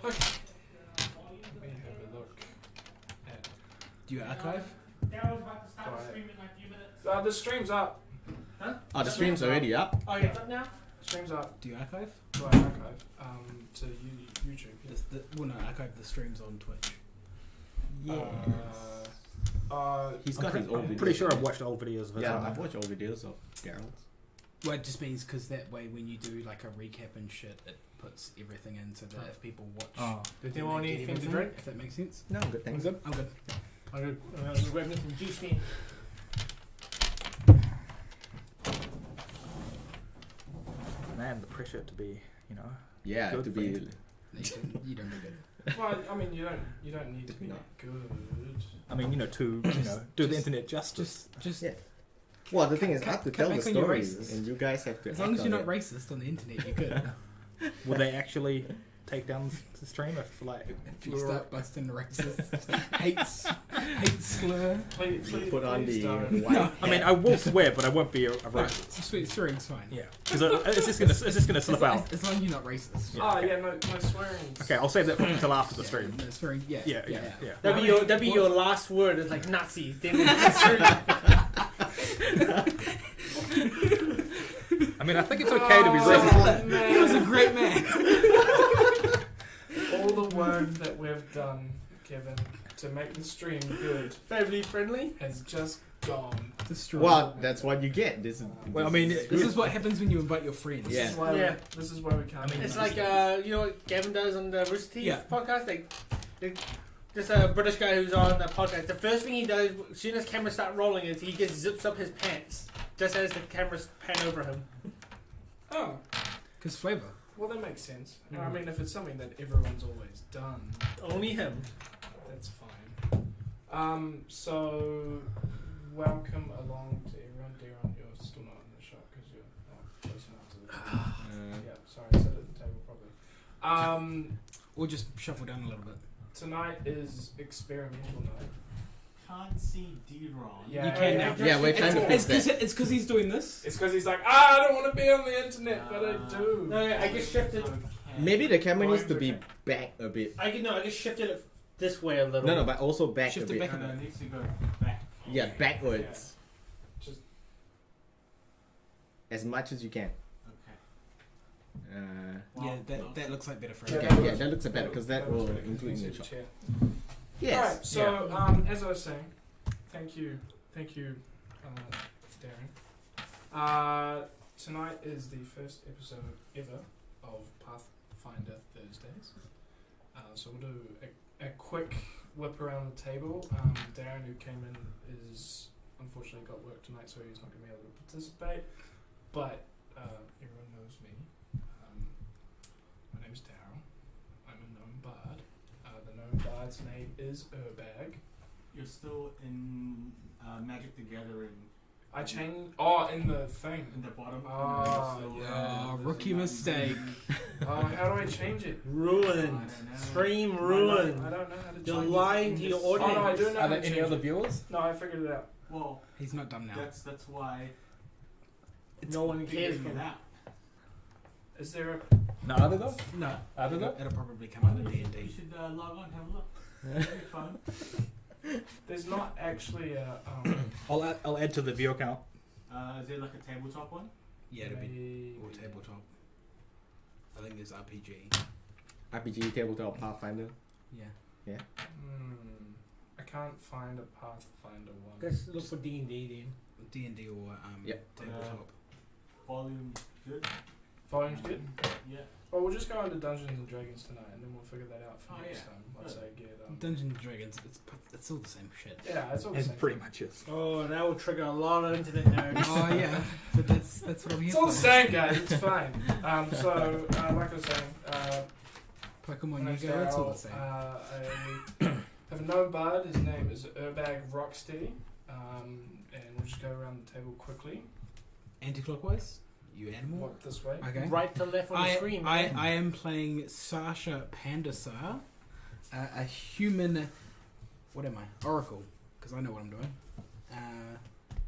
Okay. Let me have a look at... Do you archive? Daryl's about to start the stream in like a few minutes. the stream's up. Huh? Oh, the stream's already up. Oh, yeah, it's up now? Stream's up. Do you archive? Do I archive? To YouTube. Yeah. Well, no, archive the streams on Twitch. He's got his old I'm videos. pretty sure I've watched old videos of it. Yeah, I've watched old videos of Geralt's. Well, it just means because that way when you do like a recap and shit, it puts everything in so that if people watch... Oh. Did then you want they get anything to everything, drink? If that makes sense. No, I'm good, thanks. I'm good. I'm going to grab me some juice me. Man, the pressure to be, you know. Yeah, Good to for be... you. You don't do good. Well, I mean, you don't need to be good. I mean, do the internet justice. Just Yeah. Well, the thing is, I have to tell the back on your story, racist. and you guys have to as long as you're not ready. racist on the internet, you're good. Will they actually take down the stream if If you start busting racist hate slur. Please Put on please the don't. white I mean, I will swear, but I won't be a racist. Swearing's fine. Yeah, because it's just gonna slip out. As long as you're not racist. Yeah, Oh okay. yeah, no swearing. Okay, I'll save that until after the stream. No, swearing, yeah. Yeah. That'd be your last word. It's like Nazi. Then I mean, I think it's okay to be racist. Man. He was a great man. All the work that we've done, Kevin, to make the stream good family friendly. has just gone. Destroyed. Well, that's what you get. This is. Well, I mean, This is what happens when you invite your friends. Yeah. This is why we can't. It's like you know what Gavin does on the Rooster Teeth Yeah. podcast. There's a British guy who's on the podcast. The first thing he does, as soon as cameras start rolling, is he just zips up his pants just as the cameras pan over him. Oh, Because flavor. well, that makes sense. I mean, if it's something that everyone's always done, Only him. that's fine. So welcome along to everyone. Darren, you're still not in the shot because you're not close enough to the. Yeah, sorry, I set it at the table properly. Or just shuffle down a little bit. Tonight is experimental night. Can't see D-Ron. Yeah, You can now. Yeah, we're trying to fix that. It's because he's doing this. It's because he's like, I don't want to be on the internet, but I do. No, I just shifted. Maybe the camera needs to be back a bit. I just shifted it this way a little. No, but also back Shift a it bit. back a No, bit. it needs to go back. Yeah, backwards. Just As much as you can. Okay. Yeah, that looks like better for Yeah, him. Okay, yeah, that looks better because that will really include in the good. shot. Chair. Yes. Alright, so as I was saying, thank you, Darren. Tonight is the first episode ever of Pathfinder Thursdays. So we'll do a quick whip around the table. Darren, who came in, is unfortunately got work tonight, so he's not going to be able to participate. But everyone knows me. My name's Daryl. I'm a gnome bard. The gnome bard's name is Urbag. You're still in Magic the Gathering I changed. In the thing. in the bottom. Oh, So, yeah. there's Rookie a mistake. How do I change it? Ruined. Stream ruined. I don't know how to change You're it. lying to your Oh, no, I audience. do know Are how there to any change other it. viewers? No, I figured it out. Well, He's not done now. that's why No one we cares. figured it out. Is there a... No, are there though? No, Are there though? it'll probably come out of You D&D. should log on and have a look. It'll be fun. There's not actually a... I'll add to the view count. Is there like a tabletop one? Yeah, it'll be maybe- or tabletop. I think there's RPG. RPG tabletop Pathfinder. Yeah. I can't find a Pathfinder one. Just look for D&D then. D&D or Yep. tabletop. Volume good? Volume's good? Yeah. Well, we'll just go into Dungeons and Dragons tonight, and then we'll figure that out for Oh, next yeah. time. Once Good. I get... Dungeons and Dragons, it's all the same shit. Yeah, it's all the It same. pretty much is. Oh, that will trigger a lot of internet nerds. Oh yeah, but that's what I'm here It's all for. the same, guys. It's fine. So, like I was saying, Pokemon my name's Yu-Gi-Oh, it's all the Daryl. same. I have a gnome bard. His name is Urbag Rocksteady. And we'll just go around the table quickly. Anti-clockwise, you animal. Walk this way. Okay. Right to left on the screen. man. I am playing Sasha Pandasar, a human. What am I? Oracle, because I know what I'm doing.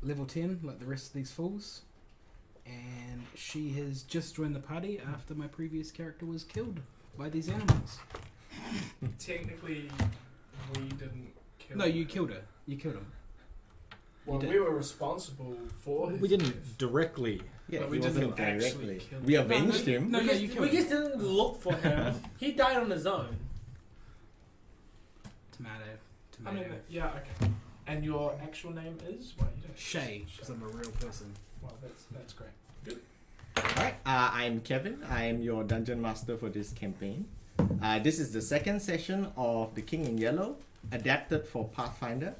Level 10, like the rest of these fools. And she has just joined the party after my previous character was killed by these animals. technically, we didn't kill No, her. you killed her. You killed him. Well, you did. we were responsible for his We didn't death. directly. Yeah, But we he wasn't didn't actually directly. kill We him. avenged him. No, we yeah, just, you we killed just didn't look for him. He died on his own. Tomato. I Tomato. mean, yeah, okay. And your actual name is? Well, you don't. Shay, because I'm a real person. Well, that's great. Alright, I'm Kevin. I am your dungeon master for this campaign. This is the second session of The King in Yellow, adapted for Pathfinder.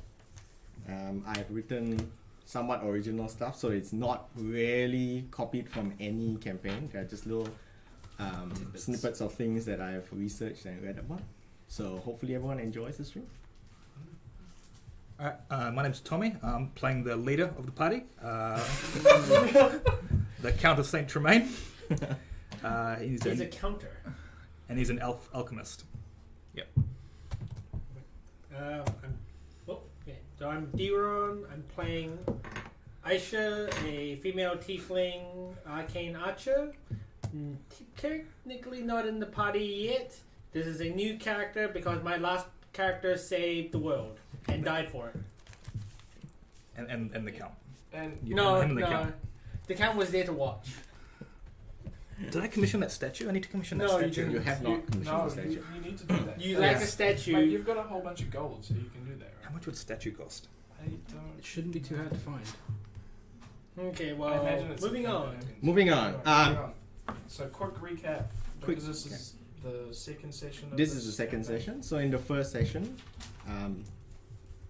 I've written somewhat original stuff, so it's not really copied from any campaign. They're just little snippets of things that I've researched and read about. So hopefully everyone enjoys the stream. Alright, my name's Tommy. I'm playing the leader of the party, the Count of Saint Tremaine. He's He's a counter. and he's an alchemist. So I'm Deron. I'm playing Aisha, a female tiefling arcane archer. Technically not in the party yet. This is a new character because my last character saved the world and died for it. And the Count. And No, him and the no. Count. The count was there to watch. Did I commission that statue? I need to commission that No, you statue. didn't. You have not commissioned no, the statue. you need to do that. You Oh, like yeah. a statue. Mate, you've got a whole bunch of gold, so you can do that, How right? much would a statue cost? I don't. It shouldn't be too hard to find. Okay, I well, imagine it's moving something on. that happens. Moving on. Moving on. So quick recap, Quick because this is the second session. Of This is the second campaign. session. So in the first session,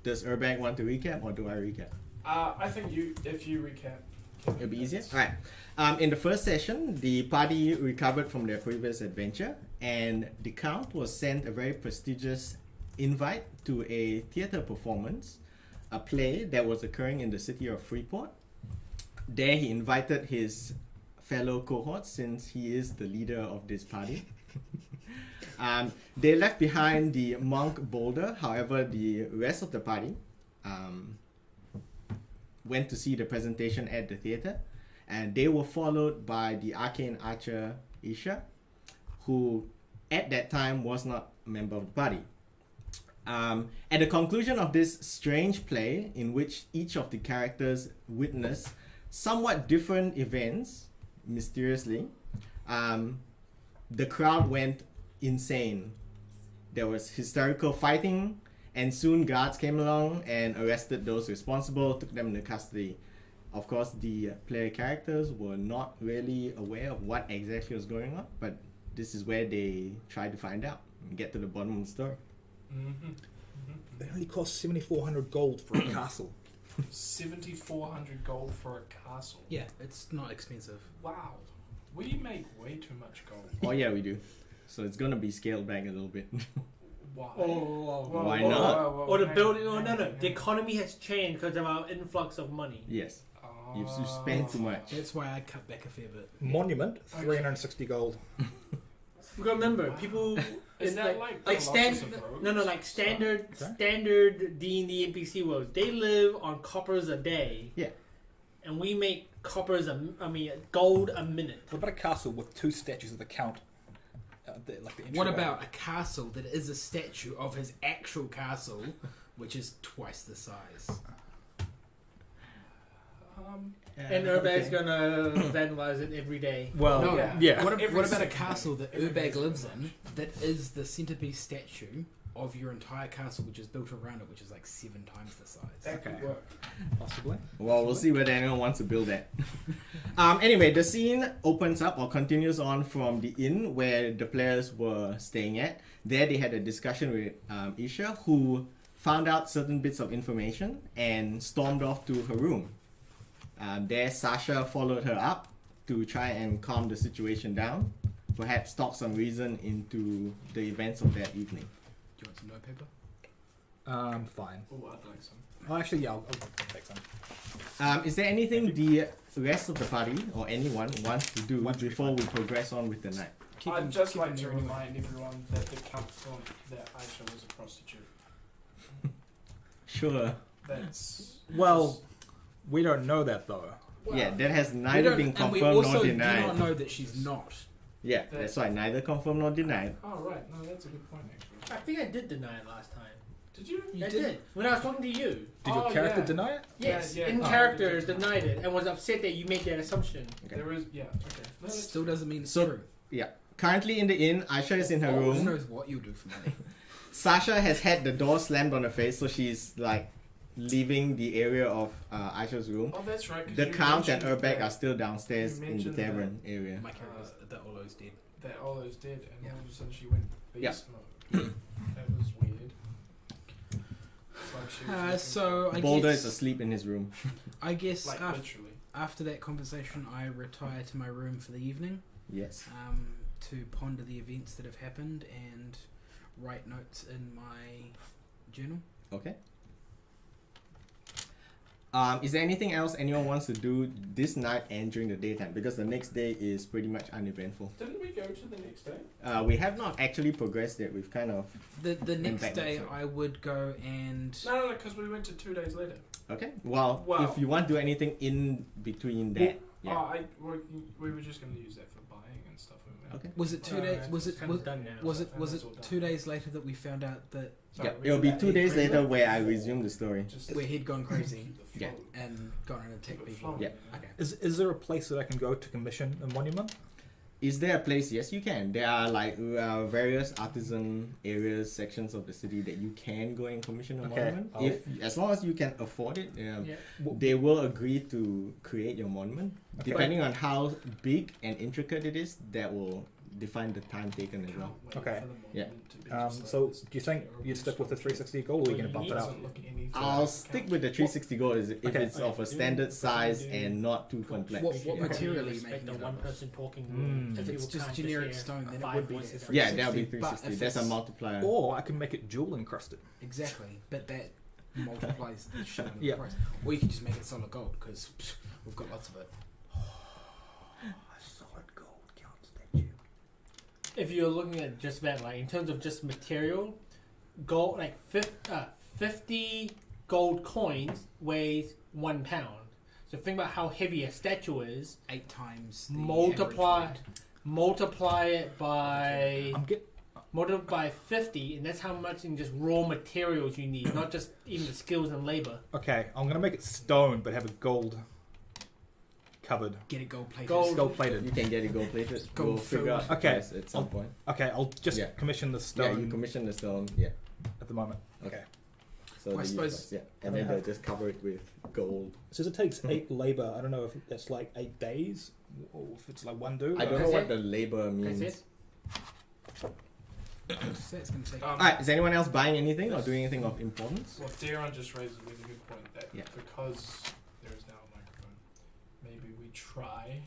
does Urbag want to recap or do I recap? I think if you recap, It'll be easier. Alright. In the first session, the party recovered from their previous adventure, and the Count was sent a very prestigious invite to a theatre performance, a play that was occurring in the city of Freeport. There, he invited his fellow cohorts, since he is the leader of this party. They left behind the monk Boulder. However, the rest of the party went to see the presentation at the theater, and they were followed by the arcane archer Isha, who at that time was not a member of the party. At the conclusion of this strange play, in which each of the characters witnessed somewhat different events mysteriously, the crowd went insane. There was hysterical fighting, and soon guards came along and arrested those responsible, took them into custody. Of course, the player characters were not really aware of what exactly was going on, but this is where they tried to find out and get to the bottom of the story. They only cost 7,400 gold for a castle. 7,400 gold for a castle. Yeah, it's not expensive. Wow, we make way too much gold. Oh yeah, we do. So it's gonna be scaled back a little bit. Why? Why not? Or the building. Oh no, no. The economy has changed because of our influx of money. Yes, Oh. you've spent too much. That's why I cut back a fair bit. Monument, 360 gold. You gotta remember, people. Is it's that like like standard? Colossus of Rhodes? No, no, like standard Sorry? standard D&D NPC worlds. They live on coppers a day. Yeah. And we make gold a minute. What about a castle with two statues of the Count? What about a castle that is a statue of his actual castle, which is twice the size? And Urbag's gonna vandalize it every day. Well, No, yeah. What Every about a second. castle that Urbag lives in that is the centerpiece statue of your entire castle, which is built around it, which is like 7 times the size? That could Okay. work. Possibly. Well, we'll see whether anyone wants to build that. Anyway, the scene opens up or continues on from the inn where the players were staying at. There they had a discussion with Isha, who found out certain bits of information and stormed off to her room. There, Sasha followed her up to try and calm the situation down, perhaps talk some reason into the events of that evening. Do you want some notepaper? Fine. Oh, I'd like some. Oh, actually, yeah, I'll take some. Is there anything the rest of the party or anyone wants to do before we progress on with the night? I'd just like to remind everyone that the count thought that Aisha was a prostitute. Sure. That's Well, we don't know that though. Yeah, that has We neither don't- been and we confirmed also nor do denied. not know that she's not. Yeah, that's why neither confirmed nor denied. Oh right, no, that's a good point actually. I think I did deny it last time. Did you? I did. When I was talking to you. Did your Oh, character yeah. deny it? Yes, yeah. in Oh. character denied it and was upset that you made that assumption. Okay. There is, yeah. Okay. No, that's Still doesn't mean it's So- true. Currently in the inn, Aisha is in her Who room. knows what you'll do for money? Sasha has had the door slammed on her face, so she's like leaving the area of Aisha's room. Oh, that's right. 'cause The you Count and mentioned Urbek that- are still downstairs you in the mentioned tavern area. My character's that Olo's dead. That Olo's dead, and Yeah. all of a sudden she went beast mode. That was weird. It's like she was looking So I Boulder guess is asleep in his room. I guess like literally. after that conversation, I retire to my room for the evening Yes. to ponder the events that have happened and write notes in my journal. Okay. Is there anything else anyone wants to do this night and during the daytime? Because the next day is pretty much uneventful. Didn't we go to the next day? We have not actually progressed yet. We've kind of... The next back day, next week. I would go and No, because we went to 2 days later. Okay. Well, Well- if you want to do anything in between that... Yeah. Oh, we were just going to use that for buying and stuff. Weren't we? Okay. was it 2 No, days? Was it's it kind was, of done now. was it And was that's it all done. 2 days later that we found out that Sorry, Yeah, we it'll be did 2 that days regular- later where I resume the story. Just where he'd gone crazy the Yeah. flow. and gone and attacked Keep it people? flowing, Yeah. you know? Okay. Is there a place that I can go to commission a monument? Is there a place? Yes, you can. There are like various artisan areas, sections of the city that you can go and commission a Okay, monument. I'll- If as long as you can afford it, Yeah. they will agree to create your monument. Okay. Depending on how big and intricate it is, that will define the time taken as well. Can't wait Okay. for the Yeah. monument to be just like So this do you think terrible you'd stick with the structure. 360 gold, or are you going to Well, bump it out? doesn't look anything I'll like stick count. with the 360 gold if Okay. it's of a standard size and not too complex. What material are you Respect making the it one out of? person talking Mm. rule. If it's People just can't generic hear stone, then it 5 would be voices. that Yeah, that'll be 360, but 360. if That's a it's- multiplier. Or I can make it jewel encrusted. Exactly, but that multiplies the shit out of Yeah. the price. Or you can just make it solid gold because we've got lots of it. A solid gold count statue. If you're looking at just that, like in terms of just material, gold like 50 gold coins weighs 1 pound. So think about how heavy a statue is. 8 times the Multiply- average weight. Multiply it by I'm get. multiply by 50, and that's how much in just raw materials you need, not just even the skills and labor. Okay, I'm going to make it stone, but have a gold covered. Get it gold plated. Gold. Gold plated. You can get it gold plated. Gold We'll figure out filled. the Okay. price at some point. Okay, I'll just Yeah. commission the Yeah, stone you commission the stone. Yeah. at the moment. Okay. Okay. So Well, I they use suppose- those, yeah, and then they'll just cover it with gold. It says it takes 8 labor. I don't know if that's like 8 days or if it's like 1 do. I don't know That's what it? the labor means. That's it. Just say it's going to take. Alright, is anyone else buying anything or doing anything of importance? Well, Darren just raised a really good point that Yeah. because there is now a microphone, maybe we try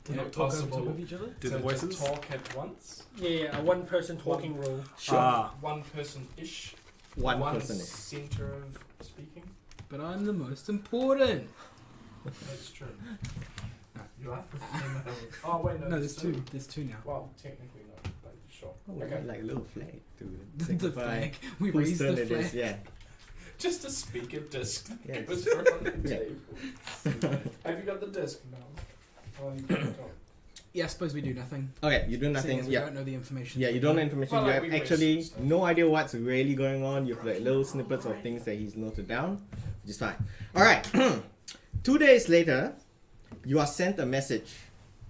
to not not talk over top possible. of each other. Do the to voices? talk at once. Yeah, a one person talking rule. Ah. One person ish. One person is. center of speaking. But I'm the most important. That's true. No. You are. Oh wait, no. No, there's 2. There's 2 now. Well, technically not, but sure. Oh, we Okay. got like a little flag to The signify flag. We whose raised turn the it flag. is. Yeah. Just a speaker disc that Yeah. goes around the Yeah. table. Have you got the disc? No. Oh, you can't talk. Yeah, I suppose we do nothing. Okay, you do Seeing nothing. as we Yeah. don't know the information. Yeah, you don't know information. Well, you like have we actually waste stuff. no idea what's really going on. You have like little snippets of things that he's noted down, which is fine. Alright. 2 days later, you are sent a message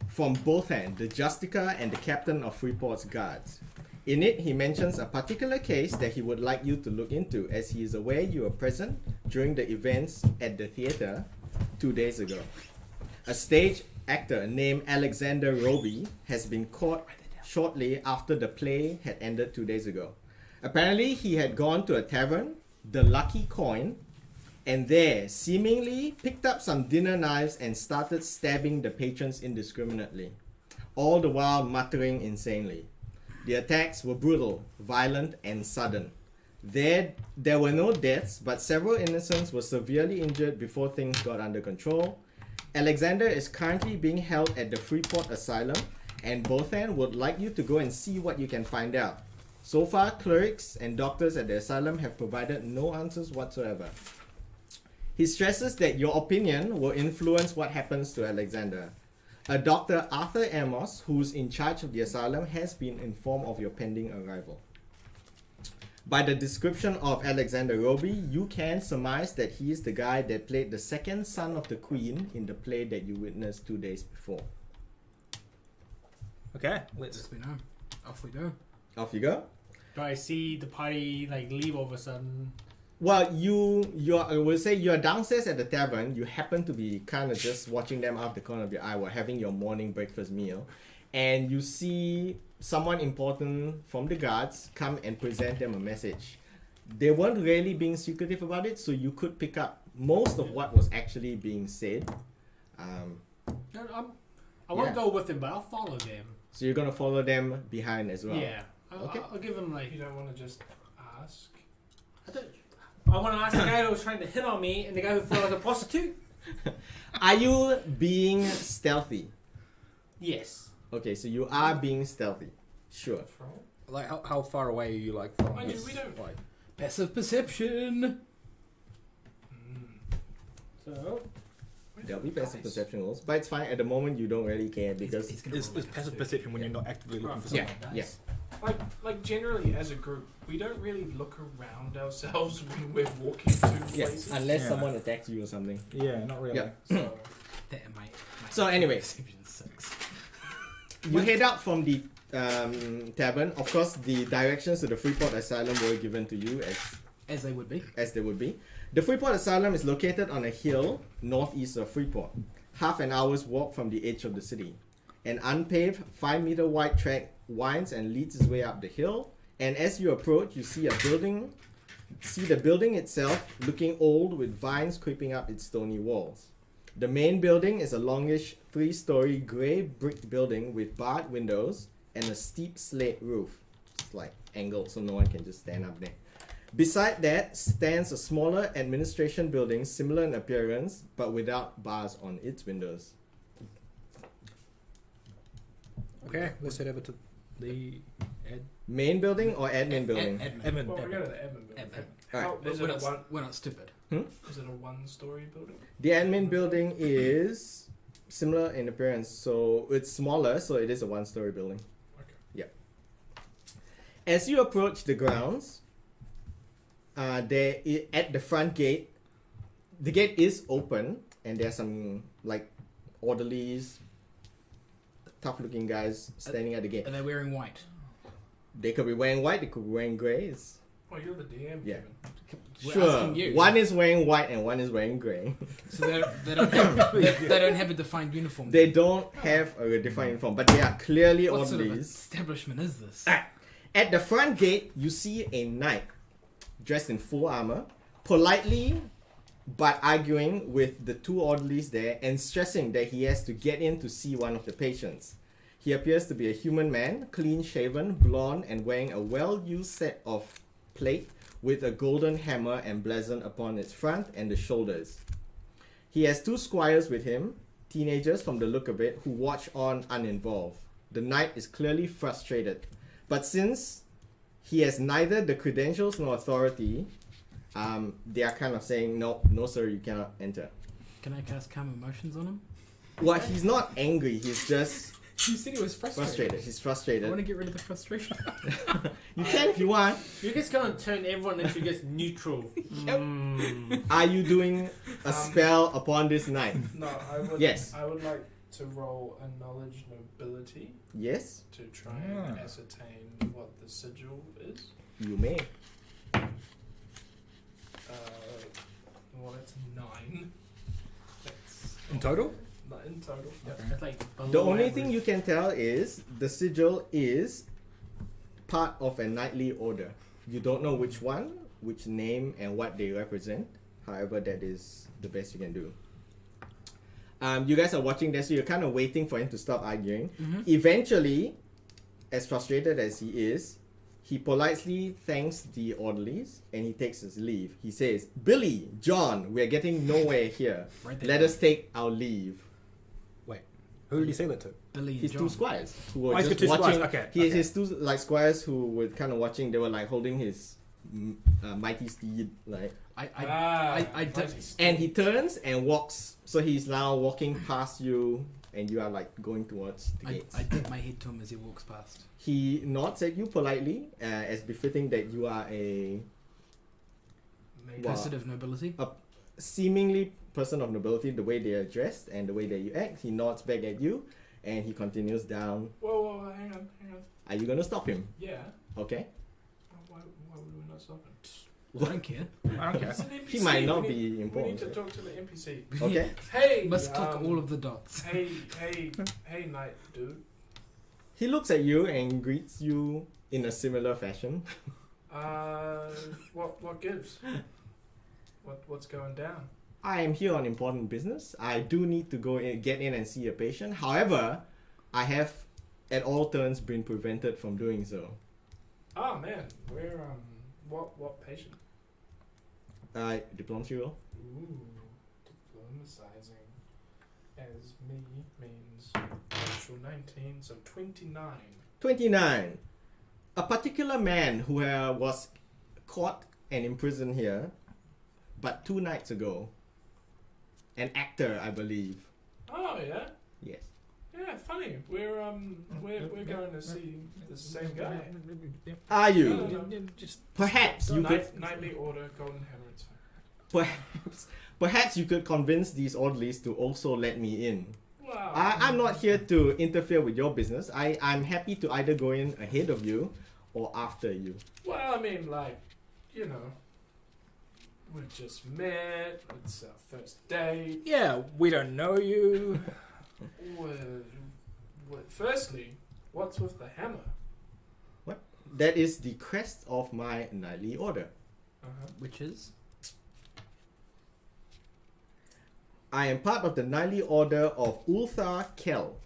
from Bothan, the Justica and the captain of Freeport's guards. In it, he mentions a particular case that he would like you to look into, as he is aware you were present during the events at the theatre 2 days ago. A stage actor named Alexander Roby has been caught shortly after the play had ended 2 days ago. Apparently, he had gone to a tavern, the Lucky Coin, and there seemingly picked up some dinner knives and started stabbing the patrons indiscriminately, all the while muttering insanely. The attacks were brutal, violent, and sudden. There were no deaths, but several innocents were severely injured before things got under control. Alexander is currently being held at the Freeport Asylum, and Bothan would like you to go and see what you can find out. So far, clerics and doctors at the asylum have provided no answers whatsoever. He stresses that your opinion will influence what happens to Alexander. A Dr. Arthur Amos, who's in charge of the asylum, has been informed of your pending arrival. By the description of Alexander Roby, you can surmise that he is the guy that played the second son of the Queen in the play that you witnessed 2 days before. Okay, let's. Yes, we know. Off we go. Off you go. Do I see the party like leave all of a sudden? Well, I will say you're downstairs at the tavern. You happen to be kind of just watching them out the corner of your eye while having your morning breakfast meal, and you see someone important from the guards come and present them a message. They weren't really being secretive about it, so you could pick up most of what was actually being said. No, I won't Yeah. go with them, but I'll follow them. So you're gonna follow them behind as well. Yeah. Okay. I'll give them like. You don't want to just ask. I want to ask the guy who was trying to hit on me and the guy who thought I was a prostitute. Are you being stealthy? Yes. Okay, so you are being stealthy. Sure. From? Like, how far away are you, like, from Mind you, this? we don't- Like, Passive perception. So. There'll be passive perception rolls, but it's fine. At the moment, you don't really care because He's gonna is roll like a passive 30. perception when you're not actively looking for Yeah. something? yeah. Like generally as a group, we don't really look around ourselves when we're walking to Yeah, places. unless Yeah. someone attacks you or something. Yeah, not really. Yeah. So, That might. So anyway. Perception 6. You head out from the tavern. Of course, the directions to the Freeport Asylum were given to you As they would be. as they would be. The Freeport Asylum is located on a hill northeast of Freeport, half an hour's walk from the edge of the city. An unpaved 5-meter wide track winds and leads its way up the hill, and as you approach, you see the building itself looking old with vines creeping up its stony walls. The main building is a longish 3-story grey brick building with barred windows and a steep slate roof. It's like angled so no one can just stand up there. Beside that stands a smaller administration building similar in appearance but without bars on its windows. Okay, let's head over to the Main building or admin building? admin. well, we admin. go to the admin building. Admin. Alright. Is We're it a not, one? we're not stupid. Is it a one-story building? The admin building is similar in appearance, so it's smaller, so it is a 1-story building. Okay. Yeah. As you approach the grounds, at the front gate, the gate is open, and there's some like orderlies, tough-looking guys standing at the gate. Are they wearing white? They could be wearing white, they could be wearing grey. Oh, you're the DM, Yeah. Kevin. We're Sure, asking you. one is wearing white and one is wearing grey. So they don't have a defined uniform. They don't have a defined uniform, but they are clearly What sort of orderlies. establishment is this? At the front gate, you see a knight dressed in full armor, politely but arguing with the 2 orderlies there and stressing that he has to get in to see one of the patients. He appears to be a human man, clean shaven, blonde, and wearing a well-used set of plate with a golden hammer emblazoned upon its front and the shoulders. He has 2 squires with him, teenagers from the look of it, who watch on uninvolved. The knight is clearly frustrated, but since he has neither the credentials nor authority, they are kind of saying, no sir, you cannot enter. Can I cast calm emotions on him? Well, he's not angry, he's just You said he was frustrated. He's I frustrated. want to get rid of the frustration. You can if you want. You're just gonna turn everyone into just neutral. Are you doing a spell upon this knight? No, I would. Yes. I would like to roll a knowledge nobility Yes, to try and ascertain what the sigil is. you may. Well, that's 9. That's In total? not in total. It's like The below only average. thing you can tell is the sigil is part of a knightly order. You don't know which one, which name, and what they represent. However, that is the best you can do. You guys are watching this, so you're kind of waiting for him to stop arguing. Mhm. Eventually, as frustrated as he is, he politely thanks the orderlies and he takes his leave. He says, "Billy, John, we're getting nowhere here. Right there. Let us take our leave." Wait, who did he say that to? Billy and His John. 2 squires who were Oh, he's just got 2 watching. squires, okay, He okay. his 2 like squires who were kind of watching. They were like holding his mighty steed, like, I did. and he turns and walks. So he's now walking past you and you are like going towards the gates. I dip my head to him as he walks past. He nods at you politely, as befitting that you are a Maybe. Wow. Person of nobility. seemingly person of nobility, the way they are dressed and the way that you act. He nods back at you, and he continues down. Whoa, hang on. Are you gonna stop him? Yeah. Okay. Why would we not stop him? I don't care. I don't care. He's an NPC. He might not we be need, important. We need to talk to the NPC. Okay. Hey! Must click all of the dots. Hey, night dude. He looks at you and greets you in a similar fashion. What gives? What's going down? I am here on important business. I do need to go in, get in and see a patient. However, I have at all turns been prevented from doing so. Oh man, we're what patient? Diplomacy roll. Ooh, diplomatizing as me means natural 19, so 29. 29. A particular man who was caught and imprisoned here, but 2 nights ago. An actor, I believe. Oh yeah, Yes. yeah. Funny. We're going to see the same guy. Are you? No. Just Perhaps you could. Nightly order, golden hammer. It's fine. Perhaps you could convince these orderlies to also let me in. Wow. I'm not here to interfere with your business. I'm happy to either go in ahead of you or after you. Well, I mean, like, you know, we just met. It's our first date. yeah, we don't know you. Firstly, what's with the hammer? That is the crest of my nightly order. Which is? I am part of the nightly order of Ulthar Kel.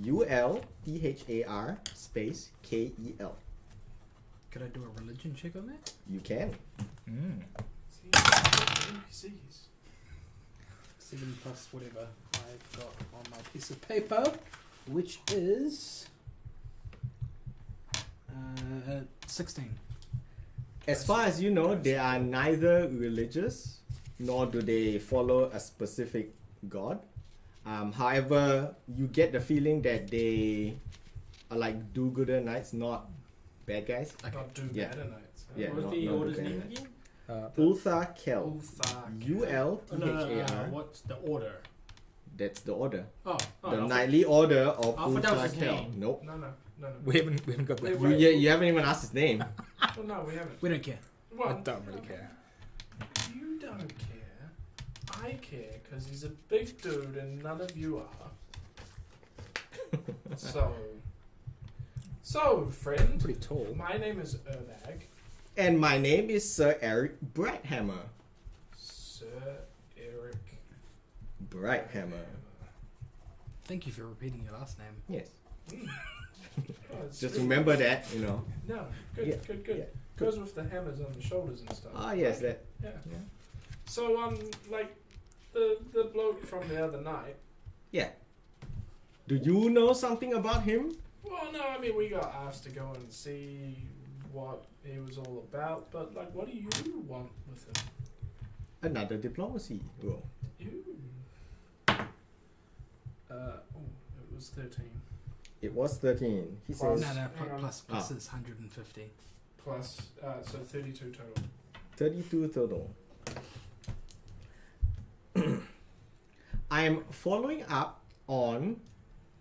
ULTHAR space KEL. Could I do a religion check on that? You can. See, NPCs. 7 plus whatever I've got on my piece of paper, which is 16. As far as you know, they are neither religious nor do they follow a specific god. However, you get the feeling that they are like do-gooder knights, not bad guys. Not do Yeah. better nights. Yeah. What's not- the not order's the name bad again? Ulthar Kel. Ulthar. ULTHAR. What's the order? That's the order. Oh, The nightly order of I thought that was Ulthar his Kel. name. Nope. No. We haven't got that. Wait. You haven't even asked his name. Well, no, we haven't. We don't care. I Well, don't really care. you don't care. I care because he's a big dude and none of you are. So, friend, Pretty tall. my name is Erbag. And my name is Sir Eric Brighthammer. Sir Eric Brighthammer. Thank you for repeating your last name. Yes. Oh, it's Just really- remember that, you know. No, good, Yeah, good. yeah. Goes with the hammers on the shoulders and stuff. Ah, yes, Okay, that. Yeah. Yeah. So, like, the bloke from the other night. Yeah. Do you know something about him? Well, no, I mean, we got asked to go and see what he was all about, but, like, what do you want with him? Another diplomacy roll. You. It was 13. It was 13. He Plus- says No, hang on. plus it's 150. Plus, so 32 total. 32 total. I am following up on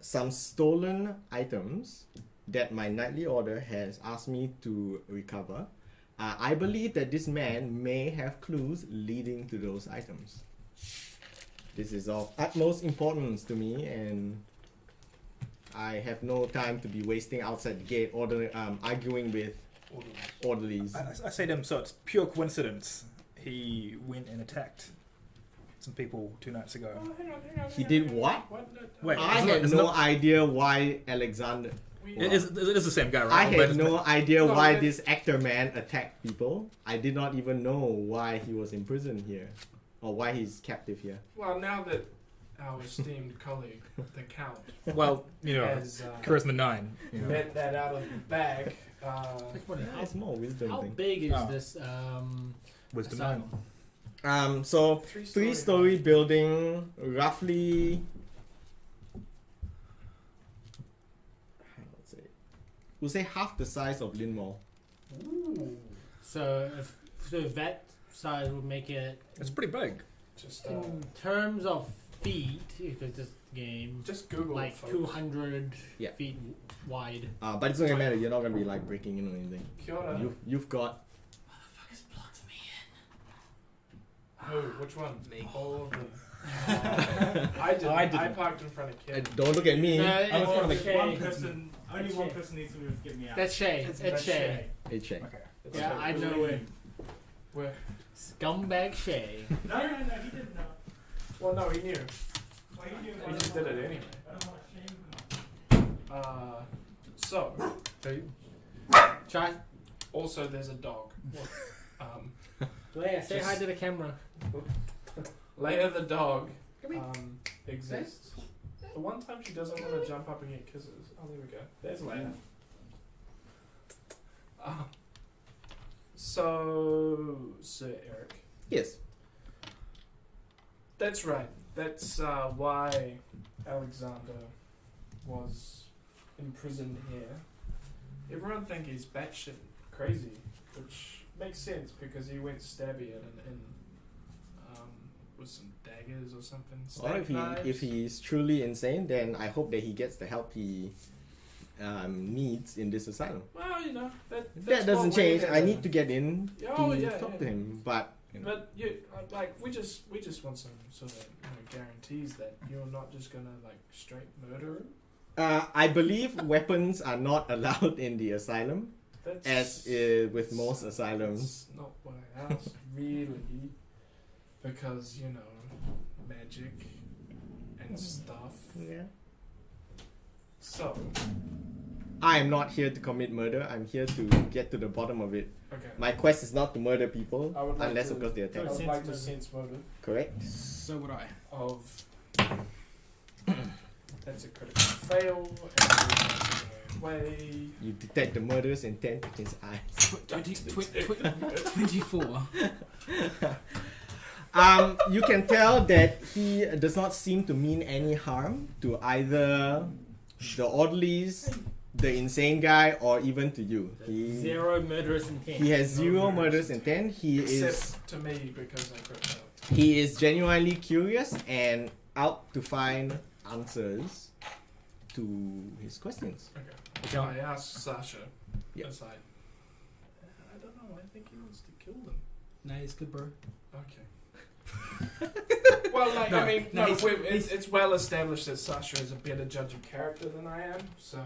some stolen items that my nightly order has asked me to recover. I believe that this man may have clues leading to those items. This is of utmost importance to me, and I have no time to be wasting outside the gate arguing with orderlies. I say to him, so it's pure coincidence. He went and attacked some people 2 nights ago. Oh, hang on. He did what? No, Wait, I Isn't had it- no isn't idea why Alexander. It is the same guy, I right? had But- no idea No, why but- this actor man attacked people. I did not even know why he was in prison here, or why he's captive here. Well, now that our esteemed colleague, the Count, Well, you know, has charisma 9. You know. met that out of the bag, Yeah, it's more wisdom How thing. big is Oh. this Wisdom 9. asylum? So three-story three-story building, roughly we'll say half the size of Linmore. Ooh. So if that size would make it It's pretty big. Just in terms of feet, because this game just Google like it, folks. 200 Yeah. feet wide. But it's not gonna matter. You're not gonna be like breaking in or anything. Kia ora. You've got. Who? Which one? Me. All of them. I didn't. I didn't. parked in front of Kim. Don't look at me. It's was one of the- Shay. One person, only That's one Shay. person needs to move to get me out. That's Shay. It's That's Shay. It's Shay. Okay. It's Yeah, like- I know it. Where? Scumbag Shay. No, he didn't know. Well, no, he knew. Well, he knew He just did it anyway. I don't want to shame him. So, Try. also there's a dog. Leia, say hi to the camera. Leia the dog exists. The one time she doesn't want to jump up and get kisses. Oh, there we go. There's Leia. So, Sir Eric. Yes. That's right. That's why Alexander was imprisoned here. Everyone think he's batshit crazy, which makes sense because he went stabby it and with some daggers or something. Or Steak if he's truly insane, then I hope that he gets the help he needs in this asylum. Well, you know that's That doesn't what we're change. I here need to- to get in Oh, to yeah, talk yeah. to him, but you know. But you like we just want some sort of guarantees that you're not just gonna like straight murder him. I believe weapons are not allowed in the asylum, That's as with most asylums. That's not what I asked, really, because you know magic and stuff. Yeah. So I am not here to commit murder. I'm here to get to the bottom of it. okay, My quest is not to murder people, I would like unless to- of course they I attack. would like to sense motive Correct. So would I. of. That's a critical fail. And way. You detect the murderous intent in his eyes. 24. You can tell that he does not seem to mean any harm to either the orderlies, the insane guy, or even to you. Zero murderous intent. He has No zero murderous murderous intent. Except to me because I crit failed. He is genuinely curious and out to find answers to his questions. Okay. I asked Sasha. Yeah. Aside. I don't know. I think he wants to kill them. No, it's good, bro. Okay. Well, like No, I mean, no, no, he's- it's well established that Sasha is a better judge of character than I am, so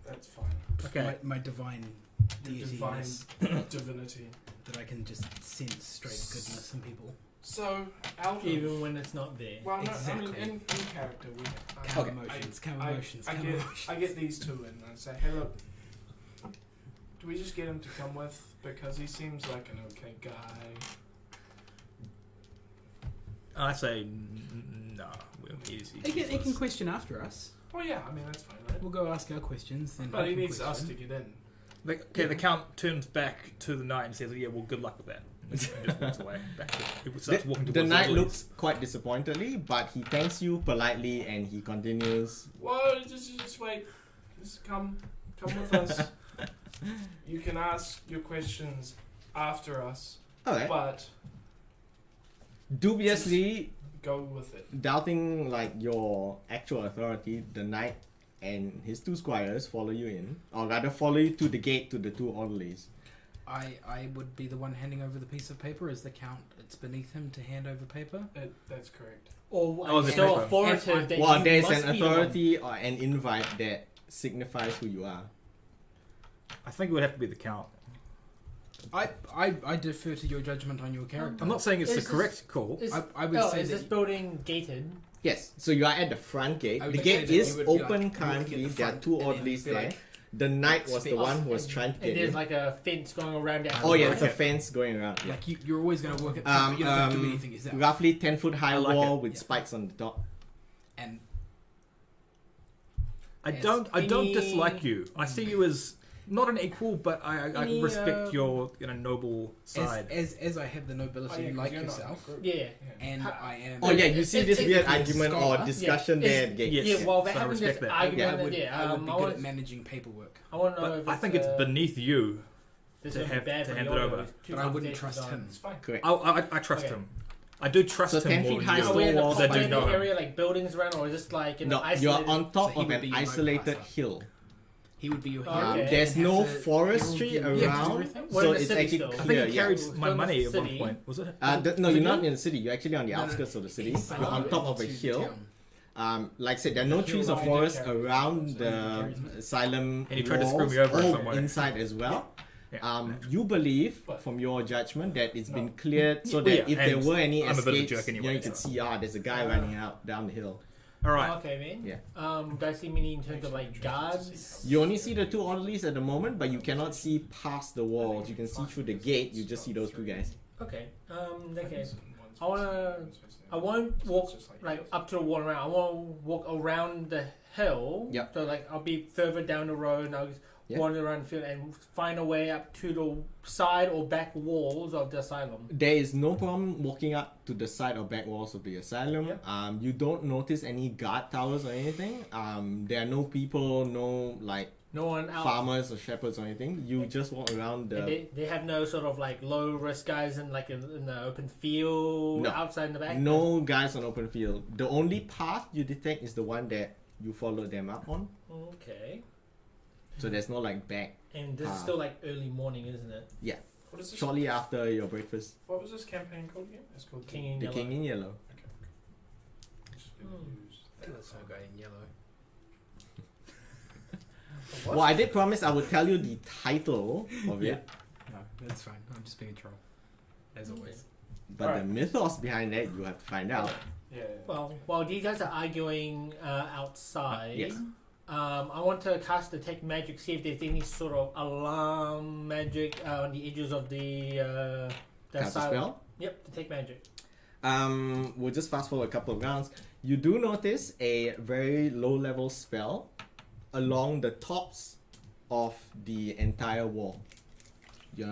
that's fine. Okay. My divine The divine deity-ness divinity. that I can just sense straight goodness in people. So out of Even when it's not there. well, no, I Exactly. mean in character we. Calm I- emotions, I- calm I- emotions, I calm get emotions. I get these two and I say, hey look, do we just get him to come with because he seems like an okay guy. I say no. He can question after us. Well, yeah, I mean that's fine, right? We'll go ask our questions. Then But he can needs us question. to get in. The count turns back to the knight and says, "Yeah, well, good luck with that." And just walks away. He starts walking The towards knight orderlies. looks quite disappointedly, but he thanks you politely and he continues. Well, just wait. Just come with us. You can ask your questions after us, Okay. but Dubiously go with it. doubting like your actual authority, the knight and his two squires follow you in, or rather follow you to the gate to the two orderlies. I would be the one handing over the piece of paper. As the count, it's beneath him to hand over paper. That's correct. Or Oh, the so paper. authoritative that Well, you there's must an be the one. authority or an invite that signifies who you are. I think it would have to be the count. I defer to your judgment on your character. I'm not saying it's Is the this- correct call. Is, I would say is that this building gated? Yes, so you are at the front gate. I would The say gate that you is would be like, open you would currently. get the There are front two and then orderlies be there. like, The knight was the space. one who was trying to And get there's in. like a fence going around it. Oh yeah, Okay. there's a fence going around. Yeah. like you're always going to work at the top, but you don't have to do anything yourself. Roughly 10-foot high I like wall it. with Yeah. spikes on the top. And I Yes. don't Any- dislike you. I see you as Not an equal, but I Any, respect your noble side. As I have the nobility Oh, yeah, 'cause like you're not in the yourself, group. Yeah. and Ha- I am. Oh yeah, you see this It's- weird it's- argument or scholar. discussion Yeah. there at Gates. Yes. Yeah, well, they're So I having respect this that. argument. I would, yeah, I would be I good want, at managing paperwork, I want to know But if I think it's beneath you. this to would be have- bad to for hand the it audio. over. It's too but I wouldn't conversations trust on. him. It's fine. Correct. I trust Okay. him. I do trust So him 10 more feet than high you. Are stone we in a walls that do confined know him. area, like buildings around, or is this like in No, an you're isolated? on top So he of would an be my isolated passer. hill. He would be your Oh, hero. okay. There's and no have to forestry herald you. around, We're so in the it's city actually still. I clear. think he Yeah. carried Yeah. my money at one City. point. Was it? No, you're not City? in the city. You're actually on the No, no, outskirts of the city. he's You're on top of a into the hill. town. Like I said, there are no Hill trees or line forests carries around so the carries me. asylum And he tried to screw walls me over or somewhere. inside as well. Yeah. You believe, But- from your judgment, that it's been No. cleared so Yeah, that if there and were any I'm a bit of a escapes, jerk anyway, you can so. see, there's a guy running out down the hill. All right. Okay, man. Yeah. Do I see many in terms of like guards? You only see the two orderlies at the moment, but you cannot see past the walls. You can see through the gate. You just see those two guys. Okay. Okay. I won't walk like up to the wall around. I want to walk around the hill. Yep. So like I'll be further down the road and I'll just Yeah. wander around the field and find a way up to the side or back walls of the asylum. There is no problem walking up to the side or back walls of the asylum. Yep. You don't notice any guard towers or anything. There are no people, no like No one out. farmers or shepherds or anything. You just walk around And the. they have no sort of like low risk guys in like in the open field No. outside in the back. No guys on open field. The only path you detect is the one that you follow them up on. Okay. So there's no like back. And this is still like early morning, isn't it? What is this? Shortly after your breakfast, What was this campaign called again? It's called King in the Yellow. King in Yellow. Okay. Just gonna use that. That's all guy in yellow. Well, I did promise I would tell you the title of Yeah. it, No, that's fine. I'm just being a troll, as always. but the Alright. mythos behind that you have to find out. Yeah. Well, while these guys are arguing outside, Yes. I want to cast detect magic, see if there's any sort of alarm magic on the edges of the Cast a asylum. spell. Yep, detect magic. We'll just fast forward a couple of rounds. You do notice a very low level spell along the tops of the entire wall. Your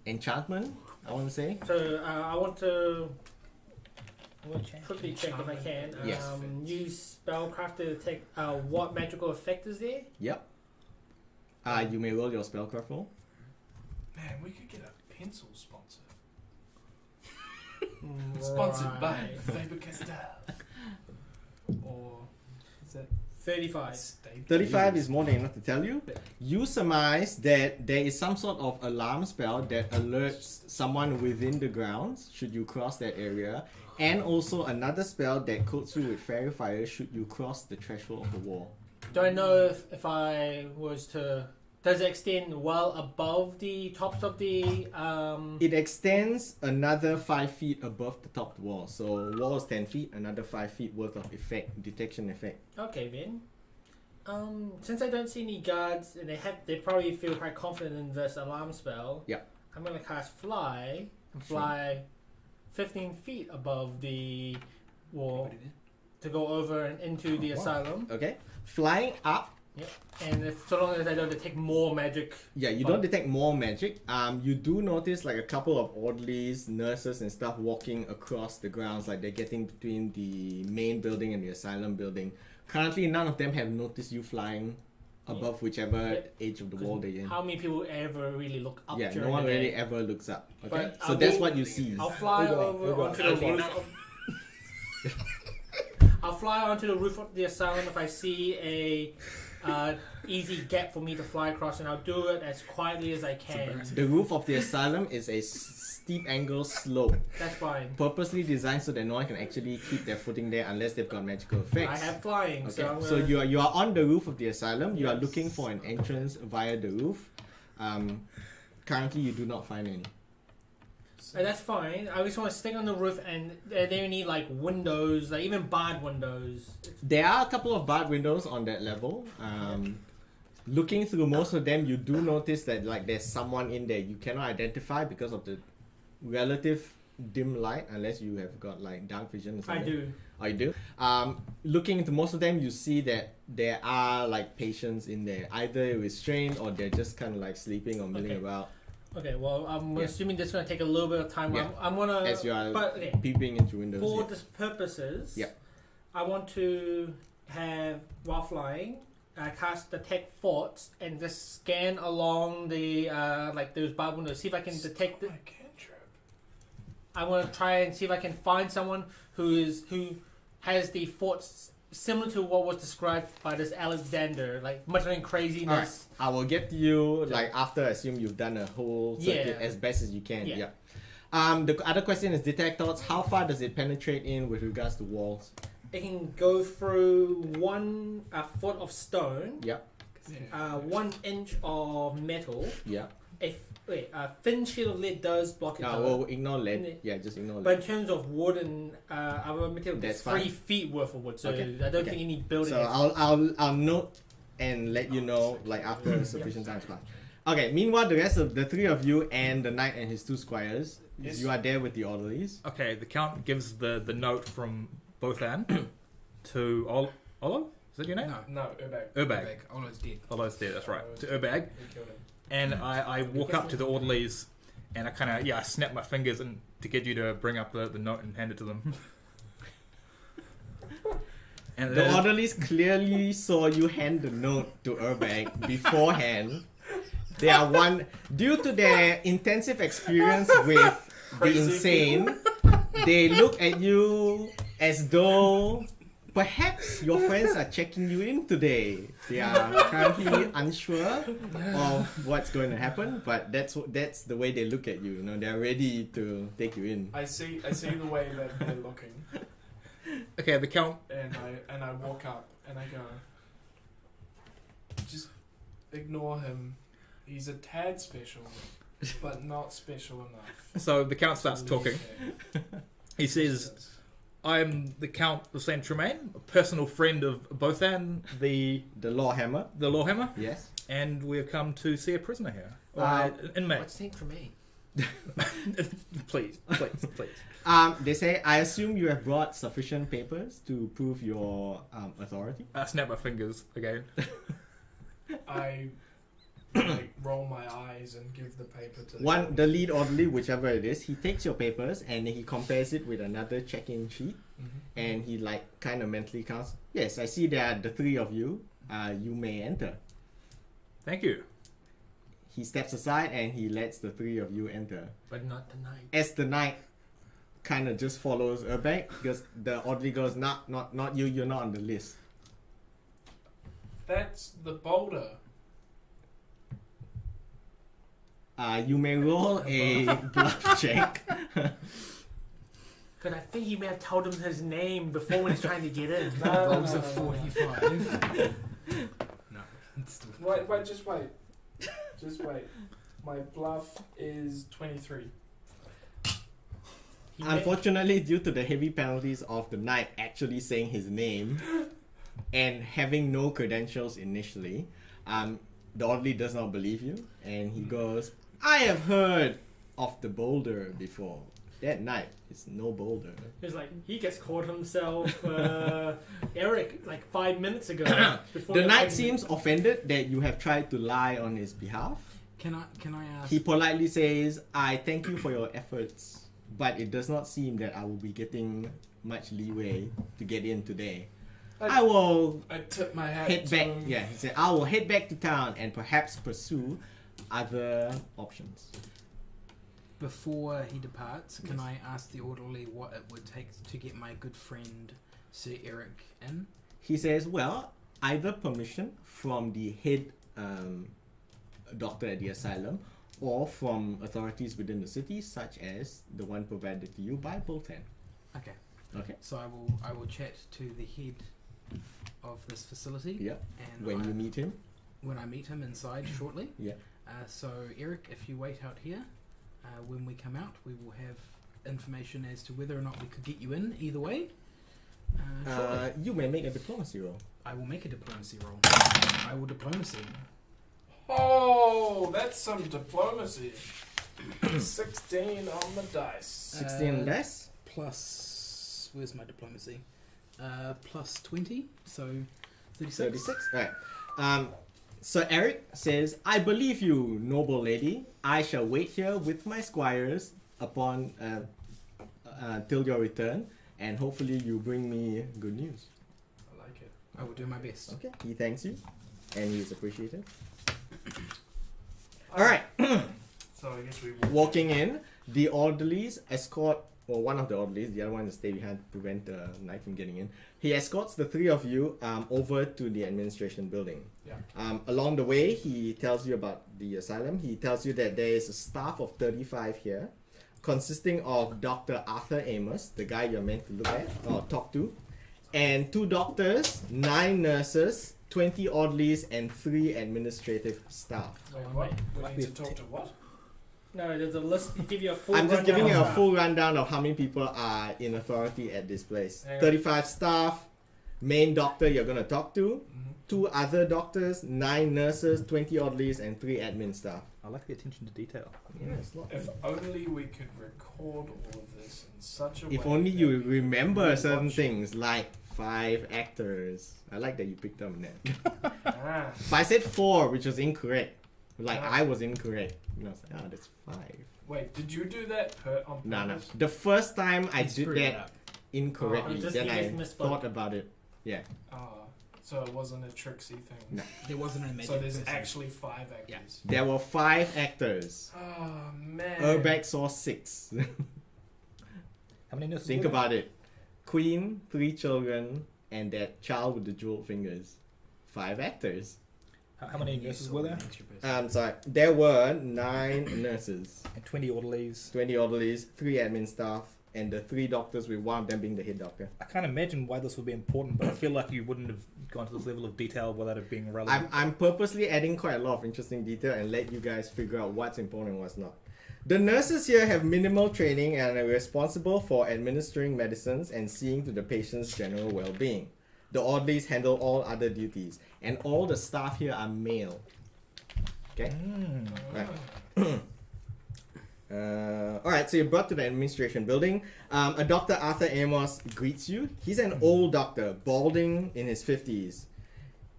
enchantment, I want to say. So I want to quickly check if I can. Yes. Use spellcraft to detect what magical effect is there. Yep. You may roll your spellcraft roll. Man, we could get a pencil sponsor. Sponsored by Right. Faber-Castell. Or is that 35. Staples? 35 is more than enough to tell you. You surmise that there is some sort of alarm spell that alerts someone within the grounds should you cross that area, and also another spell that coats you with fairy fire should you cross the threshold of the wall. Do I know if I was to... Does it extend well above the tops of the... It extends another 5 feet above the top of the wall. So wall is 10 feet, another 5 feet worth of effect, detection effect. Okay then. Since I don't see any guards and they probably feel quite confident in this alarm spell. Yeah. I'm gonna cast fly and fly 15 feet above the wall to go over and into the asylum. Okay? Flying up. And if so long as I don't detect more magic. Yeah, you don't detect more magic. You do notice like a couple of orderlies, nurses and stuff walking across the grounds, like they're getting between the main building and the asylum building. Currently, none of them have noticed you flying above whichever Yeah. edge of the wall they're in. How many people ever really look up Yeah, during no one the really day? ever looks up. Okay, But so I that's will- what you see. I'll fly over onto the Okay. roof. I'll fly onto the roof of the asylum if I see a easy gap for me to fly across, and I'll do it as quietly as I can. The roof of the asylum is a steep angle slope, That's fine. purposely designed so that no one can actually keep their footing there unless they've got magical effects. I have flying, Okay, so I'm so gonna... you are on the roof of the asylum. You are Yes. looking for an entrance via the roof. Currently, you do not find any. And that's fine. I just want to stick on the roof, and they need like windows, like even barred windows. There are a couple of barred windows on that level. Looking through most of them, you do notice that like there's someone in there you cannot identify because of the relative dim light unless you have got like dark vision or I something. do. Oh, you do? Looking into most of them, you see that there are like patients in there, either restrained or they're just kind of like sleeping or milling Okay. about Okay, well, I'm Yeah. assuming this is going to take a little bit of time. Yeah. I'm going to... as you are But, okay, peeping into windows. for yeah. this purposes, Yeah. I want to have, while flying, cast Detect Thoughts and just scan along the, like, those bar windows, see if I can detect it. My cantrip. I want to try and see if I can find someone who has the thoughts similar to what was described by this Alexander, like muttering craziness. I will get to you like after. Assume you've done a whole circuit Yeah. as best as you can. Yeah. Yeah. The other question is detect thoughts. How far does it penetrate in with regards to walls? It can go through 1 foot of stone, Yeah. 1 inch of metal. Yeah. A thin sheet of lead does block it. though. Well, ignore lead. Yeah, just ignore But lead. in terms of wood and other material, That's that's 3 fine. feet worth of wood. So Okay. I don't Okay. think any building. So has- I'll note and let you know like after sufficient time pass. Okay. Meanwhile, the rest of the 3 of you and the knight and his 2 squires, Yes. you are there with the orderlies. Okay, the count gives the note from Bothan to Olo. Is that your name? No. No, Urbag. Urbag. Olo's dead. Olo's there. That's right. Oh, To Urbag, We killed him. and I walk up to the orderlies, and I kind of I snap my fingers and to get you to bring up the note and hand it to them. And The then- orderlies clearly saw you hand the note to Urbag beforehand. They are due to their intensive experience with the Crazy insane. They look at you as though perhaps your friends are checking you in today. They are currently unsure of what's going to happen, but that's the way they look at you. You know, they're ready to take you in. I see the way that they're looking, okay, the count. and I walk up and I go, just ignore him. He's a tad special, but not special enough. So the count starts to talking. leave there. He says, "I'm the Count of Saint Tremaine, a personal friend of Bothan, the The law hammer, Lawhammer, yes. and we have come to see a prisoner here. Inmate. What's Saint Tremaine? Please. They say, I assume you have brought sufficient papers to prove your authority. I snap my fingers again. I like roll my eyes and give the paper to The lead orderly, whichever it is, he takes your papers and he compares it with another check-in sheet, Mhm. and he like kind of mentally counts. Yes, I see there are the 3 of you. You may enter. Thank you. He steps aside and he lets the 3 of you enter. But not tonight. As the knight kind of just follows back, because the orderly goes, not you. You're not on the list. That's the boulder. You may roll a bluff check. Because I think he may have told him his name before when he's trying to get in. No, Rolls no, a no, no. 45. No. It's still Wait, just wait. Just wait. My bluff is 23. He may- Unfortunately, due to the heavy penalties of the knight actually saying his name and having no credentials initially, the orderly does not believe you, and he goes, I have heard of the boulder before. That knight is no boulder. He's like, he gets called himself Eric like 5 minutes ago. before The the knight appointment. seems offended that you have tried to lie on his behalf. Can I ask? He politely says, I thank you for your efforts, but it does not seem that I will be getting much leeway to get in today. I will I tip my hat head to back. him. Yeah, he said, I will head back to town and perhaps pursue other options. Before he departs, can I ask the orderly what it would take to get my good friend Sir Eric in? He says, well, either permission from the head doctor at the asylum or from authorities within the city, such as the one provided to you by Bolton. Okay. Okay. So I will chat to the head of this facility. Yeah. And When you meet him. when I meet him inside shortly. Yeah. So Eric, if you wait out here, when we come out, we will have information as to whether or not we could get you in. Either way. Shortly. You may make a diplomacy roll. I will make a diplomacy roll. I will diplomacy. Oh, that's some diplomacy. 16 on the dice. 16 dice. Plus, where's my diplomacy? Plus 20, so 36. 36. Right. So Eric says, I believe you, noble lady. I shall wait here with my squires upon till your return, and hopefully you bring me good news. I like it. I will do my best. Okay. He thanks you, and he is appreciated. All right. So I guess we Walking in, the orderlies escort, or one of the orderlies, the other one is stay behind to prevent the knight from getting in. He escorts the three of you over to the administration building. Yeah. Along the way, he tells you about the asylum. He tells you that there is a staff of 35 here, consisting of Dr. Arthur Amos, the guy you're meant to look at or talk to, and 2 doctors, 9 nurses, 20 orderlies, and 3 administrative staff. Wait, what? We Might need be to a talk to what? No, there's a list. Give you a full. I'm just giving you a rundown. full rundown of how many people are in authority at this place. Hang on. 35 staff, main doctor you're going to talk to, Mm-hmm. 2 other doctors, 9 nurses, 20 orderlies, and 3 admin staff. I like the attention to detail. Yeah, it's not If only we could record all of this in such a way. If only that you we could remember certain watch it. things, like 5 actors. I like that you picked up on that. Ah, But I said 4, which was incorrect. Like, Ah. I was incorrect. And I was like, that's 5. wait, did you do that on No, no. purpose? The first time I He did screwed it that up. incorrectly, Oh, just then you I just misspoke. thought about it. Yeah. So it wasn't a tricksy thing. No. There wasn't a magic So there's person. actually 5 actors. There were 5 actors. Oh man. Urbeck saw 6. How many nurses? Think were there? about it. Queen, 3 children, and that child with the jeweled fingers. 5 actors. How many You nurses saw were an there? extra person. Sorry. There were 9 nurses, And 20 orderlies. 20 orderlies, 3 admin staff, and the 3 doctors, with one of them being the head doctor. I can't imagine why this would be important, but I feel like you wouldn't have gone to this level of detail without it being relevant. I'm purposely adding quite a lot of interesting detail and let you guys figure out what's important and what's not. The nurses here have minimal training and are responsible for administering medicines and seeing to the patient's general well-being. The orderlies handle all other duties, and all the staff here are male. Okay? Right. Alright, so you're brought to the administration building. A Dr. Arthur Amos greets you. He's an old doctor, balding in his 50s.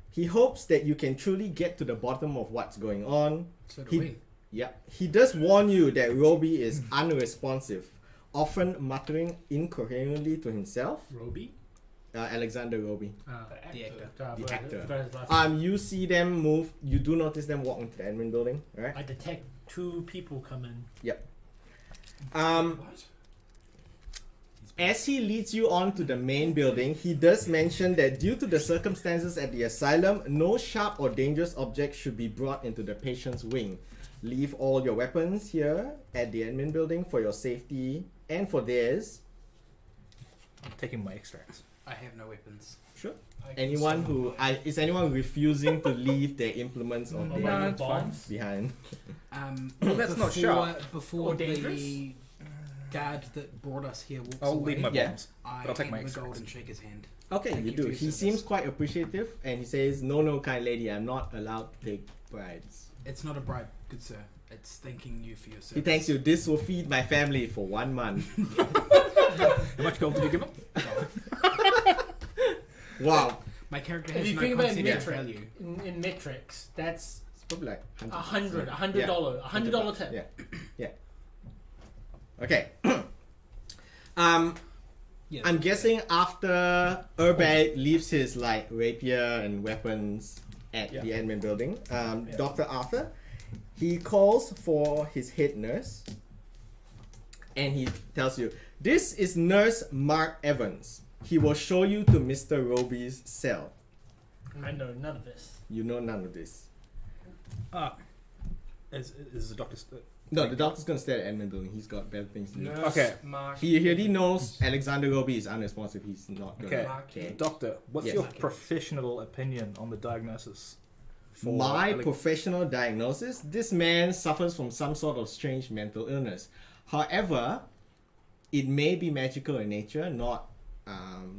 He hopes that you can truly get to the bottom of what's going on. So do He- we. Yep. He does warn you that Roby is unresponsive, often muttering incoherently to himself. Roby. Alexander Roby. The actor. The actor. I You see them move. You do notice them walk into the admin building, right? detect 2 people come in. What? As he leads you on to the main building, he does mention that due to the circumstances at the asylum, no sharp or dangerous objects should be brought into the patient's wing. Leave all your weapons here at the admin building for your safety and for theirs. I'm taking my extracts. I have no weapons. Sure. I Anyone can who summon is anyone refusing to leave their implements or Oh, their no, it's bombs. behind? Well, that's not sharp. Before Or dangerous. the guard that brought us here walks I'll away, leave my Yeah. bombs. I but I'll take my hand him the gold extracts. and shake his hand. Okay, Thank you you do. for your He service. seems quite appreciative, and he says, "No, kind lady, I'm not allowed to take bribes." It's not a bribe, good sir. It's thanking you for your service. He thanks you. This will feed my family for 1 month. How much gold did you give him? Wow. My character If has you no think about concept of metric, value. in metrics, that's It's probably like $100 Yeah. $100 tip. Yeah. Okay. Yeah, I'm guessing after Urbag leaves his like rapier and weapons at Yeah. the admin building, Dr. Arthur, he calls for his head nurse, and he tells you, "This is Nurse Mark Evans. He will show you to Mr. Roby's cell." I know none of this. You know none of this. Is the doctor... No, the doctor's gonna stay at admin building. He's got better things to do. Nurse Okay. Mark. He already knows Alexander Roby is unresponsive. He's not gonna Okay. Marky. Doctor, what's Yes. your professional opinion on the diagnosis? for My Alex- professional diagnosis, this man suffers from some sort of strange mental illness. However, it may be magical in nature, not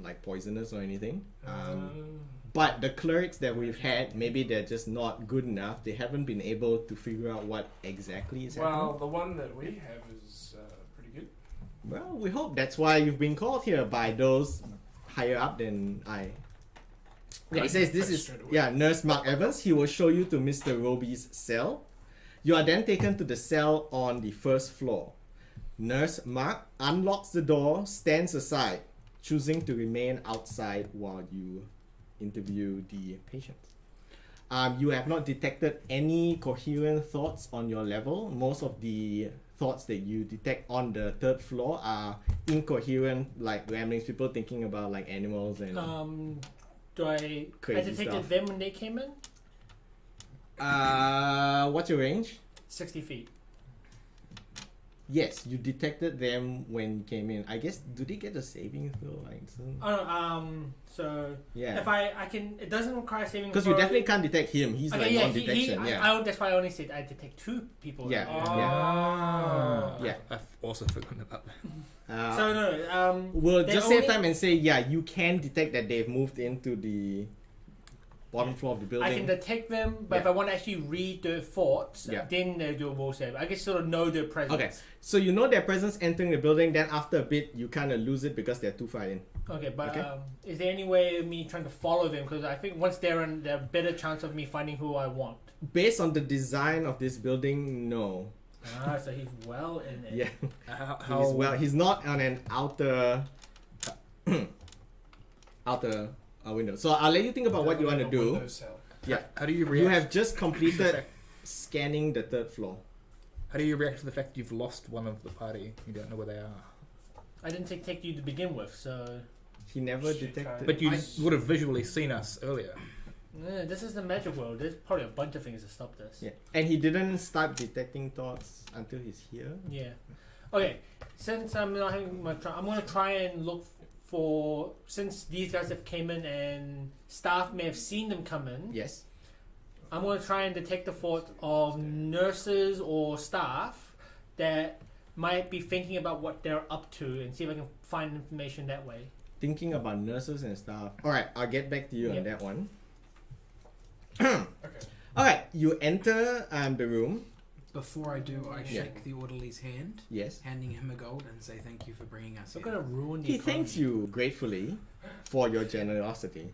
like poisonous or anything. But the clerics that we've had, maybe they're just not good enough. They haven't been able to figure out what exactly is happening. Well, the one that we have is pretty good. Well, we hope that's why you've been called here by those higher up than I. Yeah, he says this is Nurse Mark Evans. He will show you to Mr. Roby's cell. You are then taken to the cell on the first floor. Nurse Mark unlocks the door, stands aside, choosing to remain outside while you interview the patient. You have not detected any coherent thoughts on your level. Most of the thoughts that you detect on the third floor are incoherent, like ramblings, people thinking about like animals and I detected stuff. them when they came in? What's your range? 60 feet. Yes, you detected them when you came in. I guess, do they get a saving throw? Like, So yeah. if I can, it doesn't require saving. Because you definitely can't detect him. He's okay, like yeah, non-detection. that's why I only said I detect 2 people. Yeah. Yeah. I've also forgotten about that. So no, we'll they just save only- time and say, yeah, you can detect that they've moved into the bottom floor of the building. I can detect them, but if Yeah. I want to actually read their thoughts, Yeah. then they do a will save. I can sort of know their presence. Okay, so you know their presence entering the building, then after a bit, you kind of lose it because they're too far in. Okay, but Okay. is there any way of me trying to follow them? Because I think once they're in, there's a better chance of me finding who I want. Based on the design of this building, no. So he's well in it. Yeah. He's not on an outer window. So I'll let you think about what you want to do. Yeah. How do you react? You have just completed scanning the third floor. How do you react to the fact you've lost one of the party? You don't know where they are. I didn't take you to begin with, so He never Shit, detected. But you would have visually seen us earlier. this is the magic world. There's probably a bunch of things to stop this. Yeah. And he didn't start detecting thoughts until he's here. Yeah. Okay. Since I'm not having much time, I'm gonna try and look for, since these guys have came in and staff may have seen them come in. Yes. I'm gonna try and detect the thoughts of nurses or staff that might be thinking about what they're up to and see if I can find information that way. Thinking about nurses and stuff. Alright, I'll get back to you on Yep. that one. Okay. Alright, you enter the room. Before I do, I Yeah. shake the orderly's hand, Yes. handing him a gold, and say thank you for bringing us We're here. gonna ruin the He economy. thanks you gratefully for your generosity.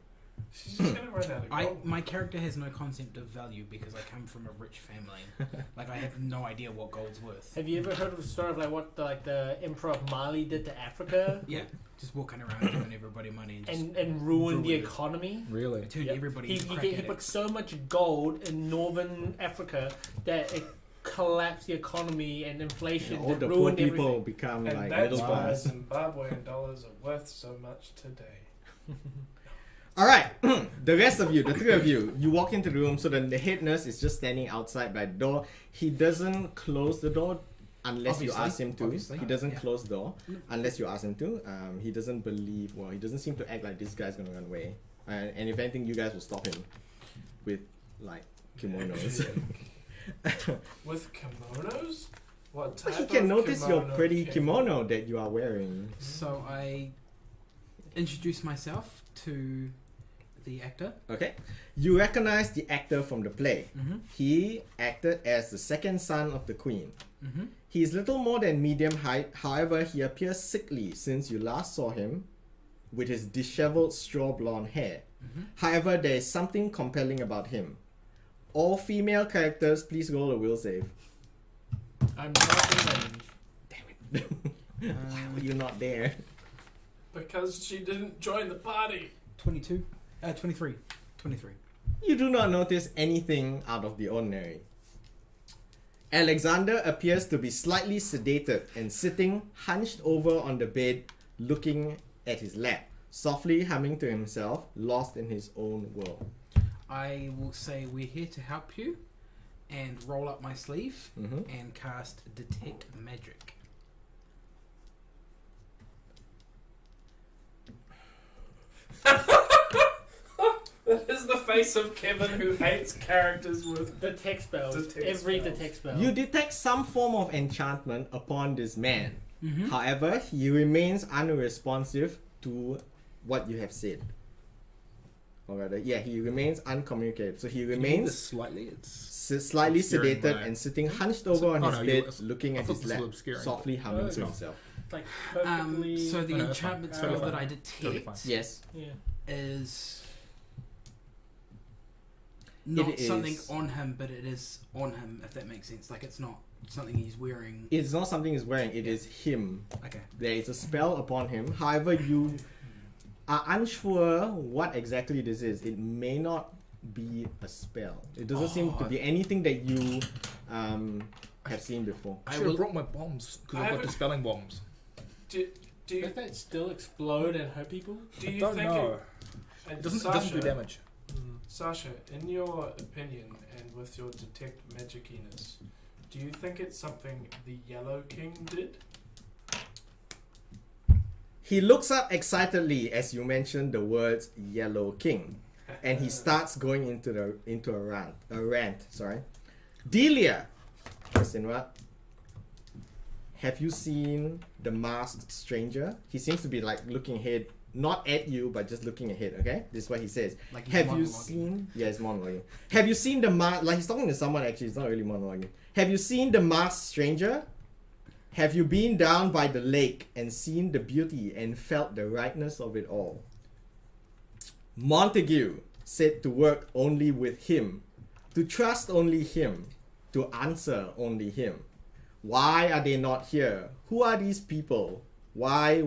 She's just gonna run out of gold. My character has no concept of value because I come from a rich family. Like I have no idea what gold's worth. Have you ever heard of the story of like what the Emperor of Mali did to Africa Yeah, just walking around giving everybody money and just and ruined the Ruined it. economy? Really? turned Yep. everybody He, into he, crack he put addicts. so much gold in northern Africa that it collapsed the economy and inflation. All It the poor ruined people everything. become And like that's middle why class. Zimbabwean dollars are worth so much today. Alright, the rest of you, the 3 of you, you walk into the room. So the head nurse is just standing outside by the door. He doesn't close the door unless you Obviously, ask him to. obviously. He doesn't Yeah. close the door unless you ask him to. He doesn't believe, well, he doesn't seem to act like this guy's gonna run away. And if anything, you guys will stop him with like kimonos. With kimonos? What type He can of notice your kimono pretty can- kimono that you are wearing. So I introduce myself to the actor. Okay, you recognize the actor from the play. Mm-hmm. He acted as the second son of the queen. Mm-hmm. He is little more than medium height, however, he appears sickly since you last saw him with his disheveled straw blonde hair. Mm-hmm. However, there is something compelling about him. All female characters, please roll a will save. I'm not in range. Damn it. Why were you not there? Because she didn't join the party. 23. 23. You do not notice anything out of the ordinary. Alexander appears to be slightly sedated and sitting hunched over on the bed looking at his lap, softly humming to himself, lost in his own world. I will say we're here to help you and roll up my sleeve Mm-hmm. and cast Detect Magic. That is the face of Kevin who hates characters with... Detect spells. Detect Every spells. detect spell. You detect some form of enchantment upon this man. Mm-hmm. However, he remains unresponsive to what you have said. or rather, yeah, he remains uncommunicative. So he Can you move remains this slightly. It's slightly obscuring sedated my- and sitting hunched over on Oh, his no, bed, you- looking I at thought his this was lap, obscuring. softly humming to no. himself. It's like perfectly. So the No, that's fine. enchantment Totally spell that fine. I Totally fine. detect Yes, yeah. is not It something is. on him, but it is on him, if that makes sense. Like it's not something he's wearing. it's not something he's wearing. It is him. Okay. There is a spell upon him. However, you are unsure what exactly this is. It may not be a spell. It doesn't seem to be anything that you have seen before. I I should will- have brought my bombs because I I've got haven't- dispelling bombs. Do you Does that still explode and hurt people? do you Don't think know. it It doesn't do damage. Sasha, in your opinion and with your detect magiciness, do you think it's something the Yellow King did? He looks up excitedly as you mention the words Yellow King, and he starts going into a rant. Sorry, Delia, Sinwat, have you seen the masked stranger? He seems to be like looking ahead, not at you, but just looking ahead. Okay, this is what he says. Like he's Have you monologuing. seen? Yeah, it's monologuing. Have you seen the mask? Like he's talking to someone. Actually, it's not really monologuing. Have you seen the masked stranger? Have you been down by the lake and seen the beauty and felt the rightness of it all? Montague said to work only with him, to trust only him, to answer only him. Why are they not here? Who are these people? Why?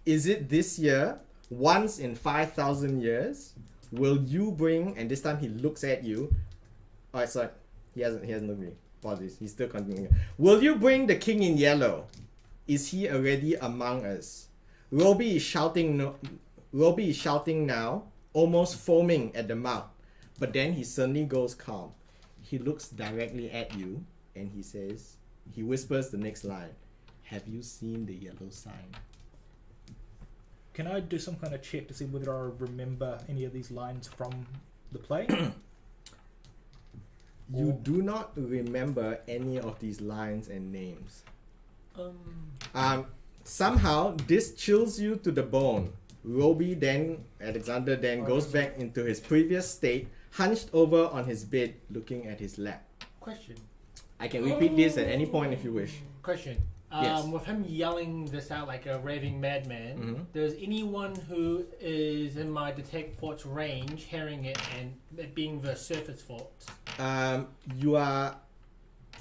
Is it this year? Once in 5,000 years? Will you bring, and this time he looks at you. Oh, sorry. He hasn't looked at me. Apologies. He's still continuing. Will you bring the king in yellow? Is he already among us? Roby is shouting now, almost foaming at the mouth. But then he suddenly goes calm. He looks directly at you and he whispers the next line. Have you seen the yellow sign? Can I do some kind of check to see whether I remember any of these lines from the play? You do not remember any of these lines and names. Somehow this chills you to the bone. Alexander then goes back into his previous state, hunched over on his bed, looking at his lap. Question. I can repeat this at any point if you wish. Question. Yes. With him yelling this out like a raving madman, Mhm. does anyone who is in my detect thoughts range hearing it and it being the surface thoughts? You are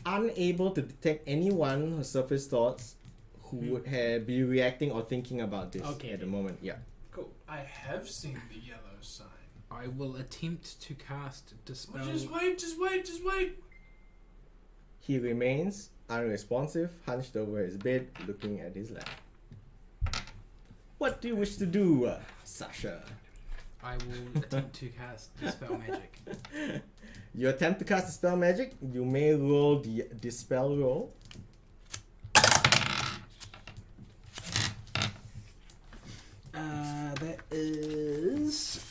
unable to detect anyone whose surface thoughts who would be reacting or thinking about this at the moment. Yeah. Cool. I have seen the yellow sign. I will attempt to cast dispel. Just wait. He remains unresponsive, hunched over his bed, looking at his lap. What do you wish to do, Sasha? I will attempt to cast dispel magic. You attempt to cast Dispel Magic, you may roll the Dispel roll. That is.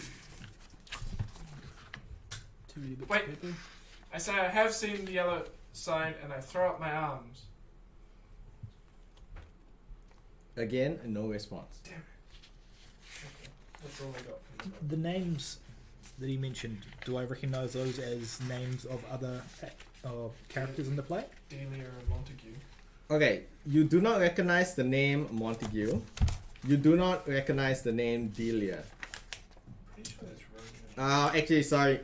Too many bits of Wait. paper. I say I have seen the yellow sign and I throw up my arms. Again, no response. Okay. That's all I got from the The names that he mentioned, do I recognize those as names of other characters in the play? Delia and Montague. Okay, you do not recognize the name Montague. You do not recognize the name Delia. Pretty sure that's Rogan. Actually, sorry.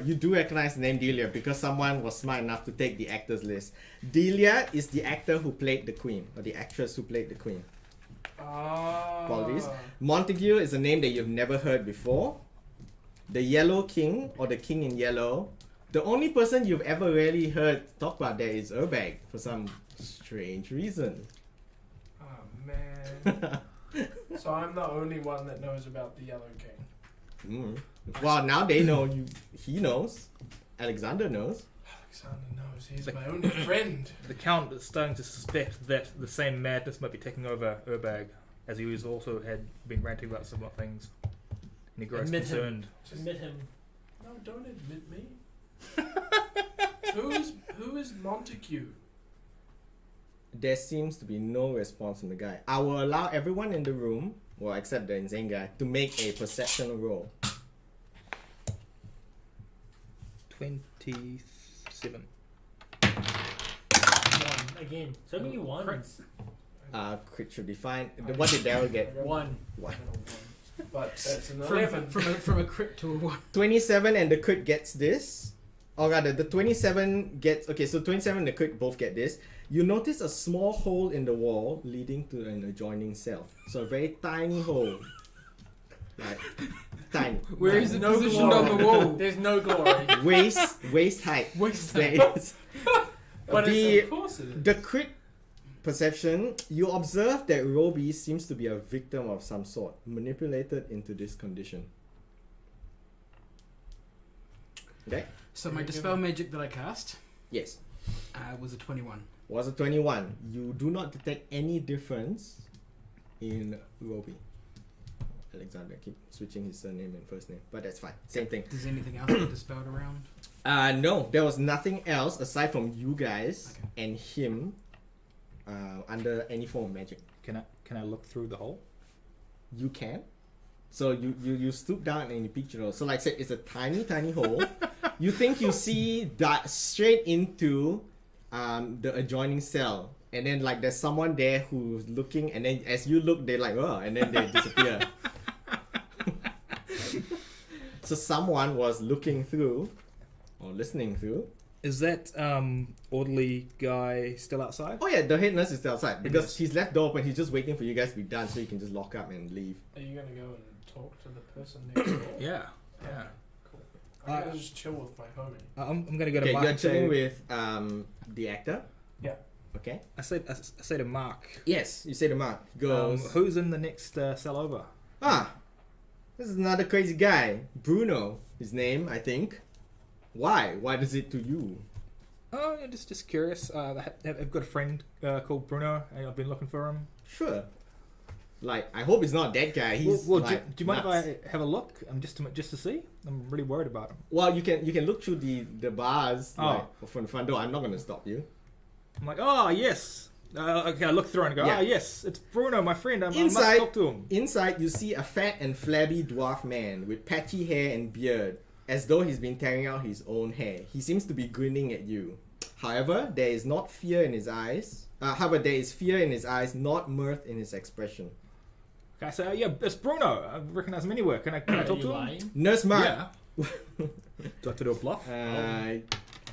You do recognize the name Delia because someone was smart enough to take the actors list. Delia is the actor who played the queen, or the actress who played the queen. Apologies. Montague is a name that you've never heard before. The Yellow King, or the King in Yellow. The only person you've ever really heard talk about that is Urbag, for some strange reason. Oh man. So I'm the only one that knows about the Yellow King. Well, now they know you. He knows. Alexander knows. Alexander knows. He's my only friend. The Count is starting to suspect that the same madness might be taking over Urbag, as he was also had been ranting about similar things. And he grows Admit him. concerned. Admit him. No, don't admit me. Who is Montague? There seems to be no response from the guy. I will allow everyone in the room well, except the insane guy, to make a perception roll. 27. One again. So many ones. Crit should be fine. What did Daryl get? One. One. But that's an From, 11. from a crit to a 1. 27 and the crit gets this. Or rather, the 27 gets... Okay, so 27 and the crit both get this. You notice a small hole in the wall leading to an adjoining cell. So a very tiny hole. Like, tiny. Where is it No positioned glory. on the wall? There's no glory. Waist height. Waist There height. is. But Of course it is. The crit perception, you observe that Roby seems to be a victim of some sort, manipulated into this condition. Okay? So my dispel magic that I cast Yes. was a 21. Was a 21. You do not detect any difference in Roby. Alexander, keep switching his surname and first name, but that's fine. Same thing. Does anything else get dispelled around? No, there was nothing else aside from you guys Okay. and him under any form of magic. Can I look through the hole? You can. So you stoop down and you picture it. So like I said, it's a tiny hole. You think you see that straight into the adjoining cell. And then like there's someone there who's looking, and then as you look, they're like, oh, and then they disappear. So someone was looking through or listening through. Is that orderly guy still outside? Oh yeah, the head nurse is still outside because Yes. he's left door open. He's just waiting for you guys to be done so you can just lock up and leave. Are you going to go and talk to the person next door? Yeah. Okay, cool. I'm going to just chill with my homie. I'm gonna go to Okay, Mark. you're and chilling say, with the actor. Yeah. Okay. I say to Mark. Yes, you say to Mark. He goes, Who's in the next cell over? this is another crazy guy. Bruno, his name, I think. Why? Why does it to you? Oh, yeah, just curious. I've got a friend called Bruno, and I've been looking for him. Sure. Like, I hope it's not that guy. He's Well, like, do you mind nuts. if I have a look? Just to see. I'm really worried about him. Well, you can look through the bars Oh. like, from the front door. I'm not gonna stop you. I'm like, oh yes. Okay, I look through and go, Yeah. oh yes, it's Bruno, my friend. I must Inside- talk to him. Inside, you see a fat and flabby dwarf man with patchy hair and beard, as though he's been tearing out his own hair. He seems to be grinning at you. However, there is not fear in his eyes. There is fear in his eyes, not mirth in his expression. Okay, I say, yeah, it's Bruno. I recognize him anywhere. Can I Are talk you to him? lying? Nurse Mark. Yeah. Do I have to do a bluff?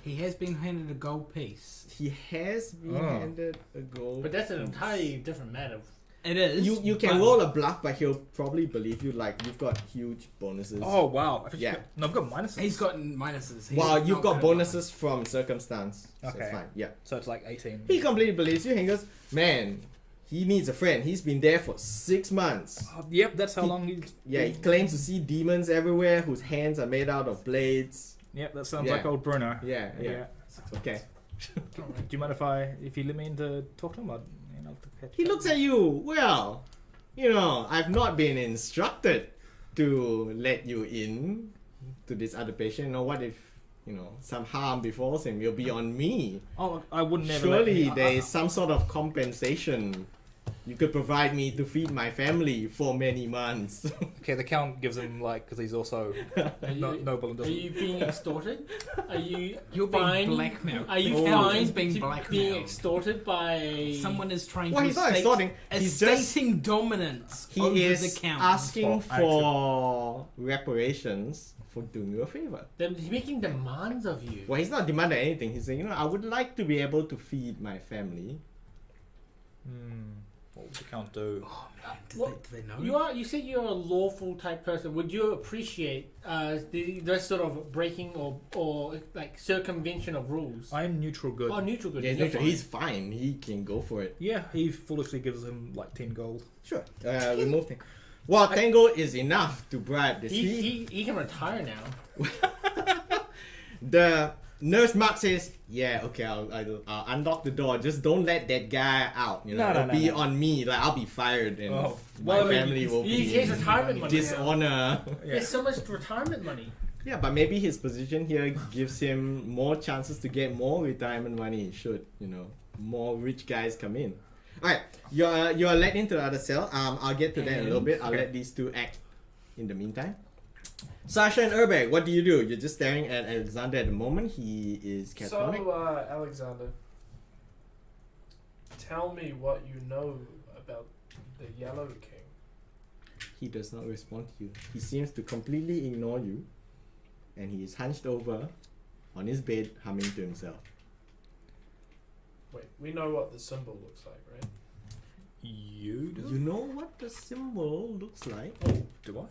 He has been handed a gold piece. He has been Oh. handed a gold. But that's an entirely different matter. It is. You can but roll a bluff, but he'll probably believe you. Like you've got huge bonuses. Oh wow. Yeah. No, I've got minuses. He's got minuses. He's Well, not you've got good at bonuses from circumstance. So Okay. it's fine. Yeah. So it's like 18. He completely believes you. He goes, man, he needs a friend. He's been there for 6 months. Oh, yep, that's how He- long he's. Yeah, he claims to see demons everywhere whose hands are made out of blades. Yep, that sounds Yeah. like old Bruno. Yeah. Okay. Do you mind if you let me in to talk to him? He looks at you. Well, I've not been instructed to let you in to this other patient. What if, some harm befalls him? It'll be on me. Oh, I wouldn't ever. Surely there is some sort of compensation you could provide me to feed my family for many months. Okay, the count gives him because he's also Are you, noble and are doesn't. you being extorted? Are you You're being fine? blackmailed. Are you The fine count is being to blackmailed. being extorted by Someone is trying Well, to he's not state, extorting. He's just stating dominance over he is the count. asking Oh, I for reparations for doing you a favor. them making demands of you? Well, he's not demanding anything. He's saying, I would like to be able to feed my family. What would the count do? Oh man, do What? they know? You said you're a lawful type person. Would you appreciate this sort of breaking or like circumvention of rules? I'm neutral good. Oh, neutral good. Yeah, you're he's fine. He can go for it. Yeah, he foolishly gives him 10 gold. Sure. Remove thing. Well, Tango is enough to bribe this. He can retire now. The nurse Mark says, "Yeah, okay, I'll unlock the door. Just don't let that guy out. No, It'll be no. on me. Like I'll be fired, and Oh. my Well, I mean, family will he be takes in retirement money. dishonor." There's so much retirement money. Yeah, but maybe his position here gives him more chances to get more retirement money. Should more rich guys come in? Alright, you're led into the other cell. I'll get to that in a little bit. I'll Okay. let these two act in the meantime. Sasha and Urbeg, what do? You're just staring at Alexander at the moment. He is catatonic. So, Alexander, tell me what you know about the Yellow King. He does not respond to you. He seems to completely ignore you. And he is hunched over on his bed, humming to himself. Wait, we know what the symbol looks like, right? You do? You know what the symbol looks like? Oh, do I?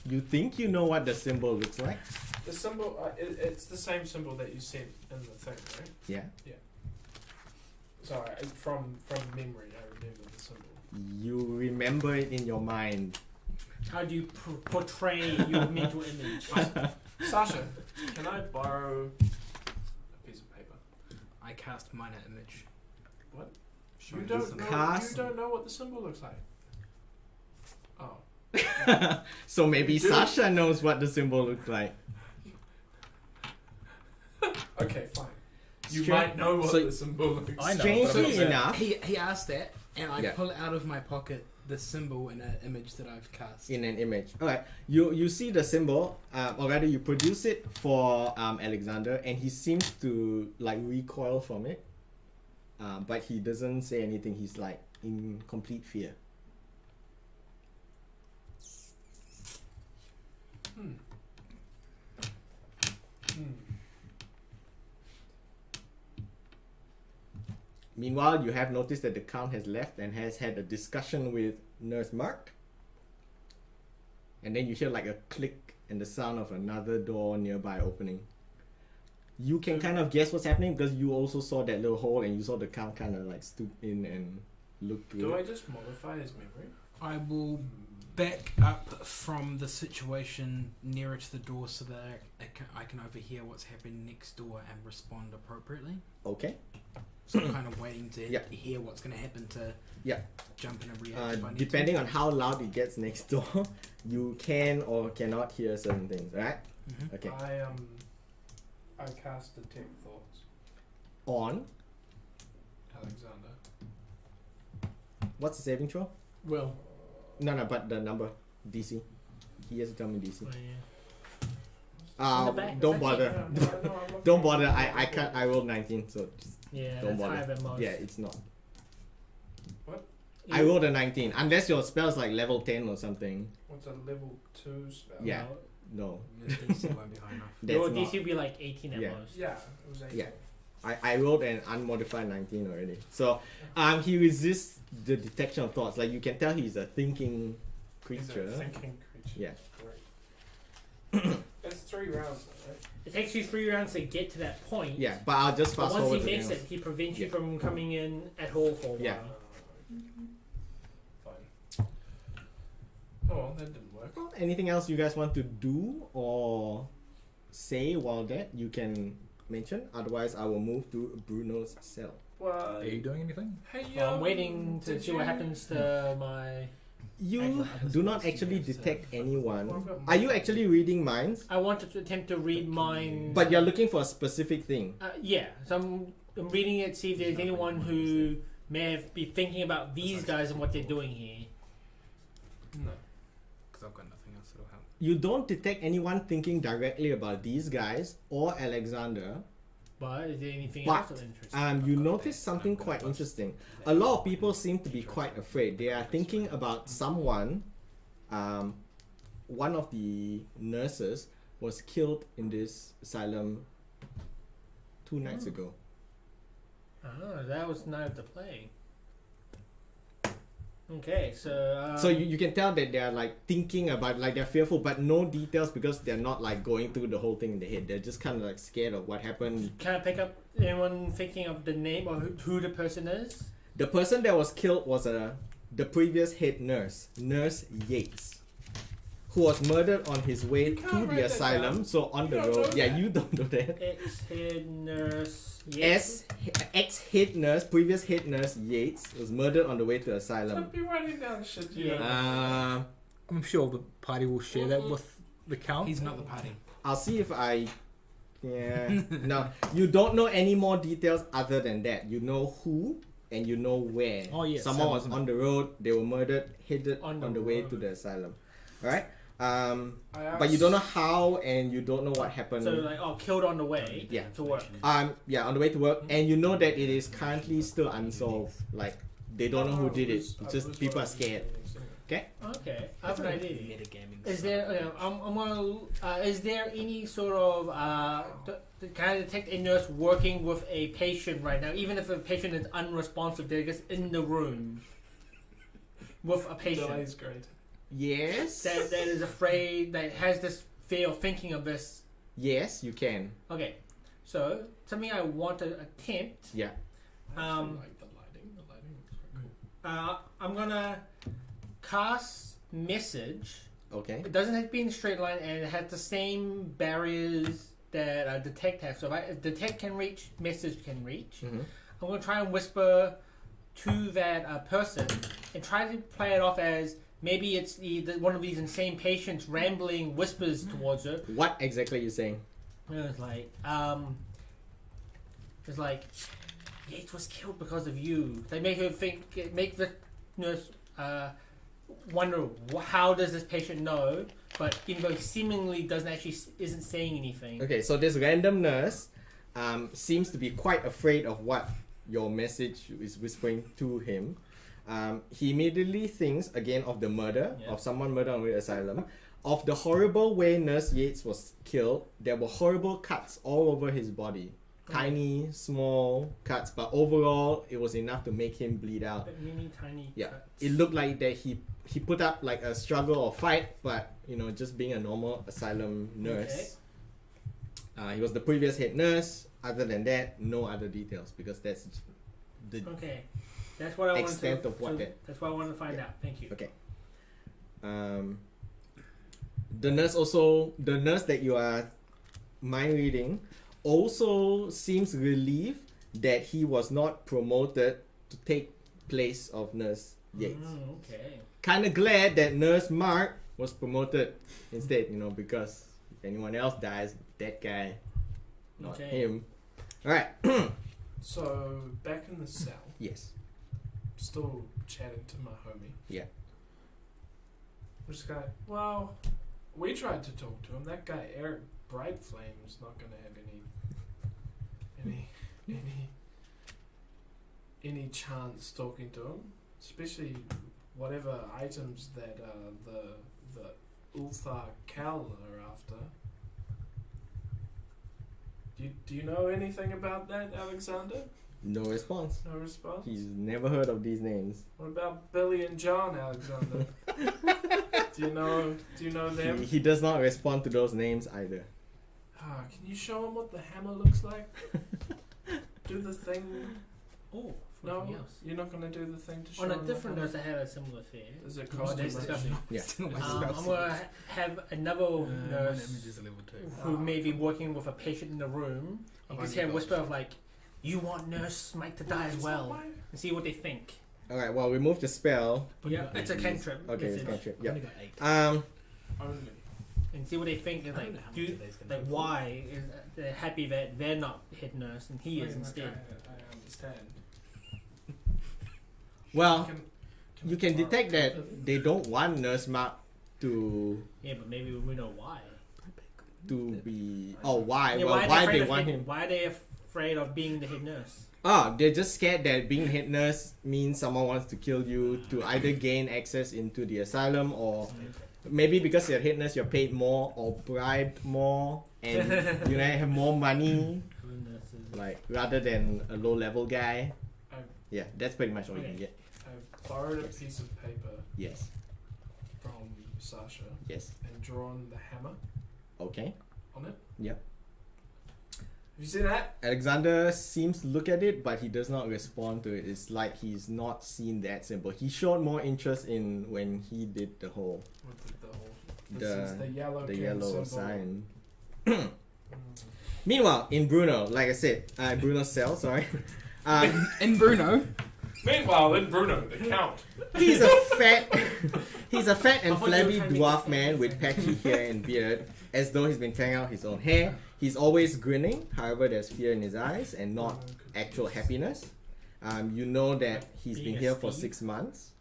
You think you know what the symbol looks like? The symbol, it's the same symbol that you sent in the thing, right? Yeah. Sorry, from memory, I remember the symbol. You remember it in your mind. How do you portray your mental image? Sasha, can I borrow a piece of paper? I cast minor image. What? Showing You the don't symbol. know. Cast- You don't know what the symbol looks like. Oh. So maybe You do? Sasha knows what the symbol looks like. Okay, fine. You Stra- might know what so- the symbol looks like. I know, but I'm Strangely not saying- enough, He asked that, and I Yeah. pull out of my pocket the symbol in an image that I've cast. in an image. Alright, you see the symbol, or rather you produce it for Alexander, and he seems to like recoil from it. But he doesn't say anything. He's like in complete fear. Hmm. Meanwhile, you have noticed that the Count has left and has had a discussion with Nurse Mark. And then you hear like a click and the sound of another door nearby opening. You can kind of guess what's happening because you also saw that little hole and you saw the Count kind of like stoop in and look through Do I it. just modify his memory? I will back up from the situation nearer to the door so that I can overhear what's happening next door and respond appropriately. Okay. So I'm kind of waiting to Yeah. hear what's going to happen to Yeah. jump in and react if I need Depending to. on how loud it gets next door, you can or cannot hear certain things, right? Mhm. Okay. I cast detect thoughts. On. Alexander. What's the saving throw? Will. No, but the number. DC. He has to tell me DC. Oh, yeah. In the back, Don't it's bother. No, I'm looking Don't at bother. the I symbol. can't. I rolled 19, so just, Yeah, Don't that's bother. higher than most. yeah, it's not. What? I rolled a 19, unless your spell's like level 10 or something. What's a level 2 spell? Yeah. No, Your DC won't be high enough. that's Your not. DC would be like 18 at Yeah. most. Yeah, it was 18. Yeah. I rolled an unmodified 19 already. So he resists the detection of thoughts. Like you can tell he's a thinking He's a creature. thinking creature. Yeah. Great. It's 3 rounds, though, right? It takes you 3 rounds to get to that point. Yeah, but I'll just But fast once forward he to makes the it, he prevents you Yeah. from coming in at all for a while. Yeah. Fine. Oh, well, that didn't work. Well, anything else you guys want to do or say while that you can mention? Otherwise, I will move to Bruno's cell. Well, Are you doing anything? hey, Well, I'm waiting to did see what you- happens to my. You Actually, do not others actually must have detect said- anyone. Well, I've got Are you my- actually reading minds? I wanted to attempt to read mine. But you're looking for a specific thing. Yeah, so I'm reading it, see if there's anyone who may have be thinking about these guys and what they're doing here. No. Because I've got nothing else that'll help. You don't detect anyone thinking directly about these guys or Alexander. But is there anything But, else of interest? You notice something quite interesting. A lot of people seem to be quite afraid. They are thinking about someone. One of the nurses was killed in this asylum 2 nights ago. Oh, that was Night of the Plague. Okay, so. So you can tell that they're like thinking about, like they're fearful, but no details because they're not like going through the whole thing in the head. They're just kind of like scared of what happened. Can I pick up anyone thinking of the name or who the person is? The person that was killed was the previous head nurse, Nurse Yates, who was murdered on his way can't to write the that asylum. down. So on You the don't road, know yeah, that. you don't know that. Ex-head nurse. Yes. Ex-head nurse, previous head nurse Yates was murdered on the way to the asylum. Don't be writing down shit you Yeah. don't know. I'm sure the party will share that with the count. He's not the party. I'll see if I. Yeah. No, you don't know any more details other than that. You know who and you know where. Oh, yes, Someone that was was on the road, they were murdered, headed On on the the way road. to the asylum. Alright? I But you don't know asked- how and you don't know what happened. So like, killed on the way Yeah. to work. Yeah, on the way to work, and you know that it is currently still unsolved. Like, they don't know who did it. was- It's I just was people are what I was scared. doing. Okay, I have an idea. Metagaming. Is there? I'm gonna. Is there any sort of can I detect a nurse working with a patient right now, even if a patient is unresponsive? They're just in the room with a patient Delay's great. Yes. that is afraid, that has this fear of thinking of this. Yes, you can. Okay, so something I want to attempt. Yeah. I actually Um, like the lighting. The lighting looks quite cool. I'm gonna cast message. Okay. It doesn't have to be in a straight line, and it has the same barriers that detect has. So if detect can reach, message can reach. Mm-hmm. I'm gonna try and whisper to that person and try to play it off as maybe it's one of these insane patients rambling whispers towards her. What exactly are you saying? And it's like Yates was killed because of you. They make her think, make the nurse wonder how does this patient know, but even though he seemingly isn't saying anything. Okay, so this random nurse seems to be quite afraid of what your message is whispering to him. He immediately thinks again of the murder, Yeah. of someone murdered on the asylum, of the horrible way Nurse Yates was killed. There were horrible cuts all over his body. Tiny, small cuts, but overall it was enough to make him bleed out. But mini tiny Yeah, cuts. it looked like that he put up like a struggle or fight, but just being a normal asylum nurse. He was the previous head nurse. Other than that, no other details because that's the Okay, that's what I wanted extent to. of what that. That's what I wanted to find out. Thank you. Okay. The nurse that you are mind reading also seems relieved that he was not promoted to take place of Nurse Yates. Okay. Kind of glad that Nurse Mark was promoted instead, because if anyone else dies, that guy, not Okay. him. Alright. So back in the cell, Yes. still chatting to my homie. Yeah. I'm just going, well, we tried to talk to him. That guy Eric Brightflame's not gonna have any chance talking to him, especially whatever items that the Ulthar Cal are after. Do you know anything about that, Alexander? No response. No response. He's never heard of these names. What about Billy and John, Alexander? Do you know them? He does not respond to those names either. Can you show him what the hammer looks like? Do the thing. Oh, for No, something else. you're not gonna do the thing to show On a him the different hammer? nurse, I had a similar fear. Is it Oh, costume that's disgusting. Yeah. I'm gonna have another Mine nurse image is a level 2. who may be working with a patient in the room. You I've can only hear a got- whisper of like, "You want Nurse Mike to die as Is that well," why? and see what they think. Alright, well, we moved the spell. Yeah, it's a cantrip. Okay, it's message. cantrip. I've Yeah. only got 8. Only. And see what they think. And I don't like, know how much do today's gonna like be. why is they're happy that they're not head nurse and he is instead. I understand. Well, Can you can detect that they don't want Nurse Mark to Yeah, but maybe we know why. be. Oh, why? Yeah, Well, are why afraid they of want head- him? Why are they afraid of being the head nurse? They're just scared that being head nurse means someone wants to kill you to either gain access into the asylum or maybe because you're head nurse you're paid more or bribed more and have more money like rather than a low level guy. Yeah, that's pretty much all you can Okay. get. I've borrowed a piece of paper Yes. from Sasha Yes. and drawn the hammer Okay. on it. Yep. Have you seen that? Alexander seems to look at it, but he does not respond to it. It's like he's not seen that symbol. He showed more interest in when he did the whole What did the whole? This is the yellow. the king yellow symbol. sign. Meanwhile, in Bruno, like I said, Bruno's cell. Sorry. In Bruno, Meanwhile, in Bruno, the Count. He's a fat and I thought you were flabby trying to dwarf make man sense. with patchy hair and beard, as though he's been tearing out his own hair. He's always grinning, however, there's fear in his eyes and not actual happiness. You know that he's Being been a here for Steve? 6 months.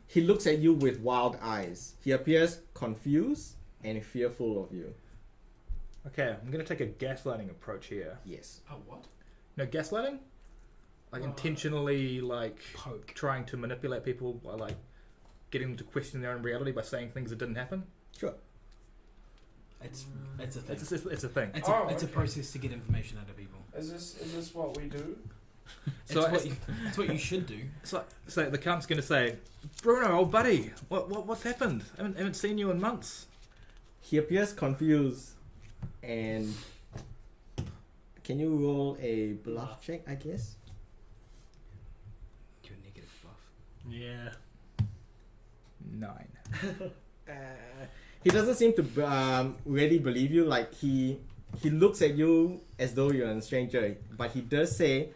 He looks at you with wild eyes. He appears confused and fearful of you. Okay, I'm going to take a gaslighting approach here. Yes. Oh, what? No, gaslighting? Like Oh. intentionally, like, Poke. trying to manipulate people by, like, getting them to question their own reality by saying things that didn't happen. Sure. It's a thing. It's a thing. It's Oh, a okay. process to get information out of people. Is this what we do? So It's what you should do. So the cunt's going to say, Bruno, old buddy, what's happened? I haven't seen you in months. He appears confused and can you roll a bluff check, I guess? You're a negative buff. Yeah. 9. He doesn't seem to really believe you. Like he looks at you as though you're a stranger, but he does say,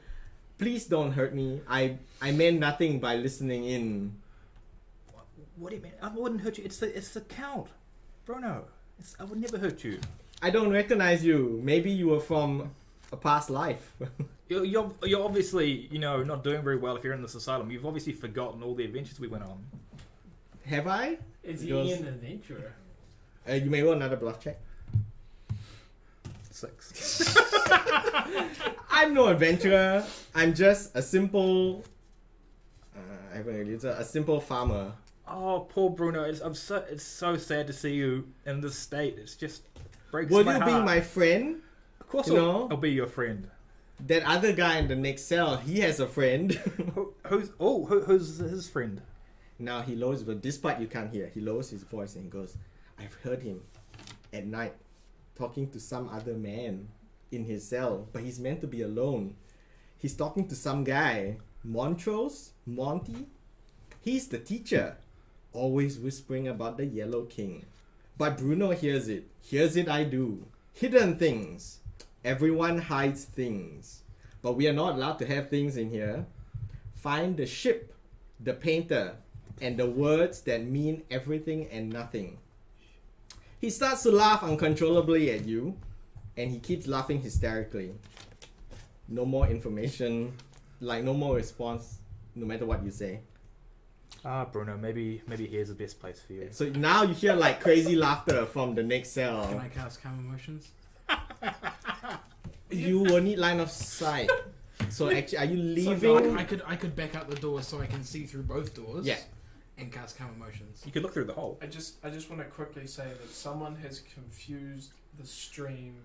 "Please don't hurt me. I meant nothing by listening in." What do you mean? I wouldn't hurt you. It's the count, Bruno. I would never hurt you. I don't recognize you. Maybe you were from a past life. You're obviously not doing very well if you're in this asylum. You've obviously forgotten all the adventures we went on. Have I? Is he Yours- an adventurer? You may roll another bluff check. 6. I'm no adventurer. I'm just a simple. A simple farmer. Oh, poor Bruno. It's so sad to see you in this state. It's just breaks Will my you heart. be my friend? Of course, you I'll know? be your friend. That other guy in the next cell, he has a friend. Who's his friend? Now he lowers, but this part you can't hear. He lowers his voice and he goes, "I've heard him at night talking to some other man in his cell, but he's meant to be alone. He's talking to some guy, Monty. He's the teacher, always whispering about the Yellow King. But Bruno hears it. Hears it I do. Hidden things. Everyone hides things. But we are not allowed to have things in here. Find the ship, the painter, and the words that mean everything and nothing." He starts to laugh uncontrollably at you, and he keeps laughing hysterically. No more information, like no more response, no matter what you say. Bruno, maybe here's the best place for you. So now you hear like crazy laughter from the next Can cell. I cast calm emotions? You will need line of sight. So actually, are you So leaving? I could back out the door so I can see through both doors. Yeah. And cast calm emotions. You could look through the hole. I just want to quickly say that someone has confused the stream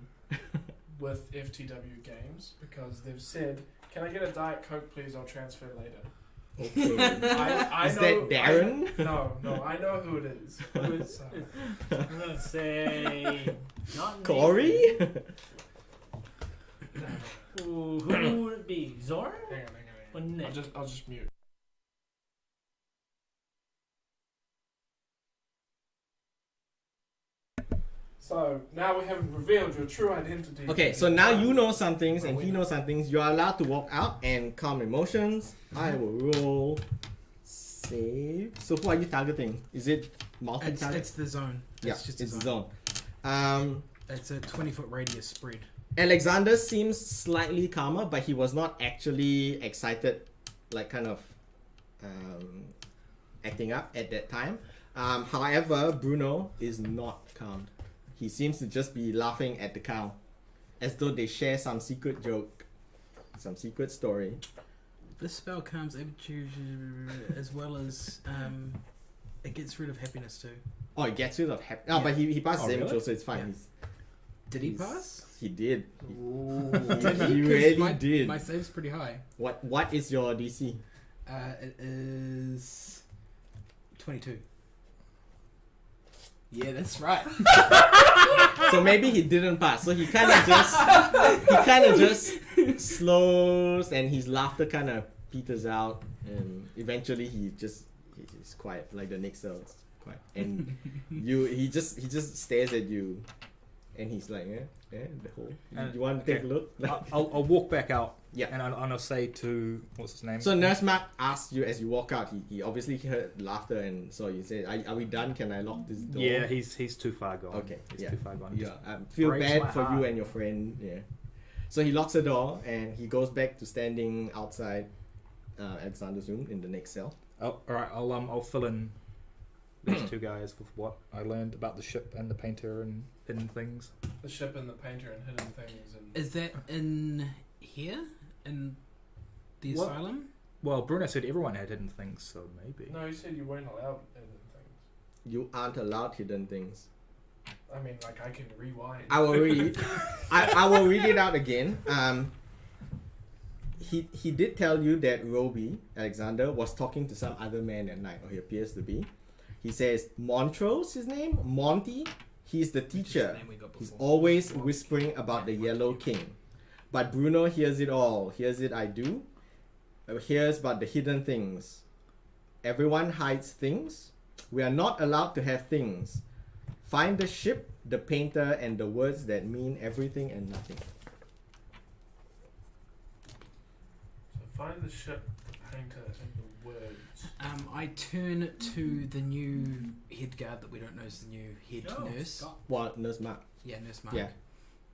with FTW games because they've said, "Can I get a Diet Coke, please? I'll transfer later." Okay. I Is know, that Darren? No, I know who it is. Who is? I'm gonna say not Corey? Ooh, who would it be? Zoran? Hang Or on. Nick? I'll just mute. So now we haven't revealed your true identity. Okay, so now you know some things and he knows some things. You are allowed to walk out and calm emotions. I will roll save. So who are you targeting? Is it multi-target? It's the zone. Yeah, It's just it's a the zone. zone. It's a 20-foot radius spread. Alexander seems slightly calmer, but he was not actually excited, like kind of acting up at that time. However, Bruno is not calmed. He seems to just be laughing at the cow, as though they share some secret joke, some secret story. This spell calms as well as it gets rid of happiness too. Oh, it gets rid of happiness. Yeah. But he passed Oh, damage, really? so it's fine. Yeah. He's, Did he he's- pass? He did. Did He 'Cause really my, did. My save's pretty high. What is your DC? It is 22. Yeah, that's right. So maybe he didn't pass. So he kind of just slows, and his laughter kind of peters out, and eventually he's quiet, like the next cell's quiet, and he just stares at you, and he's like, the hole. You want to take a look? I'll walk back out. Yeah. And I'll say to what's his name? So Nurse Mark asks you as you walk out. He obviously heard laughter, and so you say, "Are we done? Can I lock this door?" Yeah, he's too far gone. Okay, He's yeah. too far gone. Yeah, feel breaks bad my for you heart. and your friend. Yeah. So he locks the door and he goes back to standing outside Alexander's room in the next cell. Oh, all right. I'll fill in these two guys with what I learned about the ship and the painter and hidden things. The ship and the painter and hidden things. And Is that in here? In the What? asylum? Well, Bruno said everyone had hidden things, so maybe. no, you said you weren't allowed hidden things. You aren't allowed hidden things. I mean, like I can rewind. I will read. I will read it out again. He did tell you that Roby Alexander was talking to some other man at night, or he appears to be. He says Montrose, his name, Monty. He's the Which is the teacher. name we got He's before. always whispering about the Yellow King. But Bruno hears it all. Hears it, I do. Hears about the hidden things. Everyone hides things. We are not allowed to have things. Find the ship, the painter, and the words that mean everything and nothing. So find the ship, the painter, and the words. I turn to the new head guard that we don't know is the new head nurse. Scott. Well, Nurse Mark. Yeah, Nurse Mark. Yeah.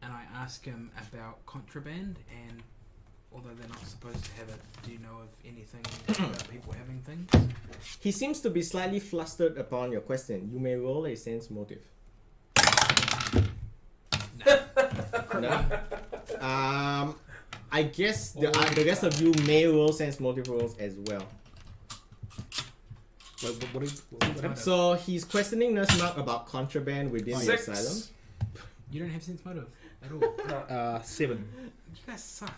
And I ask him about contraband, and although they're not supposed to have it, do you know of anything about people having things? He seems to be slightly flustered upon your question. You may roll a sense motive. No. I guess the rest of you may roll sense motive rolls as well. What happened? So he's questioning Nurse Mark about contraband within the 6. asylum. You don't have sense motive at all. No, 7. You guys suck.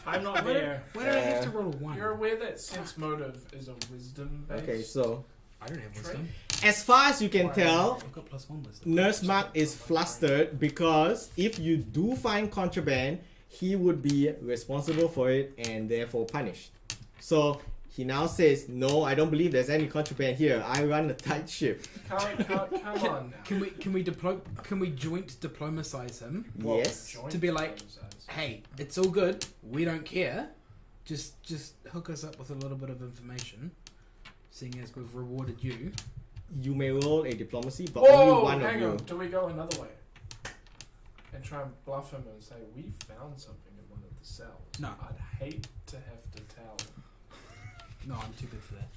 I'm not Why do, there. why do I have to roll a 1? you're aware that sense motive is a wisdom based. Okay, so I don't have wisdom. as far as you can Why? tell, I've got +1 wisdom. Nurse Mark is flustered because if you do find contraband, he would be responsible for it and therefore punished. So he now says, "No, I don't believe there's any contraband here. I run a tight ship." Come on now. Can we joint diplomacize him? Well, Yes. joint To be like, diplomacies. Hey, it's all good. We don't care. Just hook us up with a little bit of information, seeing as we've rewarded you. You may roll a diplomacy, but Whoa, only one of hang you. on. Do we go another way? And try and bluff him and say, we found something in one of the cells. No. I'd hate to have to tell. No, I'm too good for that.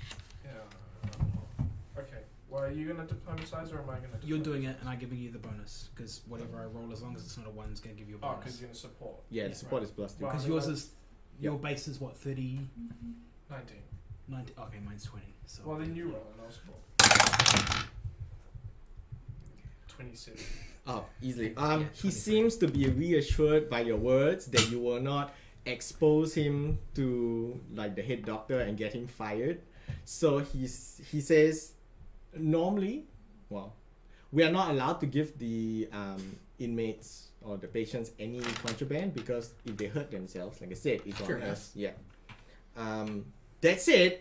Yeah. Okay. Well, are you going to diplomatize or am I going to You're doing it, and I'm giving you the bonus because whatever I roll, as long as it's not a 1, is going to give you a Oh, bonus. because you're going to support. Yeah, the support is +2. Well, Because yours is your base is what 30, 19. 90. Okay, mine's 20. So Well, then you roll and I'll support. 27. Oh, easily. Yeah, He 25. seems to be reassured by your words that you will not expose him to like the head doctor and get him fired. So he says, normally, well, we are not allowed to give the inmates or the patients any contraband because if they hurt themselves, like I said, it's Fair on enough. us. Yeah. That said,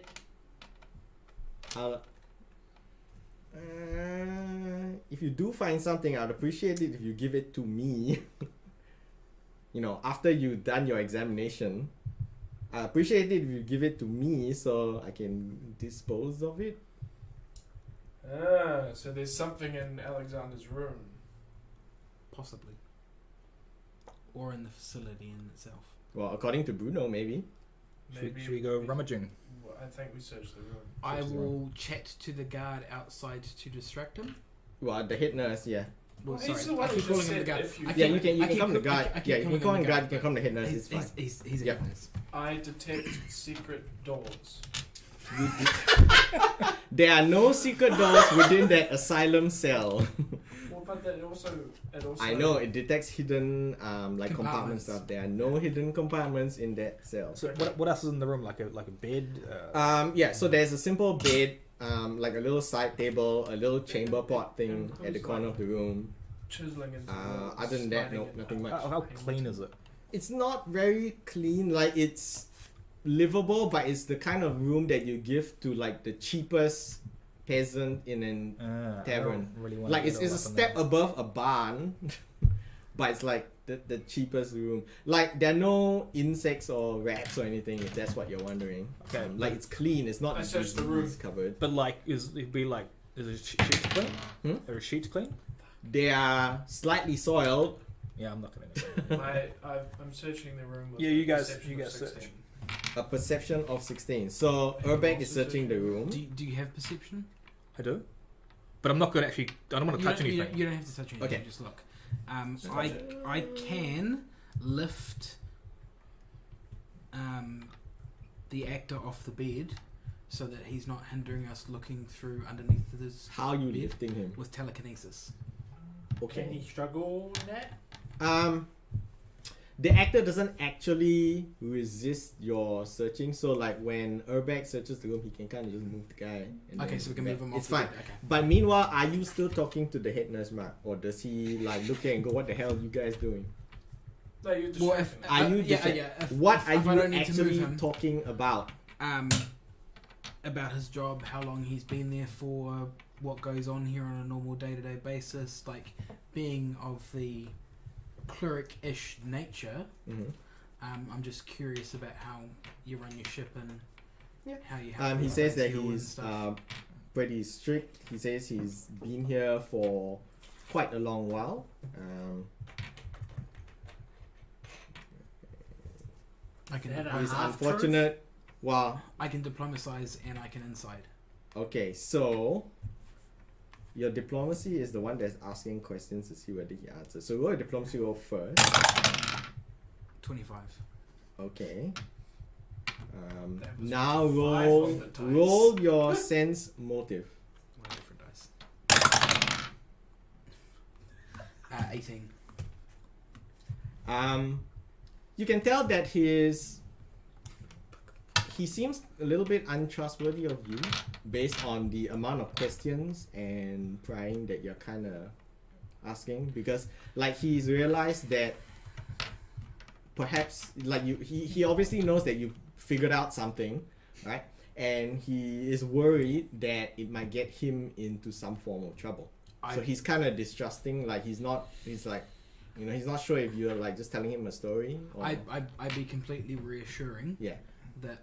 if you do find something, I'd appreciate it if you give it to me. You know, after you've done your examination, I appreciate it if you give it to me so I can dispose of it. So there's something in Alexander's room. possibly, or in the facility in itself. Well, according to Bruno, maybe. Should we go rummaging? Well, I think we searched the room. I Search the will chat to the guard outside to distract him. Well, the head nurse, yeah. Well, Well, he's sorry, the one I who keep just calling him the said guard. if you- I Yeah, keep- you can I keep come the I guard. keep Yeah, you can calling call him him the guard. You can come the head nurse. It's fine. He's a Yeah. head nurse. I detect secret doors. There are no secret doors within that asylum cell. Well, but that also I know it detects hidden like compartment Compartments. stuff. There are no hidden compartments in that cell. So what else is in the room? Like a bed? Yeah, so there's a simple bed, like a little side table, a little chamber pot thing at the corner of the room. chiseling into walls, Other than that, sliding no, it nothing up. much. how clean is it? It's not very clean. Like it's livable, but it's the kind of room that you give to like the cheapest peasant in an tavern. I don't really want Like to it's get a all up in step there. above a barn, but it's like the cheapest room. Like there are no insects or rats or anything. If that's what you're wondering. Okay. Like it's clean. It's not I a searched the room. disease cupboard. But like, is the sheets clean? Hmm? Are the sheets clean? They are slightly soiled, Yeah, I'm not gonna. I'm searching the room with Yeah, a you guys- perception you of guys 16. search. A perception of 16. So Anyone Urbek else is is searching the searching? room. Do you have perception? I do, but I'm not gonna actually. I don't want to touch You anything. don't have to touch anything. Okay. Just look. So I can lift the actor off the bed so that he's not hindering us looking through underneath this How you bed lifting him? with telekinesis. Can he Okay. struggle in that? The actor doesn't actually resist your searching. So like when Urbek searches the room, he can kind of just move the guy. And Okay, then so we can back. move him off. It's the fine. bed. Okay. But meanwhile, are you still talking to the head nurse, Mark? Or does he like look at and go, what the hell are you guys doing? No, you're Well, distracting. if, Are you yeah, distract- yeah, if, What if, are if I you don't need to move actually him, talking about? about his job, how long he's been there for, what goes on here on a normal day-to-day basis, like being of the cleric-ish nature. Mhm. I'm just curious about how you run your ship and Yeah. how you have. He says that you and he's stuff. pretty strict. He says he's been here for quite a long while. I can Had a He's half unfortunate. Well, I can diplomatize and I can inside. okay, so your diplomacy is the one that's asking questions to see whether he answers. So roll a diplomacy roll first. 25. Okay. That was Now with 5 roll on the dice. roll your sense motive. What a different dice. 18. You can tell that he seems a little bit untrustworthy of you based on the amount of questions and prying that you're kind of asking, because like he's realized that perhaps like he obviously knows that you figured out something, right? And he is worried that it might get him into some form of trouble. So he's kind of distrusting, like he's not sure if you're like just telling him a story or I'd be completely reassuring yeah. that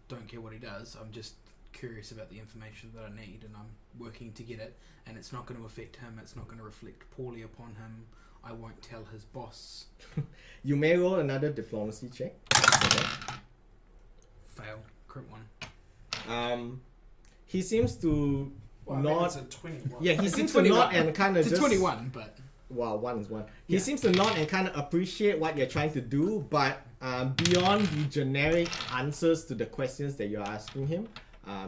don't care what he does. I'm just curious about the information that I need, and I'm working to get it. And it's not going to affect him. It's not going to reflect poorly upon him. I won't tell his boss. You may roll another diplomacy check. Okay. Fail. Crit 1. He seems to Well, I not. mean, it's a 21. Yeah, he It's a seems to not 21. and kind of It's a just. 21, but Wow, 1 is 1. He Yeah. seems to not and kind of appreciate what you're trying to do, but beyond the generic answers to the questions that you're asking him,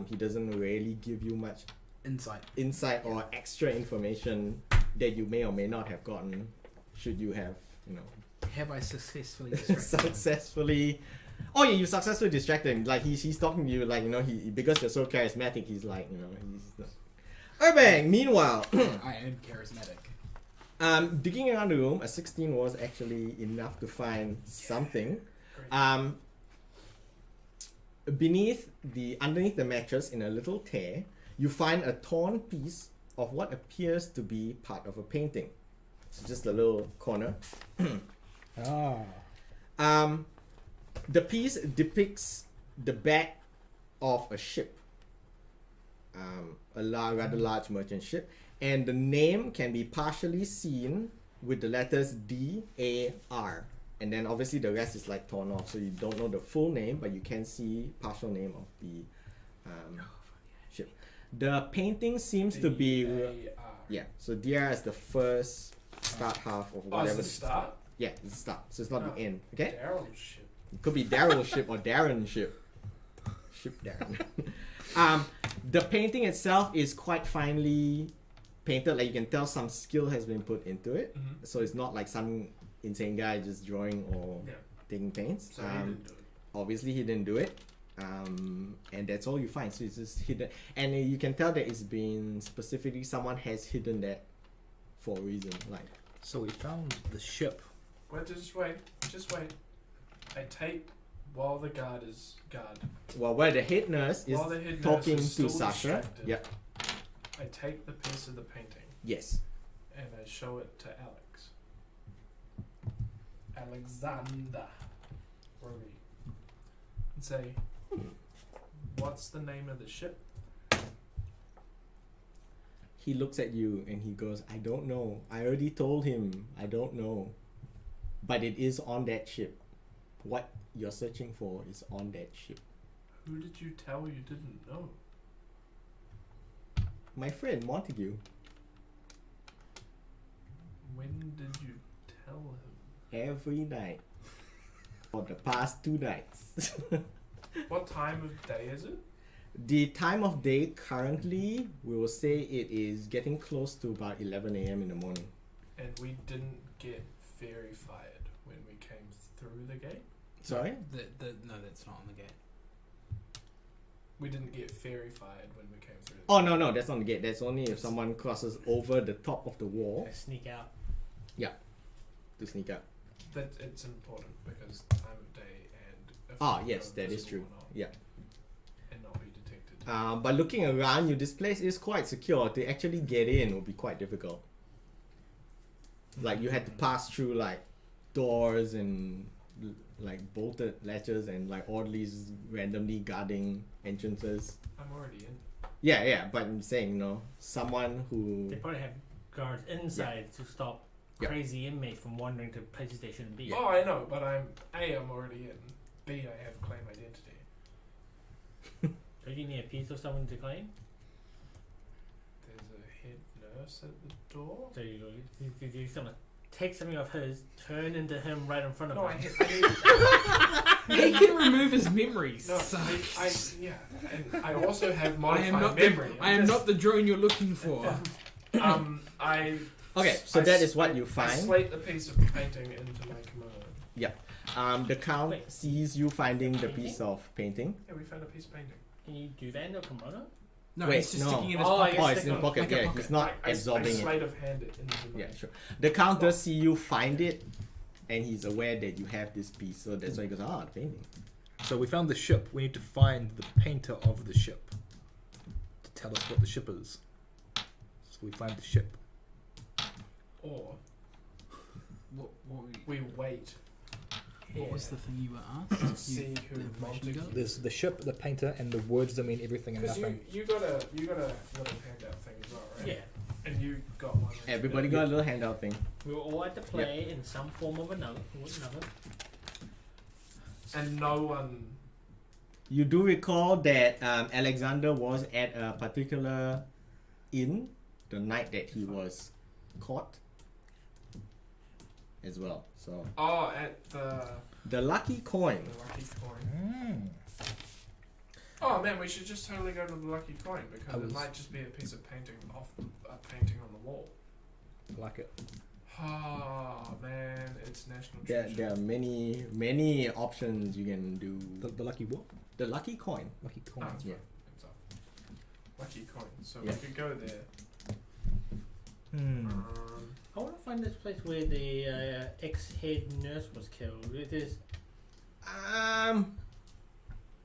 he doesn't really give you much insight. or extra information that you may or may not have gotten should you have, Have I successfully distracted him? successfully. Oh yeah, you successfully distracted him. Like he's talking to you, like he because you're so charismatic. He's like he's. Urbang. Meanwhile, I am charismatic. digging around the room, a 16 was actually enough to find something. Great. Underneath the mattress, in a little tear, you find a torn piece of what appears to be part of a painting. So just a little corner. The piece depicts the back of a ship, rather large merchant ship, and the name can be partially seen with the letters D-A-R, and then obviously the rest is like torn off, so you don't know the full name, but you can see partial name of the ship. The painting seems to be D-A-R. so DR is the first start half of Oh, whatever. it's the start? Yeah, it's the start, so it's not Oh. the end. Okay. Daryl's shit. It could be Daryl's ship or Darren's ship. Ship Darren. The painting itself is quite finely painted. Like you can tell some skill has been put into it. Mhm. So it's not like some insane guy just drawing or Yeah. taking paints. So he didn't do it. Obviously he didn't do it. And that's all you find. So it's just hidden. And you can tell that it's been specifically someone has hidden that for a reason. Like So we found the ship. Wait, just wait. I take while the guard is guard. where the head nurse is While the head nurse talking is to still Sasha. distracted. Yep. I take the piece of the painting Yes. and I show it to Alex. Alexander Rory. And say, what's the name of the ship? He looks at you and he goes, I don't know. I already told him, I don't know. But it is on that ship. What you're searching for is on that ship. Who did you tell you didn't know? My friend Montague. When did you tell him? Every night. For the past 2 nights. What time of day is it? The time of day currently, we will say it is getting close to about 11 a.m. in the morning. And we didn't get verified when we came through the gate? Sorry? No, that's not on the gate. We didn't get verified when we came through the Oh, no, that's on the gate. That's only if someone crosses over the top of the wall I sneak out. to sneak out. That it's important because time of day and if we Yes, go that is visible true. or not, Yeah. and not be detected. But looking around you, this place is quite secure. To actually get in would be quite difficult. Like you had to pass through like doors and like bolted latches and like orderlies randomly guarding entrances. I'm already in. Yeah, but I'm saying, someone who They probably have guards inside to stop Yeah. crazy inmates from wandering to places they shouldn't be. Oh, I know, but I'm already in. B, I have claim identity. Do you need a piece of someone to claim? There's a head nurse at the door. So you someone take something of his, turn into him right in front of No, I him. need. He can remove his memories. No, so- yeah, and I also have I modified am not memory. I am not the drone you're looking for. I. Okay, so I that s- is what I- you I find. slate a piece of painting into my kimono. The count Wait. sees you finding the Painting? piece of painting. Yeah, we found a piece of painting. Can you do that in a kimono? No, Wait, he's just no. sticking in his Oh, pocket. yeah. Oh, it's in stick the pocket. like a Yeah, pocket. he's not I absorbing it. sleight of hand it into my. Yeah, sure. The count does see you find it, and he's aware that you have this piece, so that's why he goes, the painting. So we found the ship. We need to find the painter of the ship to tell us what the ship is. So we find the ship. Or What we wait. was the thing you were asked? See who the information Montague. you got? There's the ship, the painter, and the words that mean everything and Because nothing. you got a little handout thing as well, right? Yeah. And you got one. Everybody got a little handout thing. We were all at the play in some form of another. And no one. You do recall that Alexander was at a particular inn the night that he was caught as well. So Oh, at the the lucky coin. lucky coin. Oh man, we should just totally go to the lucky coin because it might just be a piece of painting off a painting on the wall. Like it. Oh man, it's national There treasure. are many options you can do. The lucky what? The lucky coin. Lucky coin. Oh, it's Yeah. fine. It's up. Lucky coin. So Yeah. we could go there. Hmm. I want to find this place where the ex-head nurse was killed. It is.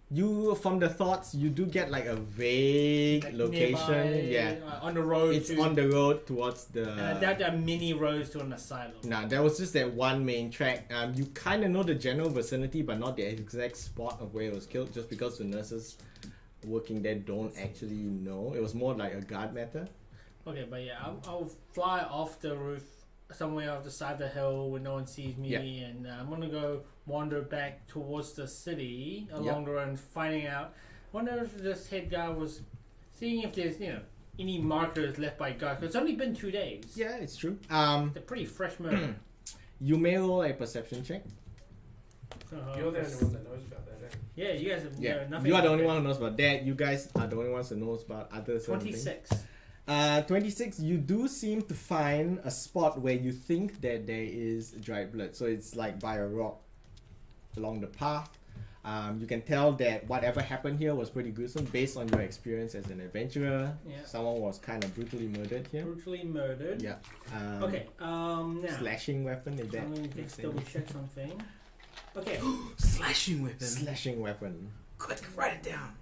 You from the thoughts you do get like a vague Like location. nearby, Yeah, on the road. it's to, on the road towards the. And there are mini roads to an asylum. Nah, there was just that one main track. You kind of know the general vicinity, but not the exact spot of where it was killed, just because the nurses working there don't actually know. It was more like a guard matter. Okay, but yeah, I'll fly off the roof somewhere off the side of the hill where no one sees me, Yeah. and I'm gonna go wander back towards the city along the road and finding out. Wonder if this head guy was seeing if there's any markers left by guards. 'Cause it's only been 2 days. Yeah, it's true. It's a pretty fresh murder. You may roll a perception check. You're the only one that knows about that. Eh? Yeah, you guys have Yeah, nothing. you are the about only it. one who knows about that. You guys are the only ones who knows about other certain things. 26. 26, you do seem to find a spot where you think that there is dried blood. So it's like by a rock along the path. You can tell that whatever happened here was pretty gruesome based on your experience as an adventurer. Yeah. Someone was kind of brutally murdered here. Brutally murdered. Yeah. Okay. Now Slashing weapon, is that? I'm gonna just double check something. Okay. Slashing weapon. Slashing weapon. Quick, write it down.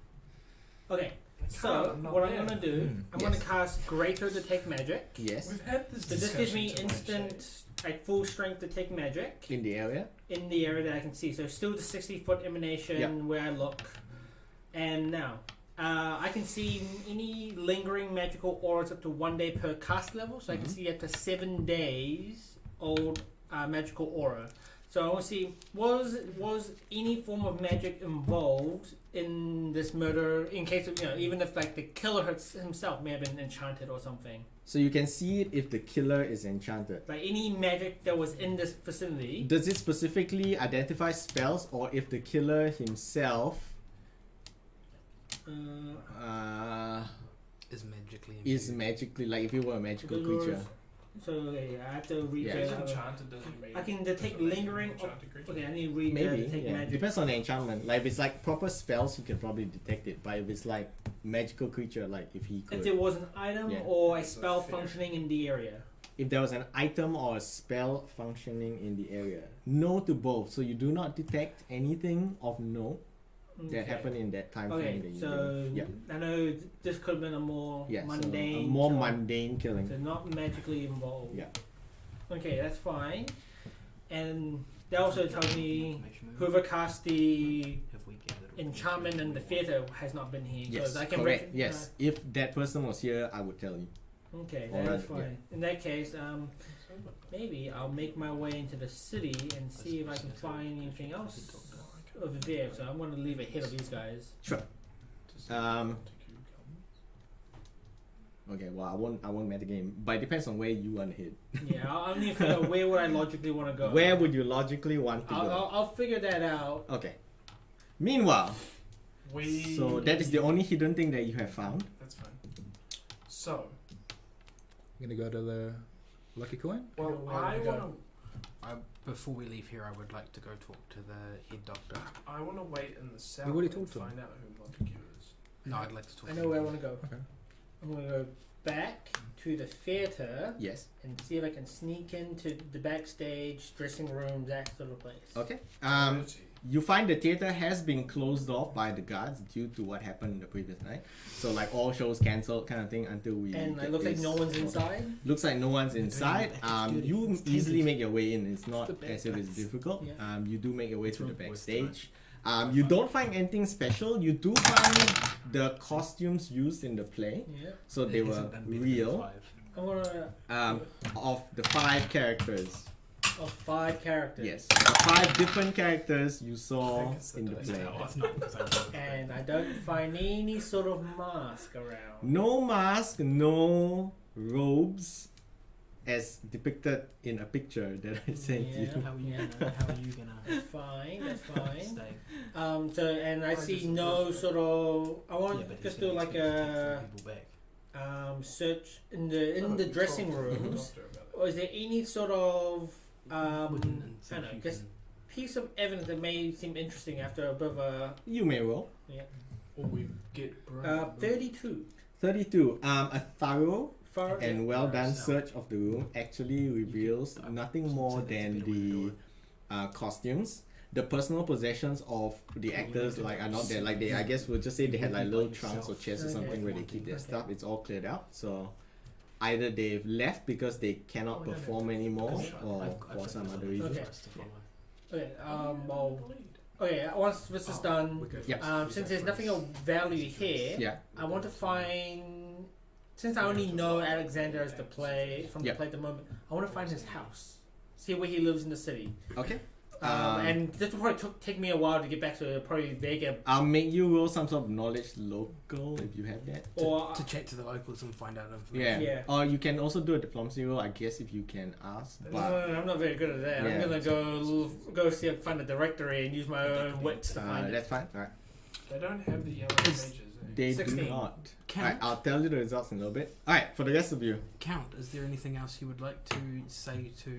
Okay. I'm So not what I'm there. gonna do, I'm Yes. gonna cast Greater Detect Magic. Yes. We've had this. So this gives me discussion too much, instant, like full strength Detect Magic In the area. in the area that I can see. So still the 60-foot emanation Yeah. where I look. And now, I can see any lingering magical auras up to 1 day per cast level, so I can see up to 7 days old magical aura. So I want to see was any form of magic involved in this murder, in case of even if like the killer himself may have been enchanted or something. So you can see it if the killer is enchanted. Like any magic that was in this vicinity. Does it specifically identify spells, or if the killer himself Is magically like if he were a magical creature? So okay, I have to read. Yeah. If it's enchanted, doesn't mean I can detect it's a lingering. enchanted creature. Okay, I need to read Maybe, detect yeah. magic. Depends on the enchantment. Like if it's like proper spells, you can probably detect it. But if it's like magical creature, like if he could, If there was an item Yeah. or a That's a spell fair. functioning in the area. if there was an item or a spell functioning in the area, no to both. So you do not detect anything of note that Okay. happened in that time frame. Okay, that you so yeah, I know this could have been a more yeah, mundane, so a more kill. mundane killing. So not magically involved. Yeah. Okay, that's fine. And they also told me whoever cast the enchantment in the theater has not been here. Yes, so I can correct. recognize- Yes, if that person was here, I would tell you. Okay, Alright, that's fine. yeah. In that case, maybe I'll make my way into the city and see if I can find anything else over there. So I'm going to leave ahead of these guys. Okay, well, I won't metagame, but it depends on where you want to hit. Yeah, I'll need to figure out where would I logically want to go. Where would you logically want to go? I'll figure that out. Okay. Meanwhile, We. so that is the only hidden thing that you have found. That's fine. So, I'm gonna go to the lucky coin. well, Where I would you want go? to. Before we leave here, I would like to go talk to the head doctor. I want to wait in the south already and talked to him. find out who Montague is. No, I'd like to talk I to know where I him. want to go. Okay. I'm going to go back to the theater Yes. and see if I can sneak into the backstage, dressing rooms, that sort of place. Okay. 30. You find the theater has been closed off by the guards due to what happened the previous night. So like all shows cancelled, kind of thing, until we. And get it looks like this no one's sorted. inside. Looks like no one's inside. You It's easily tainted. make your way in. It's not the bad as if it's guys. difficult. Yeah. You do make your way to the It's backstage. You don't find anything special. You do find the costumes used in the play, Yeah. so they were real. I'm going to. Of the 5 characters. Of 5 characters. Yes, the 5 different characters you I saw think it's the in the dice play. tower. And I don't find any sort of mask around. No mask, no robes, as depicted in a picture that I sent Yeah. you. How are you gonna That's fine. That's fine. stay? So and I Why see doesn't no this- sort of. I want Yeah, to but just he's do gonna like expect a people back. search in the dressing rooms. Or is there any sort of Wouldn't I don't know, just piece of evidence that may seem interesting after a bit of a You may roll. Or we get broke. 32. 32. A thorough Far and well done Yourself. search of the room actually reveals nothing more than the costumes. The personal possessions of the actors like are not there. Like they, I guess we'll just say they had like little trunks or chests or something where they keep their Okay. stuff. It's all cleared out. So either they've left because they cannot perform anymore, or for some other reason. Okay. Okay. Well, okay. Once this is done, Yeah. since there's nothing of value here, Yeah. I want to find. Since I only know Alexander as the play from the Yep. play at the moment, I want to find his house. See where he lives in the city. Okay. And this will probably take me a while to get back to probably Vega I'll make you roll some sort of knowledge local if you have that. or To chat to the locals and find out Yeah. information. Yeah. Or you can also do a diplomacy roll, I guess, if you can ask. But I'm not very good at that. Yeah. I'm gonna go see if find the directory and use my own wits to find it. that's fine. Alright. They don't have the yellow It's- pages. They 16. do not. Count. Alright, I'll tell you the results in a little bit. Alright, for the rest of you. Count. Is there anything else you would like to say to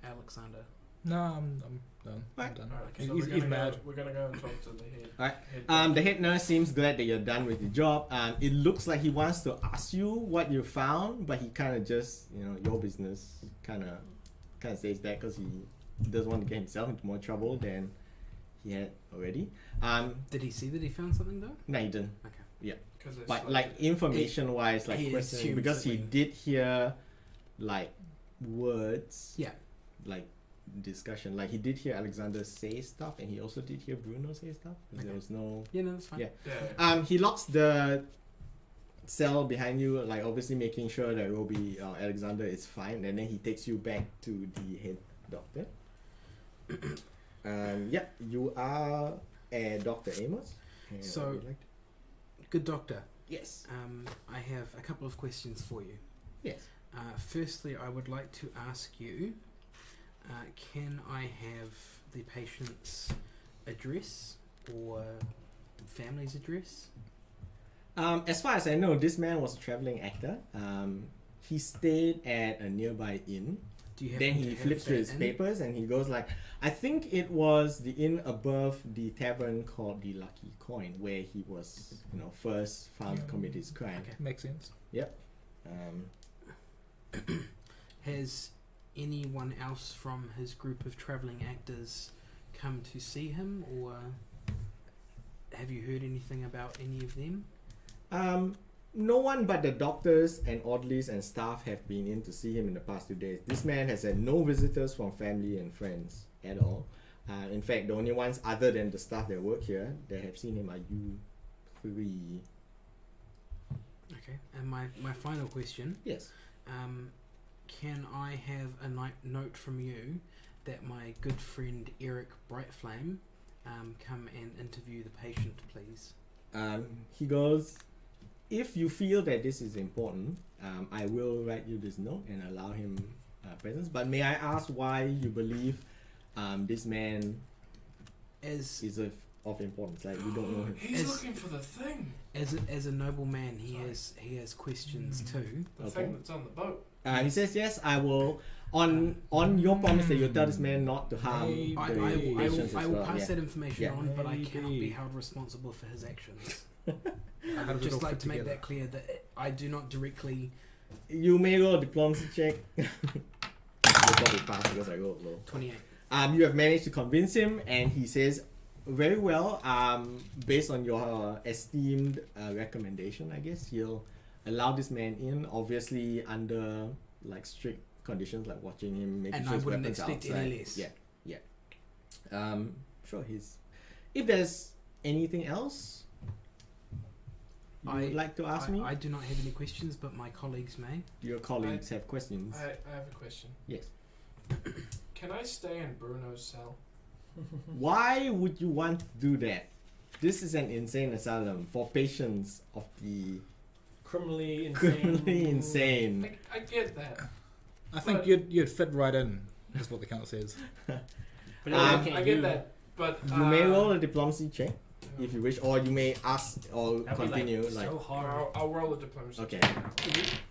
Alexander? No, I'm done. Right. I'm done. Alright, He's- so he's we're gonna mad. Go, we're gonna go and talk to the head. Alright. head The head nurse seems glad that you're done with your job. It looks like he wants to ask you what you found, but he kind of just, your business kind of stays back because he doesn't want to get himself into more trouble than he had already. Did he see that he found something though? No, he didn't. 'Cause it's But like information wise, like he questioning, assumes because that he we- did hear like words. Yeah. Like discussion. Like, he did hear Alexander say stuff, and he also did hear Bruno say stuff. Okay. There was no. Yeah, no, that's fine. Yeah. Yeah. He locks the cell behind you, like obviously making sure that Roby Alexander is fine, and then he takes you back to the head doctor. Yeah, you are Dr. Amos. So- would you like Good doctor. yes. I have a couple of questions for you. Yes. Firstly, I would like to ask you, can I have the patient's address or family's address? As far as I know, this man was a traveling actor. He stayed at a nearby inn. Do you Then happen he to have flips through that his in? papers and he goes like, I think it was the inn above the tavern called the Lucky Coin, where he was, first found to commit his crime. Okay. Makes sense. Um, Has anyone else from his group of travelling actors come to see him, or have you heard anything about any of them? No one but the doctors and orderlies and staff have been in to see him in the past 2 days. This man has had no visitors from family and friends at all. In fact, the only ones other than the staff that work here that have seen him are you three. Okay. And my final question, Yes. can I have a note from you that my good friend Eric Brightflame come and interview the patient, please? He goes, if you feel that this is important, I will write you this note and allow him presence. But may I ask why you believe this man As is of importance? Like, you don't know him. He's As- looking for the thing. as a noble man, he Sorry. has questions too. The Okay. thing that's on the boat. He says, yes, I will. On your promise that you'll tell this man not to harm Maybe. I the patients will as well. pass Yeah. that information Yeah. on, but I cannot be Maybe. held responsible for his actions. How I would does it just all like fit to make together? that clear that I do not directly. You may roll a diplomacy check. You'll probably pass because I rolled low. 28. You have managed to convince him, and he says, very well. Based on your esteemed recommendation, I guess he'll allow this man in. Obviously, under like strict conditions, like watching him, making And sure I his wouldn't weapons are expect outside. any less. Yeah. Sure. If there's anything else you would like to ask me, I do not have any questions, but my colleagues may. your colleagues have questions. I have a question. Yes. Can I stay in Bruno's cell? Why would you want to do that? This is an insane asylum for patients of the Criminally insane. criminally insane. I get that. I think But- you'd fit right in, is what the count says. But Um, okay, I get that, but You may roll a diplomacy check if you wish, or you may ask or That'd be, continue. like, Like, so hard. I'll roll a diplomacy. Okay. check now,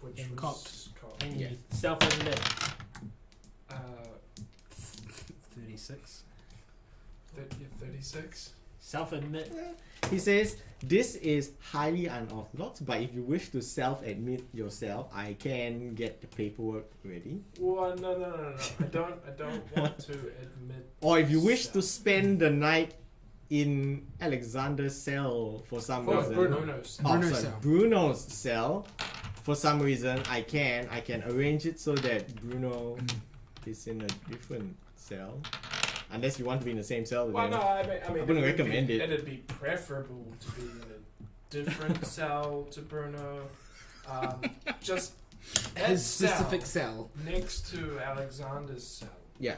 which And was cocked. cocked. And Yeah. you self-admit. 36. 36. Self-admit. he says, this is highly unorthodox, but if you wish to self-admit yourself, I can get the paperwork ready. Well, no. I don't want to admit. Or if you wish to myself. spend the night in Alexander's cell for some For reason. Bruno's. Oh, Bruno's sorry, cell. Bruno's cell. For some reason, I can arrange it so that Bruno is in a different cell. Unless you want to be in the same cell with Well, him. no, I mean, wouldn't it would recommend be, it. It'd be preferable to be in a different cell to Bruno. Just that His specific cell. next to Alexander's cell. Yeah.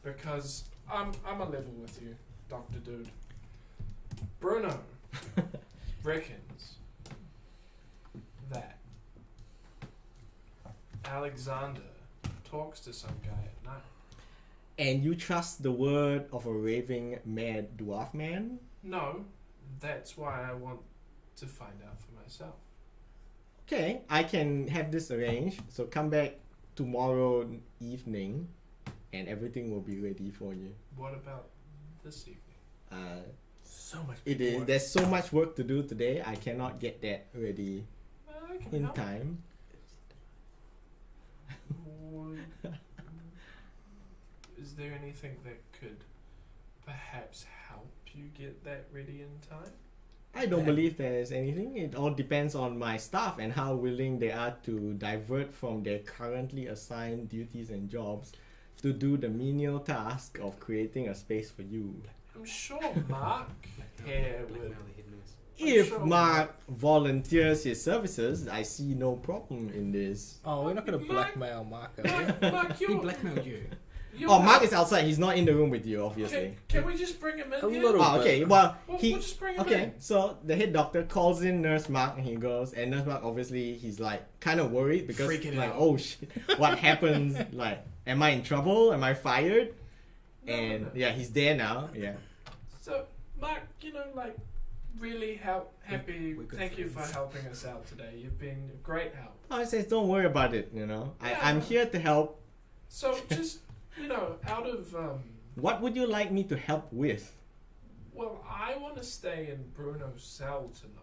Because I'm a level with you, Dr. Dude. Bruno reckons that Alexander talks to some guy at night. And you trust the word of a raving mad dwarf man? No, that's why I want to find out for myself. Okay, I can have this arranged. So come back tomorrow evening and everything will be ready for you. What about this evening? So much. It is. paperwork. There's so much work to do today. I cannot get that ready I can in help. time. Is there anything that could perhaps help you get that ready in time? I don't believe there's anything. It all depends on my staff and how willing they are to divert from their currently assigned duties and jobs to do the menial task of creating a space for you. I'm sure Mark here would. Blackmail the head nurse. If sure Mark volunteers his services, I see no problem in this. Oh, we're not going to blackmail Mark. Are we? Mark, He you're, blackmailed you. you're Oh, Mark is outside. He's not in the room with you, Can, obviously. can we just bring him in A here? little- Oh, okay. Well, We'll he. just bring him Okay, in. so the head doctor calls in Nurse Mark and he goes, and Nurse Mark obviously he's like kind of worried because Freaking like, out. oh shit, what happens? Like, am I in trouble? Am I fired? No, And no. yeah, he's there now. Yeah. So, Mark, like, really happy. we're good Thank you for friends. helping us out today. You've been a great help. I says, don't worry about it. Yeah. I'm here to help. So, just, out of, What would you like me to help with? well, I want to stay in Bruno's cell tonight.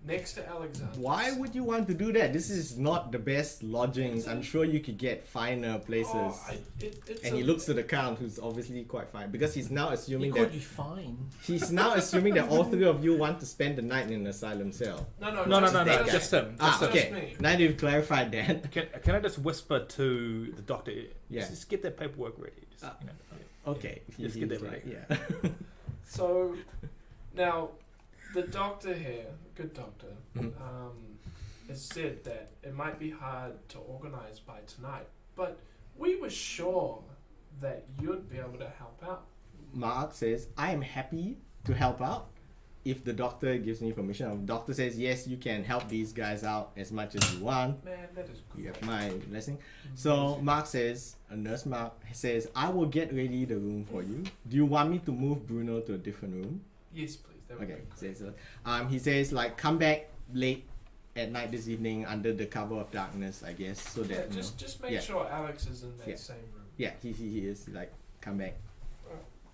Next to Alexander. Why would you want to do that? This is not the best lodgings. I'm sure you could get finer places. Oh, it's And he looks to the count, who's obviously quite fine, because he's now He assuming called that you fine. he's now assuming that all three of you want to spend the night in an asylum cell. No, just just him. Ah, Just him. okay. me. Now that you've clarified that. Can I just whisper to the doctor? Yeah. Just get that paperwork ready. Just, Okay. Just get that He's ready. like, yeah. So, now, the doctor here, good doctor, Mhm. has said that it might be hard to organize by tonight, but we were sure that you'd be able to help out. Mark says, I am happy to help out if the doctor gives me permission. If the doctor says, yes, you can help these guys out as much as you want. Man, that is You great. have my blessing. So Mark says, Nurse Mark says, I will get ready the room for you. Do you want me to move Bruno to a different room? Yes, please. That would Okay. be great. Says, he says, like, come back late at night this evening under the cover of darkness, I guess, so Yeah, that you know. just make Yeah. sure Alex is in that Yeah. same room. Yeah, he is like, come back.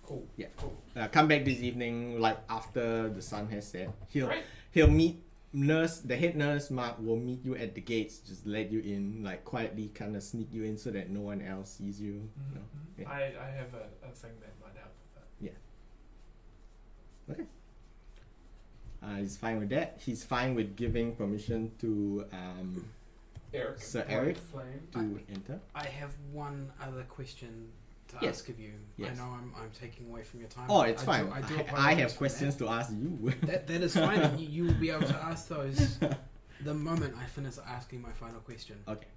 Cool. Yeah. Cool. Come back this evening, like after the sun has set. Great. He'll meet the head nurse Mark will meet you at the gates, just let you in, like quietly, kind of sneak you in so that no one else sees you. You know? Mhm. Yeah. I have a thing that might help with that. He's fine with that. He's fine with giving permission to Eric. Sir Bright Eric? Flame. to enter. I have one other question to Yes. ask of you. Yes. I know I'm taking away from your time. Oh, but it's I fine. Do, I, do I apologize have for questions to ask you. That is fine. And you will be able to ask those the moment I finish asking my final question. Okay.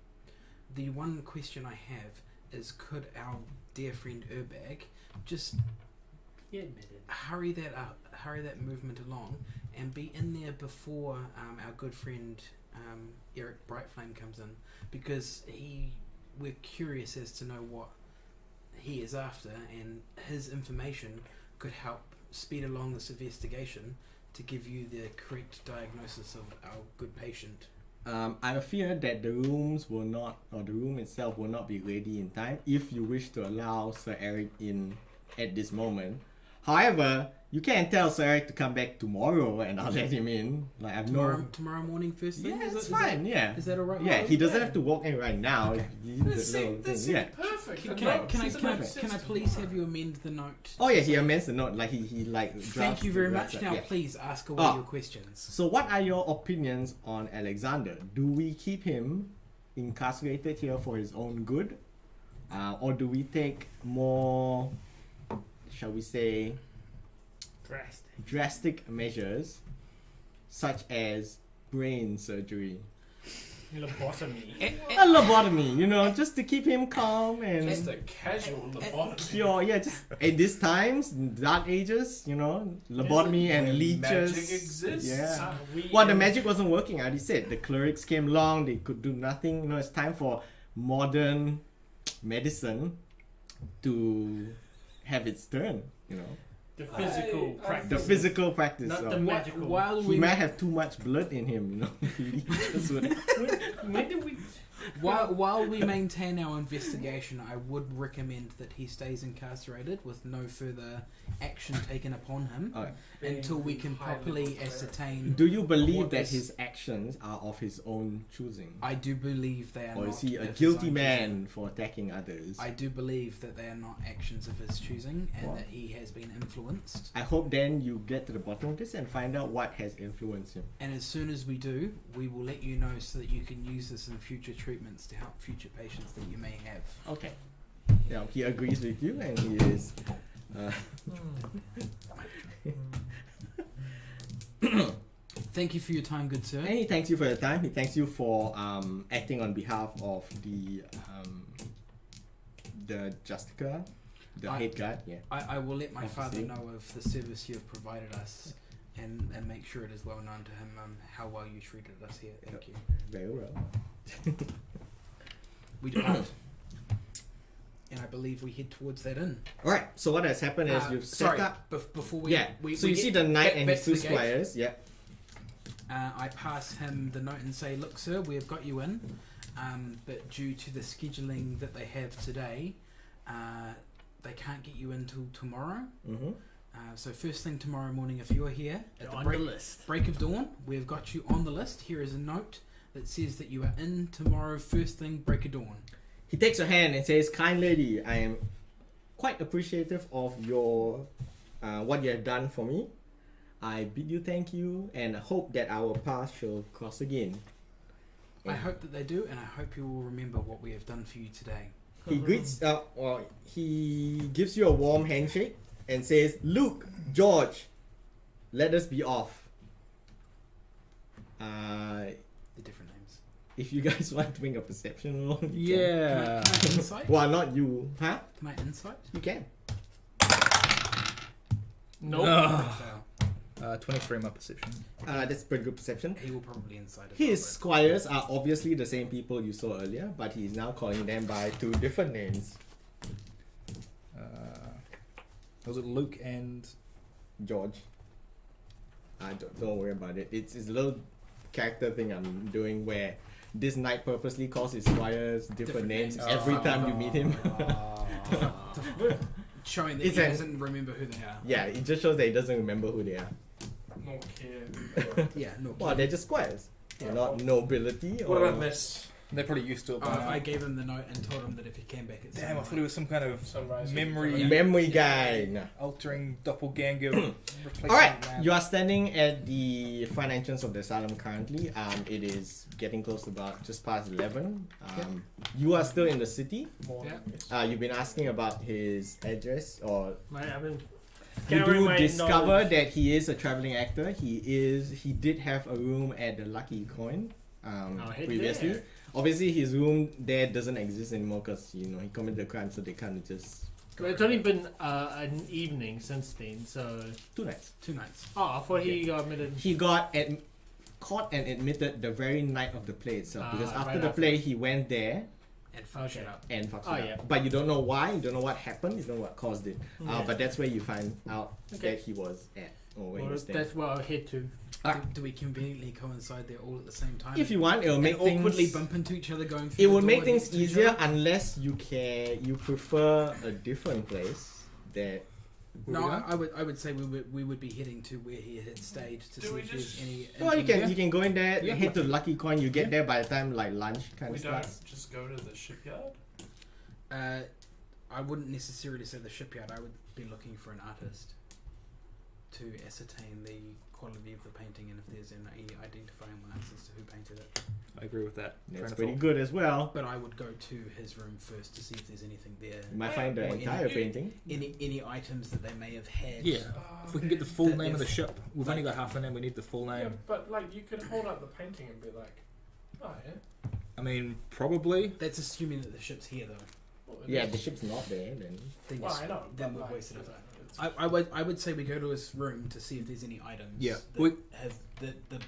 The one question I have is, could our dear friend Urbag just He admitted. hurry that movement along, and be in there before our good friend Eric Brightflame comes in, because we're curious as to know what he is after, and his information could help speed along this investigation to give you the correct diagnosis of our good patient. I fear that the the room itself will not be ready in time if you wish to allow Sir Eric in at this moment. However, you can tell Sir Eric to come back tomorrow and I'll let him in. Like I've Tomorrow morning first thing? Yeah, Is it's that- is that- fine. Yeah. Is that alright? Yeah, he doesn't yeah. have to walk in right now. Okay. Yeah. Perfect. Can, The can, I, note. can, I, It's can, I, perfect. can I please have you amend the note? Oh yeah, he amends the note. Like he like. Thank drafts you very the much. website, Now, yeah. please ask away Oh. your questions. So, what are your opinions on Alexander? Do we keep him incarcerated here for his own good, or do we take more, shall we say, drastic measures, such as brain surgery, Lobotomy. a lobotomy? Just to keep him calm and Just a casual lobotomy. pure. Yeah, just at these times, Dark Ages, lobotomy and Where leeches. Magic exists. Yeah. Well, the magic wasn't working. I already said the clerics came along. They could do nothing. It's time for modern medicine to have its turn. The physical I- practice. The physical practice. Not so the magical. While he we might have too much blood in him. Leeches would- When did we? while we maintain our investigation, I would recommend that he stays incarcerated with no further action taken upon him Alright. until we can properly ascertain. Do you believe What that is- his actions are of his own choosing, I do believe they are or not is he a of his guilty own man choosing. for attacking others? I do believe that they are not actions of his choosing, and Wow. that he has been influenced. I hope then you get to the bottom of this and find out what has influenced him. And as soon as we do, we will let you know so that you can use this in future treatments to help future patients that you may have. Okay. Yeah, he agrees with you, and he is. Thank you for your time, good sir. And he thanks you for your time. He thanks you for acting on behalf of the Justica, the head guard. Yeah. I will let my father Obviously. know of the service you have provided us, and make sure it is well known to him how well you treated us here. Thank you. Very well. We depart, and I believe we head towards that inn. All right. So what has happened is you've set sorry, up. before we Yeah. we, So we you see get the knight back- and back his to two the gate. squires. Yeah. I pass him the note and say, "Look, sir, we have got you in, but due to the scheduling that they have today, they can't get you in till tomorrow. Mm-hmm. So first thing tomorrow morning, if you're here at You're the on break, the list. break of dawn, we've got you on the list. Here is a note that says that you are in tomorrow, first thing, break of dawn." He takes your hand and says, "Kind lady, I am quite appreciative of your what you have done for me. I bid you thank you and hope that our paths shall cross again." I hope that they do, and I hope you will remember what we have done for you today. He greets. He gives you a warm handshake and says, "Luke, George, let us be off. The different names. If you guys want to make a perception roll, you Yeah. Can I insight? can. Well, not you, huh? Can I insight? You can. Nope. Fail. 23 my perception. That's pretty good perception. He will probably insight it. His squires are obviously the same people you saw earlier, but he's now calling them by two different names. Was it Luke and George. Don't worry about it. It's a little character thing I'm doing where this knight purposely calls his squires different names names. every time you meet him. Showing that It's he an- doesn't remember who they are. Yeah, it just shows that he doesn't remember who they are. Not care. Yeah, no. Well, they're just squires. They're Yeah. not nobility What or... about this? they're pretty used to it. By now. I gave him the note and told him that if he came back at Damn, I thought it was some kind of Sunrise. memory Memory guy. No. altering doppelganger. replacement Alright, man. you are standing at the front entrance of the asylum currently. It is getting close to about just past 11. You are still in the city. Morning, Yeah. yes. You've been asking about his address, or I've been you scouring do my discover knowledge. that he is a traveling actor. He did have a room at the Lucky Coin Head previously. there. Obviously, his room there doesn't exist anymore because he committed a crime, so they kind of just But it's only been an evening since then, so. 2 nights. 2 nights. Oh, I thought he got admitted. He got caught and admitted the very night of the play itself, because after right the after. play he went there And fuck shit Okay. up. and fucked Oh, it yeah. up. But you don't know why, you don't know what happened, you don't know what caused it. Yeah. But that's where you find out Okay. that he was at, or where he Well, was staying. that's where I'll head to. Do we conveniently coincide there all at the same time? If you want, it'll and make awkwardly things. bump into each other going through It the will door make next things to each easier other? unless you prefer a different place. That No, I would say we would be heading to where he had stayed to Do see we if there's just- any. well, you can go in there, Yeah. head to the Lucky Coin. You get there by the time like lunch kind We of don't starts. just go to the shipyard. I wouldn't necessarily say the shipyard. I would be looking for an artist to ascertain the quality of the painting and if there's any identifying marks as to who painted it. I agree with that. That's Train of pretty thought. good as well. But I would go to his room first to see if there's anything there. You might find the Or entire any- painting. Any items that they may have had. Yeah. If we can get the full That name of the is- ship, we've only got half a name. We need the full Yeah, name. but like you could hold up the painting and be like, oh yeah. I mean, probably. That's assuming that the ship's here though. Well, it Yeah, is. the ship's not there then. Then, Well, I know. then but, we've like, wasted our time. it's- I would say we go to his room to see if there's any items Yeah, that we- have that the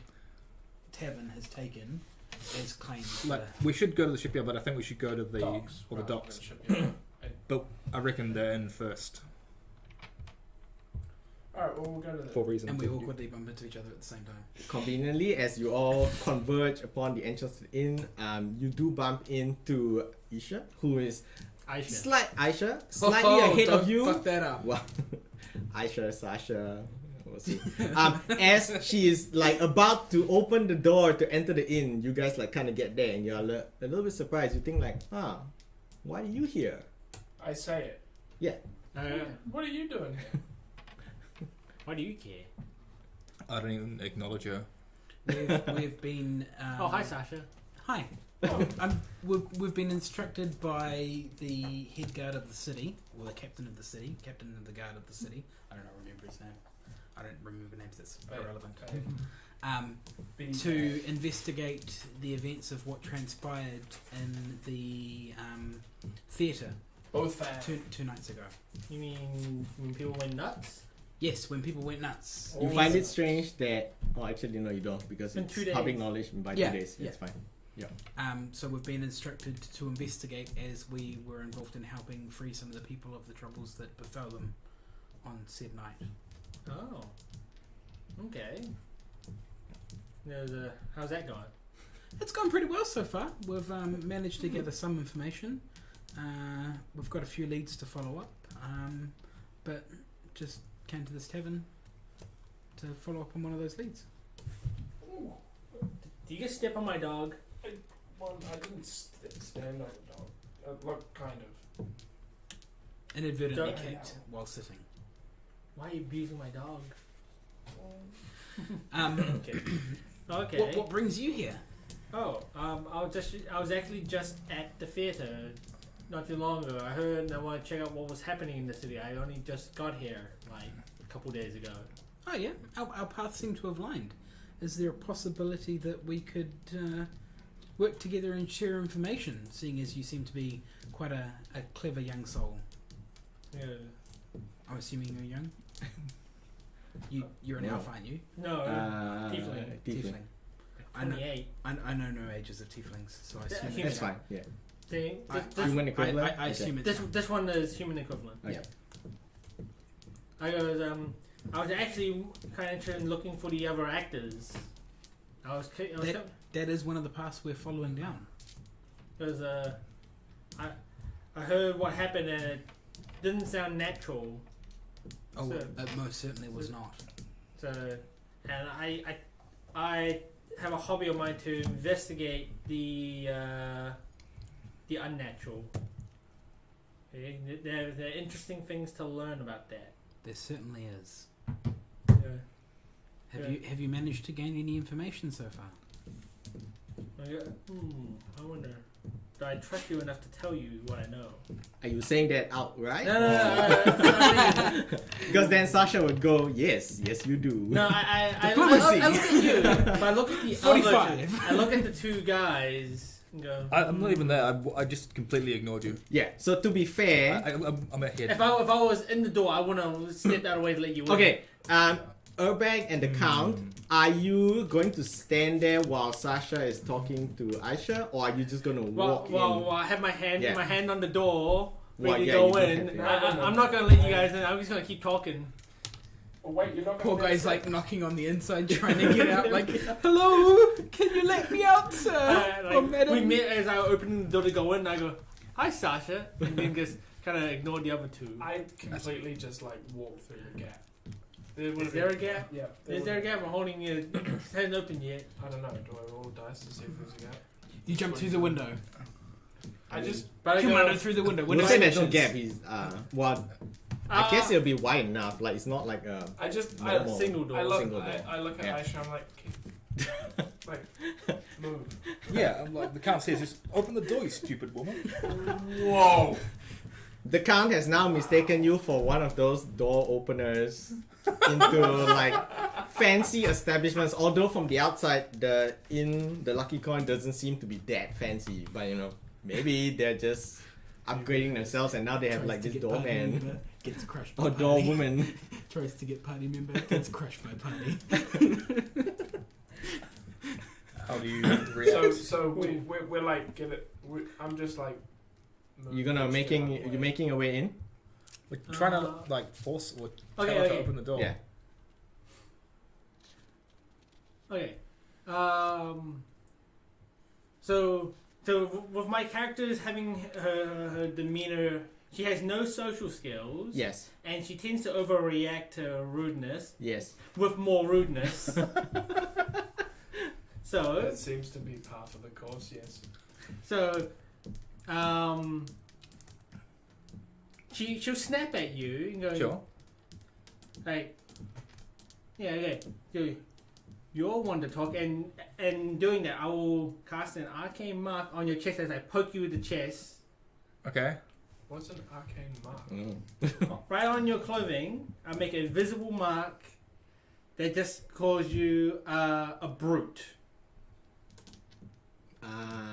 tavern has taken as claims. Like, we should go to the shipyard, but I think we should go to the docks, or the rather docks. than shipyard. But I reckon they're in first Alright, well we'll go to the. for reasons. and we awkwardly bump into each other at the same time. Conveniently, as you all converge upon the entrance to the inn, you do bump into Isha, who is Aisha. slightly ahead of don't you. Fuck that up. Well, Aisha, Sasha, we'll see. As she is like about to open the door to enter the inn, you guys like kind of get there and you're a little bit surprised. You think like, why are you here? I say it. Yeah. What are you doing here? Why do you care? I don't even acknowledge her. We've been. Oh, hi, Sasha. Hi. We've been instructed by the head guard of the city, or the captain of the city, captain of the guard of the city. I don't remember his name. I don't remember names. That's irrelevant. To investigate the events of what transpired in the theatre Both fair. two nights ago. You mean when people went nuts? Yes, when people went nuts. You find it strange that... Oh, actually, no, you don't, because In it's 2 days. public knowledge by Yeah, 2 days. yeah. It's fine. So we've been instructed to investigate as we were involved in helping free some of the people of the troubles that befell them on said night. Oh. Okay. How's that going? It's gone pretty well so far. We've managed to gather some information. We've got a few leads to follow up, but just came to this tavern to follow up on one of those leads. Do you just step on my dog? Well, I didn't stand on the dog. Look, kind of. Inadvertently Don't- kicked while sitting. Why are you abusing my dog? Okay. Okay. What brings you here? I was actually just at the theatre not too long ago. I heard and I want to check out what was happening in the city. I only just got here like a couple days ago. Oh yeah, our paths seem to have lined. Is there a possibility that we could work together and share information, seeing as you seem to be quite a clever young soul? Yeah. I'm assuming you're young? You're an No. elf, aren't you? No, tiefling. Tiefling. I know, 28. I know no ages of tieflings, so I assume Human. That's fine, yeah. Thing. Human equivalent? I assume it's fine. This one is human equivalent. Okay. I was actually kind of interested in looking for the other actors. That is one of the paths we're following down. Because I heard what happened and it didn't sound natural. Oh, So- it most certainly was not. So, and I have a hobby of mine to investigate the unnatural. Okay? There are interesting things to learn about that. There certainly is. Yeah. Have you managed to gain any information so far? I wonder. Do I trust you enough to tell you what I know? Are you saying that outright? No. Because then Sasha would go, yes, you do. No, I Diplomacy. look at you. But I look at the 45. other. I look at the two guys and go. I'm not even there. I just completely ignored you. Yeah, so to be fair... I'm ahead. If I was in the door, I wouldn't have stepped out of the way to let you in. Okay, Urbag and the Count, are you going to stand there while Sasha is talking to Aisha, or are you just going to walk in? Well, I have my hand on the door, Well, ready to yeah, go you do in. have that. I'm not gonna let you guys in. I'm just gonna keep talking. Oh, wait, you're not Poor gonna guy's like knocking on the inside, trying to get out. Like, hello, can you let me out, sir? Or madam? We met as I opened the door to go in. And I go, "Hi, Sasha," and then just kind of ignored the other two. I completely just like walked through the gap. Is there a gap? Yeah. Is there a gap? I'm holding it. It hasn't opened yet. I don't know. Do I roll dice to see if there's a gap? You jump through the window. I just. But I Come go, on, through the window. When Window you say there's no opens. gap, he's, I guess it'll be wide enough, like it's not like a... I just. Normal. single door. I look. Single door. I look at Yeah. Aisha. I'm like, move. Yeah, I'm like the count says, just open the door, you stupid woman. Whoa. The Count has now mistaken you for one of those door openers into like fancy establishments. Although from the outside, the Lucky Coin doesn't seem to be that fancy, but you know, maybe they're just upgrading themselves and now they have Tries like to this get door party man member, gets crushed by or door party. woman. Tries to get party member, gets crushed by party. How do you So react? we're like I'm just like. You're gonna you're making your way in. We're trying to like force or tell Okay, her to okay. open the door. Yeah. Okay. So with my characters having her demeanor, she has no social skills. Yes. And she tends to overreact to rudeness Yes. with more rudeness. So That seems to be part of the course. Yes. So, she'll snap at you and go, Sure. like, yeah, okay, You're one to talk, and doing that, I will cast an arcane mark on your chest as I poke you with the chest. Okay. What's an arcane mark? Right on your clothing, I make a visible mark that just calls you a brute.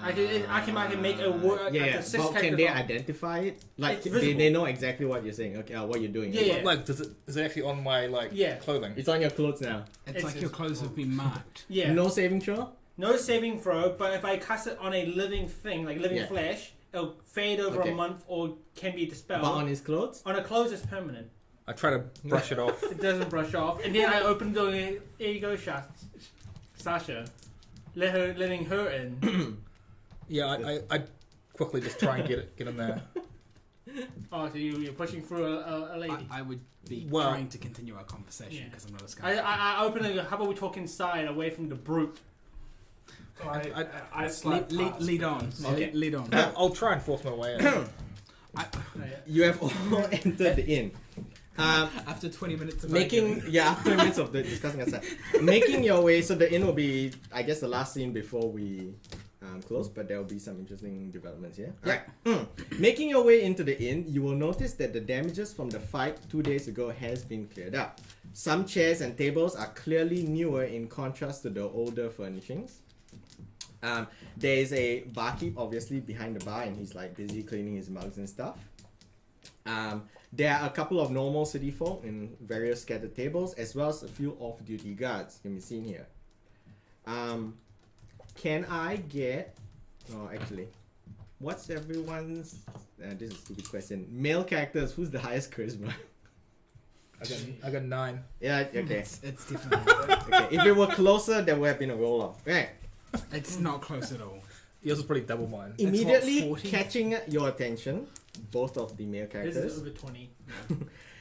I can make a word. Yeah, like yeah. a six But can character they song. identify it? Like It's they visible. know exactly what you're saying. Okay, what you're doing. Yeah, yeah. Like, is it actually on my Yeah. clothing? It's on your clothes now. It's like your clothes have been marked. Yeah. No saving throw. No saving throw, but if I cast it on a living thing, like living Yeah. flesh, it'll fade over Okay. a month or can be dispelled. But on his clothes. On a clothes, it's permanent. I try to brush it off. It doesn't brush off. And then I open the door and here you go, Sasha. Letting her in. Yeah, I quickly just try and get in there. Oh, so you're pushing through a lady. I would be Well- trying to continue our conversation Yeah. because I'm not a scum. I open it. How about we talk inside, away from the brute? So I slide past. Lead on. Okay. Lead on. I'll try and force my way in. Oh, yeah. You have all entered the inn. After 20 minutes of Making arguing. after 20 minutes of the discussing aside, making your way. So the inn will be, I guess, the last scene before we close. But there will be some interesting developments here. Yeah. Making your way into the inn, you will notice that the damages from the fight 2 days ago has been cleared up. Some chairs and tables are clearly newer in contrast to the older furnishings. There is a barkeep obviously behind the bar and he's like busy cleaning his mugs and stuff. There are a couple of normal city folk in various scattered tables as well as a few off-duty guards can be seen here. Can I get... Oh, actually, what's everyone's... this is a stupid question. Male characters, who's the highest charisma? I got 9. Yeah, okay. It's definitely. Okay. If it were closer, there would have been a roll-off. Right. It's not close at all. Yours is pretty double mine. It's what, Immediately 40? catching your attention, both of the male This is characters, over 20. No,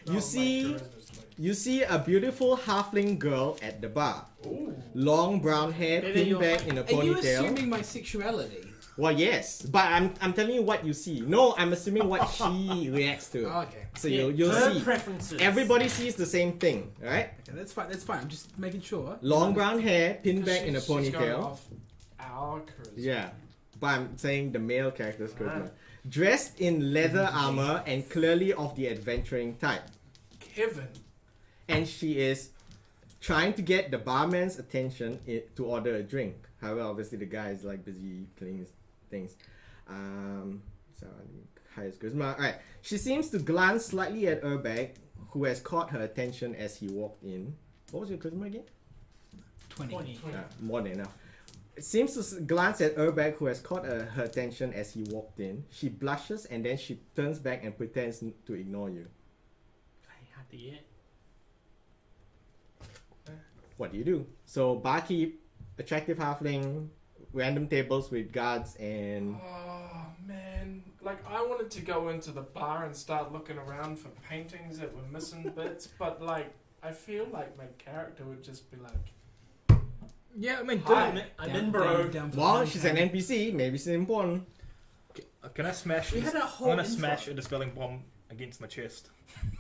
you my see charisma's 20. you see a beautiful halfling girl at the bar. Ooh. Long brown hair, Maybe pinned you're back in a Are you ponytail. assuming my sexuality? Well, yes, but I'm telling you what you see. No, I'm assuming what she reacts to. Oh, okay. So Yeah, you'll her see. preferences. Everybody sees the same thing, right? Okay, that's fine. That's fine. I'm just making sure. Long brown hair, pinned back in a She's going ponytail. off our charisma. Yeah, but I'm saying the male character's Ah. charisma. Dressed in leather armor and clearly of the adventuring type. Kevin. And she is trying to get the barman's attention to order a drink. However, obviously the guy is like busy cleaning his things. So highest charisma. Alright. She seems to glance slightly at Urbag, who has caught her attention as he walked in. What was your charisma again? 20. 20. More than enough. It seems to glance at Urbag, who has caught her attention as he walked in. She blushes and then she turns back and pretends to ignore you. I have to get. What do you do? So barkeep, attractive halfling, random tables with guards and Oh man, like I wanted to go into the bar and start looking around for paintings that were missing bits, but like I feel like my character would just be like, Yeah, I mean, Hi. I'm in, bro. Down for well, one she's time. an NPC. Maybe she's important. can I smash? We had a I'm whole gonna intro. smash a dispelling bomb against my chest.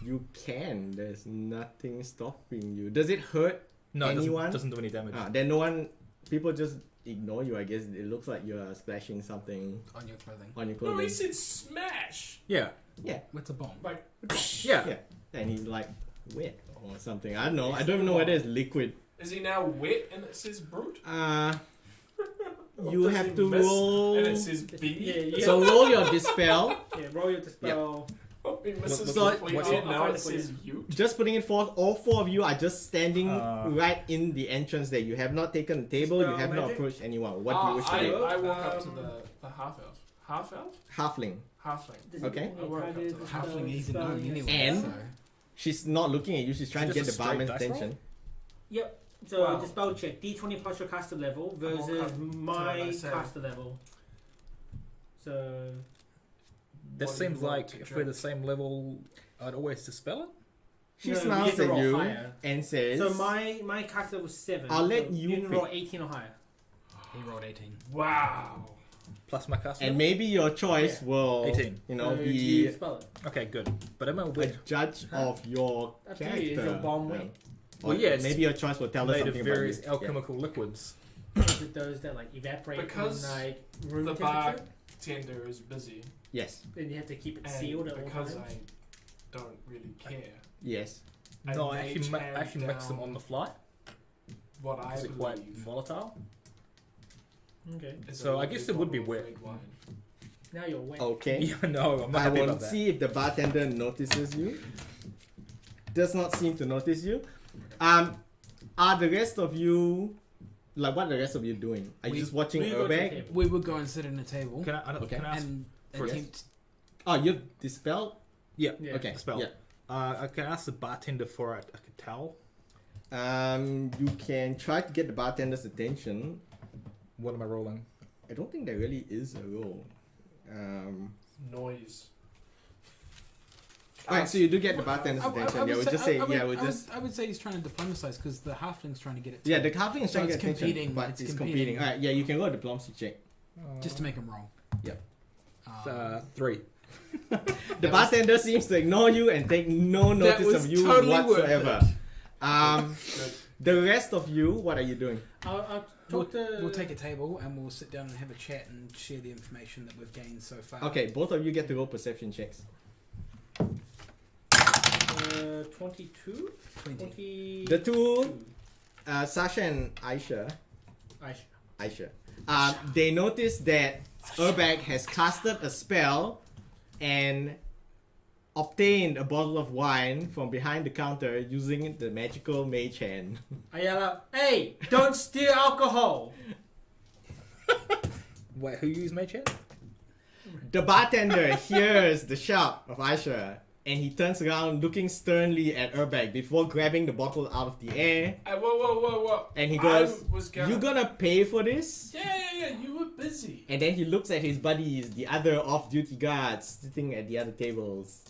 You can. There's nothing stopping you. Does it hurt? No, it Anyone? doesn't do any damage. Then no one. People just ignore you. I guess it looks like you're splashing something On your clothing. on your no, clothing. he said smash. Yeah, What's a bomb? Like, yeah. Yeah, and he's like wet or something. I don't know. I don't even know whether it's liquid. is he now wet and it says brute? You Does have he to miss roll. and it says B. Yeah, yeah. So roll your dispel. Yeah, roll your dispel. Oh, he misses So- completely. what's it- and now I'll it find it for says you. Just putting it forth, all four of you are just standing Uh. right in the entrance there. You have not taken the table, you Dispel have not magic? approached anyone. What do you wish to I do? walk up to the half elf. Half elf? Halfling. Halfling. Does Okay. it- I work how up do to you the dispel- Halfling easy dispel known your anyway. And- So. She's not looking at you, she's trying to Just get a the straight barman's dice roll? attention. Yep. So Wow. dispel check. D20 plus your caster level I walk versus up to my her and I say- caster level. So That What do you seems want like to if we're the drink? same level, I'd always dispel it. She No, we smiles get to at roll you higher. and says, so my caster level was 7. I'll let so you can roll pick. 18 or higher. He rolled 18. Wow. Plus my custom. and maybe your choice Yeah. will 18. you know So be you dispel it. Okay, good. But am I a weird? judge of your Up to you, character. is your bomb Yeah. weak? Well, yeah, it's maybe your choice will tell us made of something about various you. alchemical liquids. Is it those that like evaporate Because in like room The temperature? bartender is busy, Yes. Then you have to keep it and sealed at all because times. I don't really care, Yes. I No, I mage hand actually mix them down on the fly. what I Is it quite believe. volatile? Okay. is So a I guess lovely it would be bottle of wet. red wine. Now you're wet. Okay. Yeah, no, I'm not I happy will about that. see if the bartender notices you. Does not seem to notice you. Are the rest of you like what are the rest of you doing? Are you We- just watching we go to the Urbag? table. We would go and sit at a table Can I, Okay. can I ask and for- attempt. Oh, you've dispelled? Yeah. Yeah. Okay. Spell. Yeah. I can ask the bartender for a towel. You can try to get the bartender's attention. What am I rolling? I don't think there really is a role. Noise. Alright, so you do get the bartender's I attention. would Yeah, we'll say- just say, I would- yeah, we'll I would- just. I would say he's trying to diplomatize because the halfling's trying to get it. Yeah, too, the halfling is So trying to it's get attention, competing, but it's it's competing. competing. Alright, yeah, you can roll a diplomacy check. just to make him roll. Yep. 3. The bartender seems to ignore you and take no notice was of you totally worth whatsoever. Good. The rest of you, what are you doing? I'll We'll, talk to. we'll take a table and we'll sit down and have a chat and share the information that we've gained so far. Okay, both of you get to roll perception checks. 22? 20. The two, Sasha and Aisha, they notice that Urbag has casted a spell and obtained a bottle of wine from behind the counter using the magical mage hand. I yell out, "Hey, don't steal alcohol!" Wait, who used Mage Hand? The bartender hears the shout of Aisha and he turns around looking sternly at Urbag before grabbing the bottle out of the air Whoa. and he goes, I was gonna... "You gonna pay for this?" Yeah, you were busy. And then he looks at his buddies, the other off-duty guards sitting at the other tables.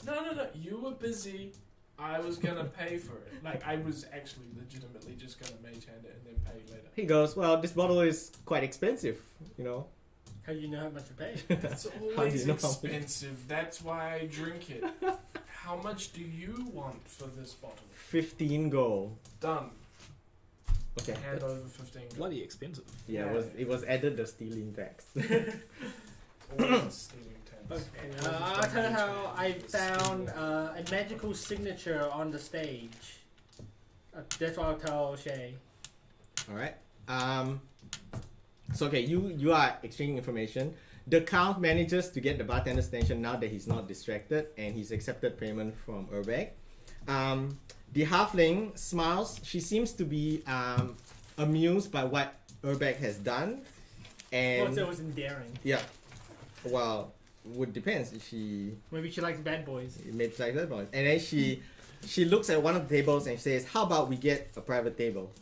No, you were busy. I was gonna pay for it. Like, I was actually legitimately just gonna mage hand it and then pay later. He goes, "Well, this bottle is quite expensive, you know." How do you know how much to pay? That's How do always you know how much? expensive. That's why I drink it. How much do you want for this bottle? 15 gold. Done. Okay. Hand over 15 gold. Bloody expensive. Yeah, it was added the stealing tax. Always a stealing tax. Okay. Always I'll done tell you mage how hand I with found stealing. a magical signature on the stage. That's what I'll tell Shay. Alright. So okay, you are exchanging information. The count manages to get the bartender's attention now that he's not distracted and he's accepted payment from Urbag. The halfling smiles. She seems to be amused by what Urbag has done. Well, so it And was endearing. yeah. Well, would depends. She Maybe she likes bad boys. made like that one. And then she looks at one of the tables and says, "How about we get a private table?"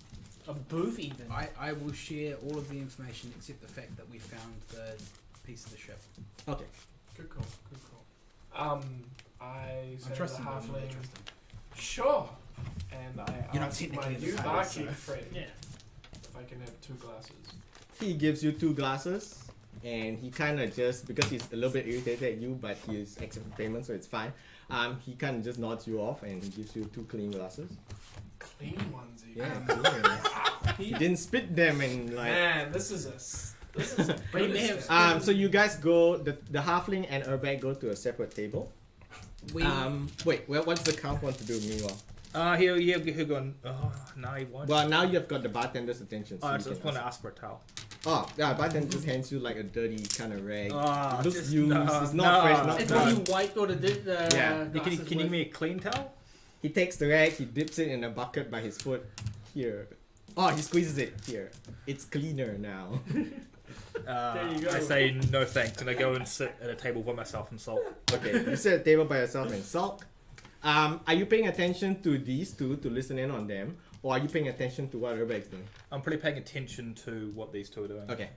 A booth even. I will share all of the information except the fact that we found the piece of the ship. Okay. Good call. I I'm say to the trusting him. I'm really halfling, trusting. sure. And I You're not ask technically my in the new party, barkeep so- friend Yeah. if I can have 2 glasses. He gives you 2 glasses, and he kind of just, because he's a little bit irritated at you, but he's accepting payment, so it's fine. He kind of just nods you off, and he gives you 2 clean glasses. Clean ones, even. Yeah, he didn't spit them and like. Man, this is a But he may have step. So you guys go. The halfling and Urbag go to a separate table. We, Wait. Well, what's the count want to do meanwhile? Here going. Oh, no, he won't. Well, now you have got the bartender's attention. So I you just can want to ask. ask for a towel. Oh, yeah. Bartender just hands you like a dirty kind of rag. Ah, it looks just- used. no, It's not fresh. no. Not It's dry. only white or the Yeah. Can you glasses can you give me a clean towel? He takes the rag, he dips it in a bucket by his foot. Here. Oh, he squeezes it. Here. It's cleaner now. There you go. I say no thanks, and I go and sit at a table by myself and sulk. Okay, you sit at the table by yourself and sulk. Are you paying attention to these two to listen in on them? Or are you paying attention to what Urbag's doing? I'm pretty paying attention to what these two are doing. Okay.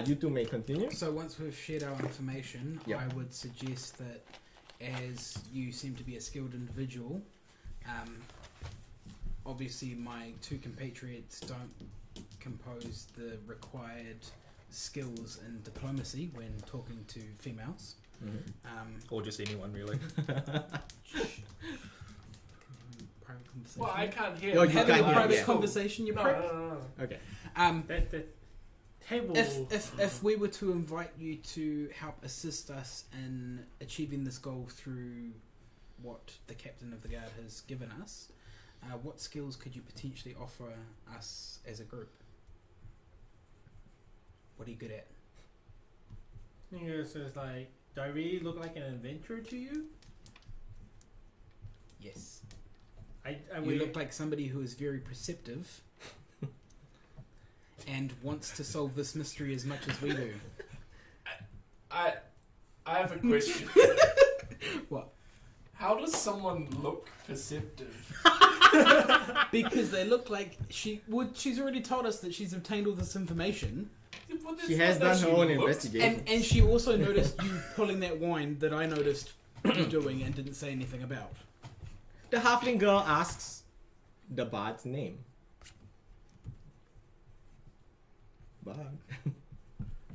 You two may continue. so once we've shared our information, Yep. I would suggest that as you seem to be a skilled individual, obviously my 2 compatriots don't compose the required skills in diplomacy when talking to females. Mm-hmm. Or just anyone really. Private conversation. Well, I can't hear. Oh, I'm you having a can't hear, private yeah. conversation, you No, prick. no. Okay. That the table. If we were to invite you to help assist us in achieving this goal through what the captain of the guard has given us, what skills could you potentially offer us as a group? What are you good at? So it's like, do I really look like an adventurer to you? Yes. I You look like somebody who is very perceptive and wants to solve this mystery as much as we do. I have a question. What? How does someone look perceptive? Because they look like she's already told us that she's obtained all this information. Well, that's She not has how done she her own looks. investigation. And she also noticed you pulling that wine that I noticed you doing and didn't say anything about. The halfling girl asks the bard's name. Bard.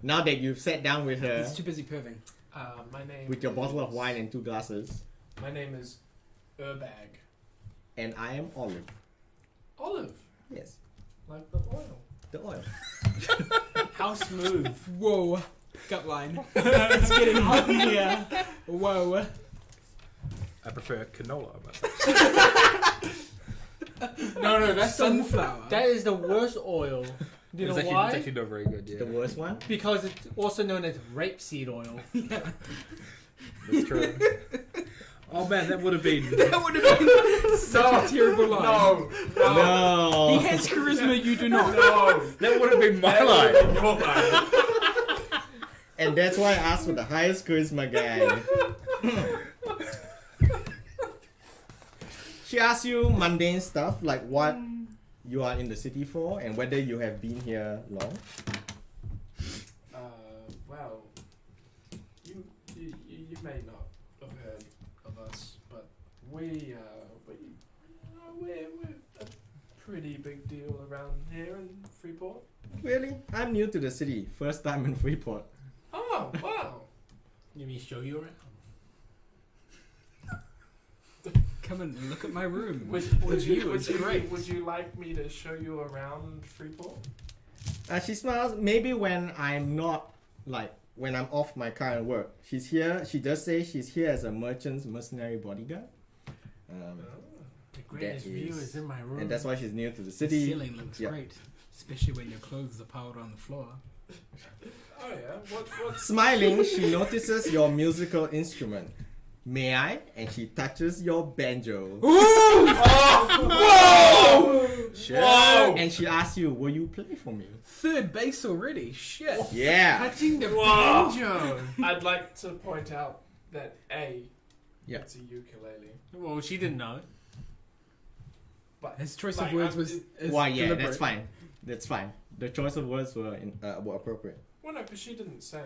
Now that you've sat down with her He's too busy perving. My name. with your bottle of is- wine and 2 glasses, My name is Urbag. and I am Olive. Olive, Yes, like the oil. the oil. how smooth. Whoa. Pickup line. It's getting hot in here. Whoa. I prefer canola. I must say. No, that's Sunflower. That is the worst oil. Do you know It's why? actually not very good. Yeah, The worst one? Because it's also known as rapeseed oil. that's true. Oh man, that would have been. That would have been such a terrible line. No, No. He has charisma, you do not. no. That would have been my That line. would've been your line. And that's why I asked for the highest charisma guy. She asks you mundane stuff like what you are in the city for and whether you have been here long. Well, you may not have heard of us, but we're a pretty big deal around here in Freeport. Really? I'm new to the city. First time in Freeport. Oh, wow. Let me show you around. Come and look at my room. Would view is great. Would you like me to show you around Freeport? She smiles. Maybe when I'm not, like, when I'm off my current work. She's here. She does say she's here as a merchant's mercenary bodyguard. The greatest That view is- is in my room. And that's why she's new to the The city. ceiling looks Yeah. great, especially when your clothes are piled on the floor. Oh yeah. What's Smiling, she notices your musical instrument. May I? And she touches your banjo. Shit. Whoa! And she asks you, will you play for me? Third base already. Shit. Yeah. Touching the Whoa. banjo. I'd like to point out that Yeah. it's a ukulele. Well, she didn't know. But His choice like, of words I'm- was. Is Why, yeah, deliberate. that's fine. That's fine. The choice of words were appropriate. Well, no, because she didn't say.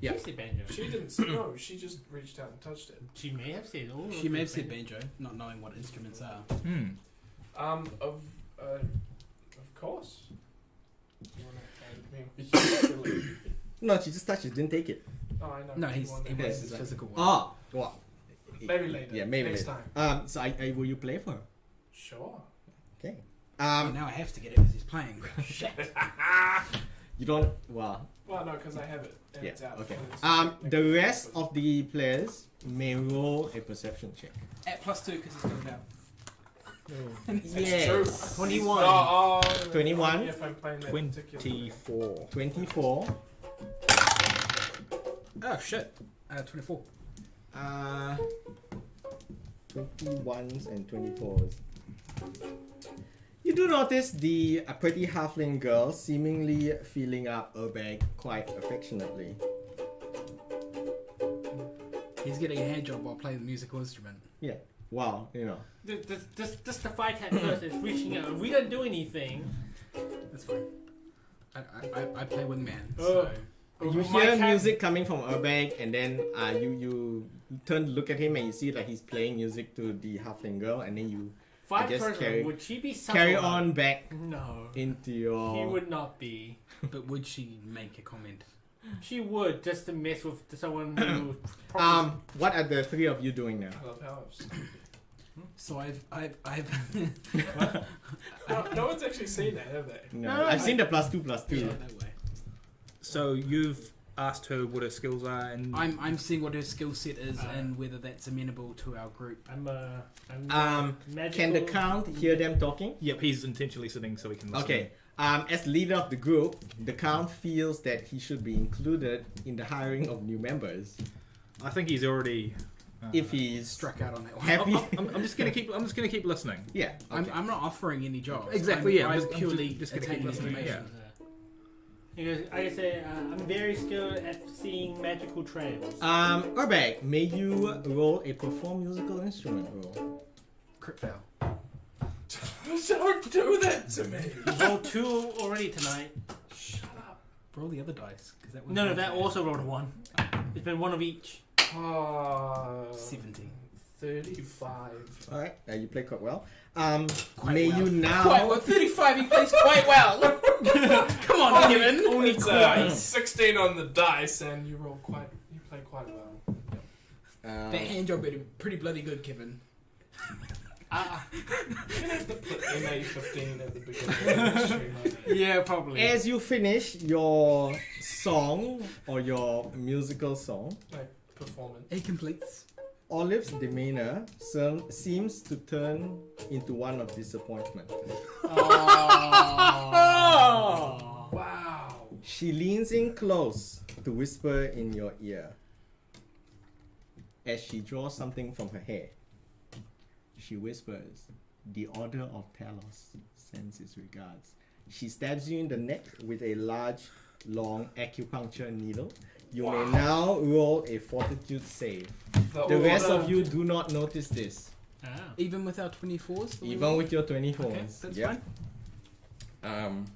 Yeah. She said banjo. She didn't say. No, she just reached out and touched it. She may have said. Oh, She may have said banjo, not knowing what instruments are. Of course. You wanna hand me a ukulele? No, she just touched it, didn't take it. Oh, I know. No, he he wanted wants it. his physical one. Oh, well. Maybe later. Yeah, maybe next later. time. So will you play for her? Sure. Okay. Oh, now I have to get it because he's playing. Shit. You don't. Well. Well, no, because I have it. And Yeah. it's out. Okay. and it's The next rest episode. of the players may roll a perception check. At +2 because he's got it out. It's Yes. true. 21. Oh, 21. only if I'm playing that particular. 24. 24. Oh shit. 24. 21s and 24s. You do notice the pretty halfling girl seemingly filling up a bag quite affectionately. He's getting a hand job while playing the musical instrument. Yeah. Wow, you know. Just the fight at first is reaching out. We don't do anything. That's fine. I play with man. Oh. So You My hear cat- music coming from Urbag, and then you turn to look at him and you see that he's playing music to the halfling girl, and then you Fight guess person. carry- Would she be carry subtle? on back No. into He your. would not be. but would she make a comment? She would just to mess with someone who. Probably, What are the three of you doing now? I love how I've So I've No one's actually seen that, have they? No, No, I've seen the +2/+2. yeah, no way. So you've asked her what her skills are, and I'm seeing what her skill set is and whether that's amenable to our group. I'm magical. Can the count hear them talking? yep, he's intentionally sitting so we can listen. Okay. As leader of the group, the count feels that he should be included in the hiring of new members. I think he's already. If he's Struck out on that one. happy, I'm just gonna keep. I'm just gonna keep listening. yeah. Okay. I'm not offering any jobs. Exactly, yeah, I'm I'm purely just gonna keep attaining listening, information. Because I say I'm very skilled at seeing magical trails. Urbag, may you roll a perform musical instrument roll. Crit fail. Don't do that to me. Rolled 2 already tonight. Shut up. Roll the other dice, because that was No, that also rolled a 1. It's been one of each. 70. 35. All right, you play quite well. Quite may well. you now? Quite well. 35. He plays quite well. Come on, Kevin. Only It's quite. 16 on the dice, and you play quite well. That hand job pretty bloody good, Kevin. You're gonna have to put MA15 at the beginning of the stream, aren't you? Yeah, probably. As you finish your song or your musical song, Like performance. He completes. Olive's demeanor seems to turn into one of disappointment. Oh. Wow. She leans in close to whisper in your ear. As she draws something from her hair, she whispers, "The Order of Talos sends its regards." She stabs you in the neck with a large, long acupuncture needle. You may now roll a fortitude save. The rest of you do not notice this, Even with our 24s? even with your 24s. Okay, that's Yeah. fine.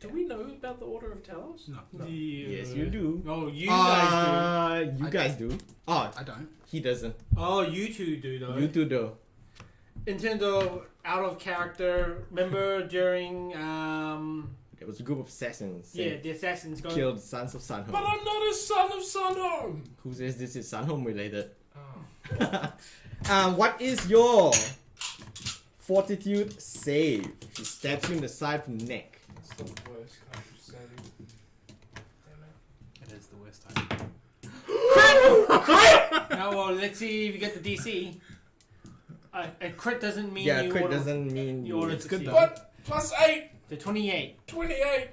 Do we know about the Order of Talos? No, Yes, you do. Oh, you guys You I guys do. Oh, I don't. he doesn't. do. Oh, you two do though. You two do. In terms of out of character, remember during There was a group of assassins. yeah, the assassins going. Killed Sons of Sunhome. But I'm not a son of Sunhome! Who says this is Sunhome related? Oh. What is your fortitude save? She stabs you in the side from the neck. It's the worst kind of save. Damn it. It is the worst time. Now, well, let's see if you get the DC. A crit doesn't mean Yeah, you crit order- doesn't mean you order It's to good see. though. But plus 8, The 28. 28.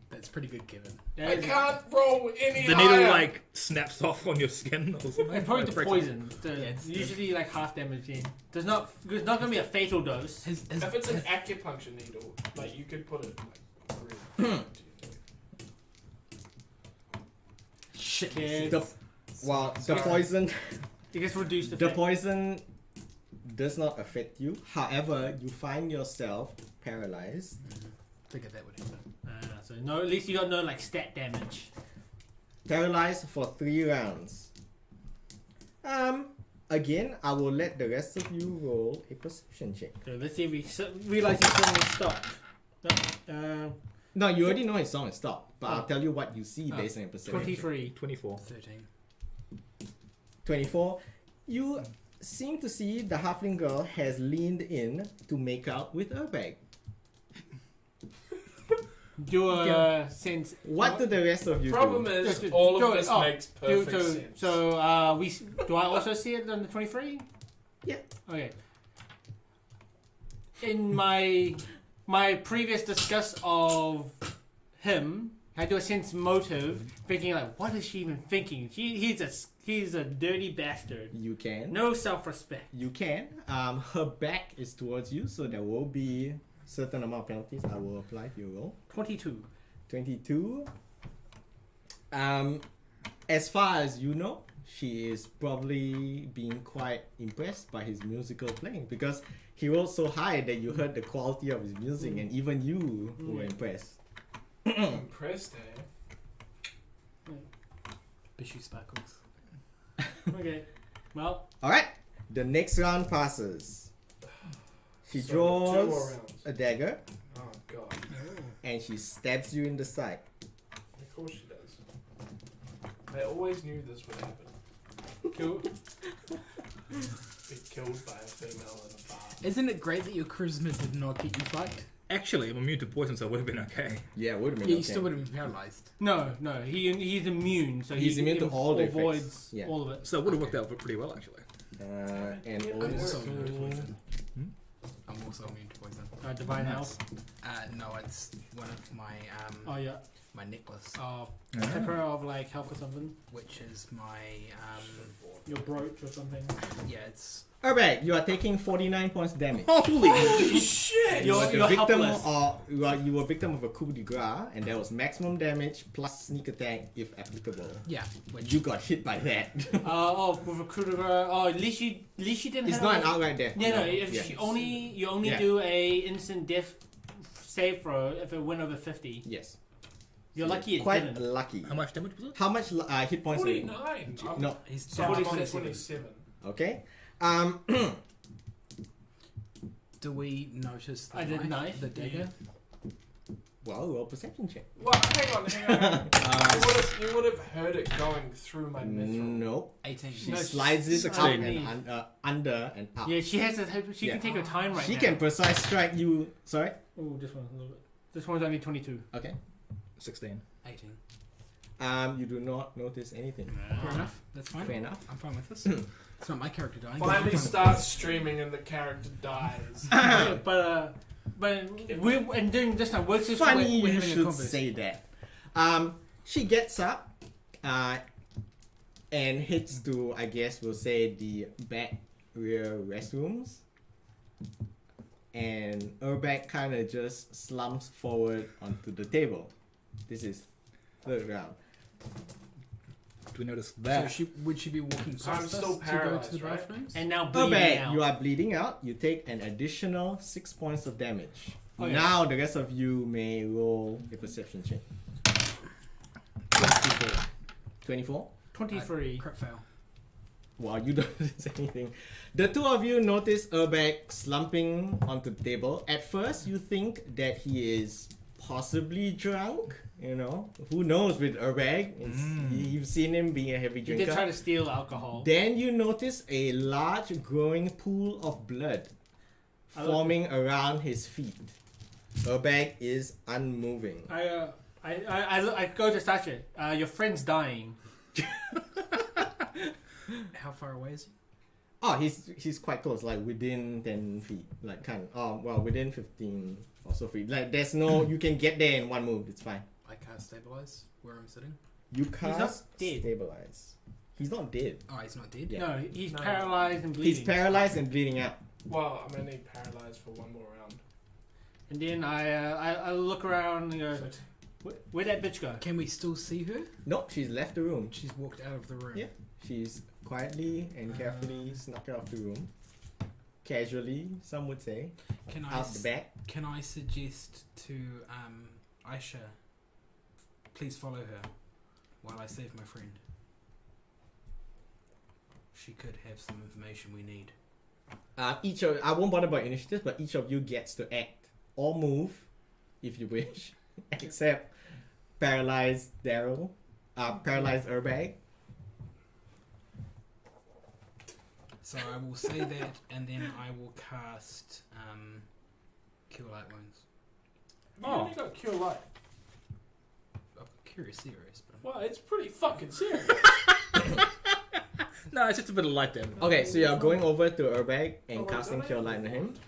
That's pretty good, Kevin. That I is- can't roll any The higher. needle like snaps off on your skin or something. It's probably Like, the breaks poison. The, it's the- usually like half damage in. It's not going to be a fatal dose. His If it's an acupuncture needle, like you could put it like really shit. Kids. The poison It gets reduced the effect. poison does not affect you. However, you find yourself paralyzed. Figured that would happen. So no, at least you got no like stat damage. Paralyzed for 3 rounds. Again, I will let the rest of you roll a perception check. So let's see if we realize his song is stopped. No, you already know his song is stopped, but I'll Oh. tell you what you see Oh. based on your perception. 23. 24. 13. 24. You seem to see the halfling girl has leaned in to make out with Urbag. Do a sense. What do the rest of you Problem do? is, Just- all do of it. this Oh, makes perfect so, sense. so we do I also see it on the 23? Yeah. Okay. In my previous discuss of him, I do a sense motive, thinking like, what is she even thinking? He's a dirty bastard. You can. No self-respect. You can. Her back is towards you, so there will be certain amount of penalties I will apply to your roll. 22. 22. As far as you know, she is probably being quite impressed by his musical playing because he rolled so high that you heard the quality of his music and even you were impressed. Impressed, eh? Bishy sparkles. Okay. Well, Alright, the next round passes. She So, 2 more draws rounds. a dagger Oh god. and she stabs you in the side. Of course she does. I always knew this would happen. cool. be killed by a female in a bar. Isn't it great that your charisma did not get you fucked? Actually, I'm immune to poison, so it would have been okay. Yeah, would have been Yeah, okay. you still would have been paralyzed. No, he's immune, so He's immune to all the effects. avoids Yeah. all of it. So it would have worked out pretty well, actually. And I'm also immune to also... poison. I'm also immune to poison. Divine Nice. health. No, it's one of my Oh yeah. my necklace, Pepper of like health or something. which is my Your brooch or something. yeah, it's Alright, you are taking 49 points damage. Holy shit! You're victim helpless. you were victim of a coup de grace, and that was maximum damage plus sneak attack if applicable. yeah, which You got hit by that. With a coup de grace. Oh, at least you didn't. It's have not a- an outright death. Yeah, no. Yeah. If you only Yeah. do a instant death save throw if it went over 50. Yes. You're lucky it Quite didn't. lucky. How much damage was it? How much hit points? are you- 49. No. he's So I'm on 47. 27. Okay. Do we notice the I did knife. the dagger? Well, roll perception check. Well, hang on. You would have heard it going through my mithril. No. 18. She No, slides it up 16. and under and up. Yeah, she has to. She Yeah. can take her time right She now. can precise strike you. Sorry. Oh, this one's a little bit. This one's only 22. Okay. 16. 18. You do not notice anything. Fair enough. That's fine. Fair enough. I'm fine with this. It's not my character dying. but I'm Finally fine with starts streaming and the character dies. but we're and during this time, we're just Funny we're you having a should converse. say that. She gets up, and heads to, I guess we'll say, the back rear restrooms. And Urbak kind of just slumps forward onto the table. This is third round. Do we notice So that? would she be walking So past I'm us still to go paralyzed, to the right? bathrooms? and now bleeding Urbak, out. you are bleeding out. You take an additional 6 points of damage. Oh, yeah. Now the rest of you may roll a perception check. 24. 23. Crit fail. Wow, you don't notice anything. The two of you notice Urbak slumping onto the table. At first, you think that he is possibly drunk. You know, who knows with Urbak? You've seen him being a heavy He drinker. did try to steal alcohol. Then you notice a large growing pool of blood forming around his feet. Urbak is unmoving. I go to Sasha. Your friend's dying. How far away is he? Oh, he's quite close, like within 10 feet. Like within 15 or so feet. Like there's no, you can get there in one move, it's fine. I can't stabilize where I'm sitting. You not cast dead. Stabilize. He's not dead. Oh, he's not dead? Yeah. No, he's No. paralyzed and bleeding. He's paralyzed and bleeding out. Well, I'm gonna need paralyzed for one more round. And then I look around and go, So where'd that bitch go? Can we still see her? Nope, she's left the room. She's walked out of the room. Yeah. She's quietly and carefully snuck out of the room. Casually, some would say. Can I Out the back. can I suggest to Aisha, please follow her while I save my friend? She could have some information we need. I won't bother about initiative, but each of you gets to act or move, if you wish, except paralyzed Daryl, paralyzed Urbag. So I will say that, and then I will cast Cure Light Wounds. you only got cure light. I'm curious, serious, but Well, it's pretty fucking serious. No, it's just a bit of light damage. Okay, so you're going over to Urbag and Oh, wait, casting don't I Cure have Light on the him. wand?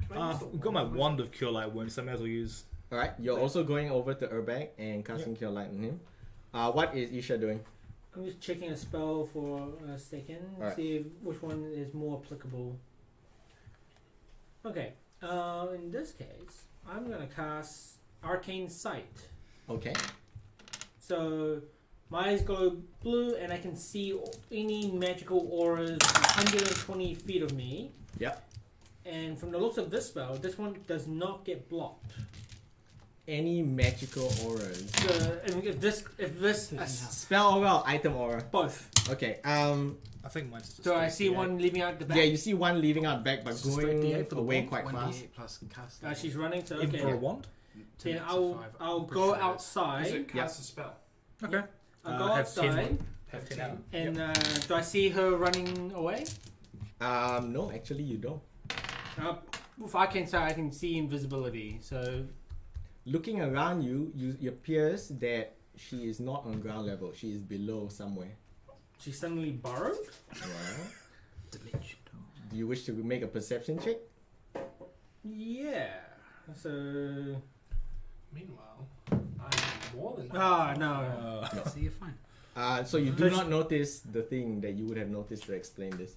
Can I use the I've got my wand? wand of Cure Light Wounds, so I may as well use. Alright, you're also going over to Urbag and casting Cure Light on him. What is Isha doing? I'm just checking a spell for a second, Alright. see which one is more applicable. Okay, in this case, I'm gonna cast Arcane Sight. Okay. So my eyes go blue, and I can see any magical auras 120 feet of me. Yep. And from the looks of this spell, this one does not get blocked. Any magical auras? So if this Spell aura or item aura? both. Okay, I think mine's just. So I a see D8. one leaving out the back. yeah, you see one leaving out back but Straight going D8 for the away wand? quite fast. 1d8 plus cast. She's running, so Even okay. for a wand? Then Turn it to I'll 5. I'll I'm pretty go sure it is. outside. Is it cast a spell? Okay. I'll go have 10 outside, Have 10 out. and do I see her running away? No, actually you don't. If I can say, I can see invisibility. So Looking around you, it appears that she is not on ground level. She is below somewhere. she suddenly burrowed. Well, Dimension. do you wish to make a perception check? Yeah. So. Meanwhile, I'm more than. No. See, you're fine. So you do not notice the thing that you would have noticed to explain this.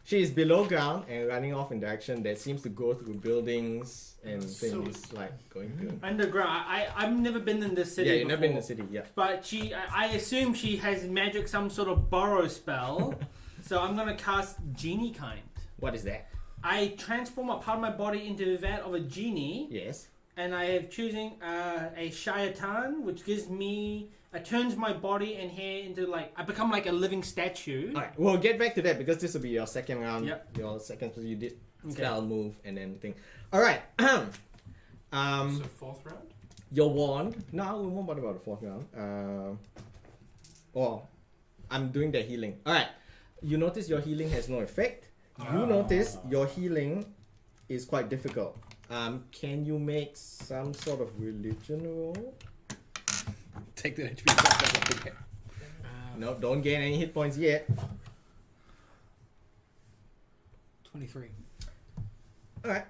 She is below ground and running off in direction that seems to go through buildings and things like going through. Underground. I've never been in this city. Yeah, you've before, never been in the city, yeah. But I assume she has magic, some sort of burrow spell. So I'm gonna cast Genie Kind. What is that? I transform a part of my body into that of a genie, Yes. and I am choosing a Shayatan, which gives me. Turns my body and hair into I become like a living statue. Alright, we'll get back to that because this will be your second round. Yep. Your second, so you did Okay. spell, move, and then thing. Alright. So fourth round. Your wand. No, we won't bother about the fourth round. I'm doing the healing. Alright. You notice your healing has no effect. You notice your healing is quite difficult. Can you make some sort of religion roll? Take that HP back again. No, don't gain any hit points yet. 23. Alright.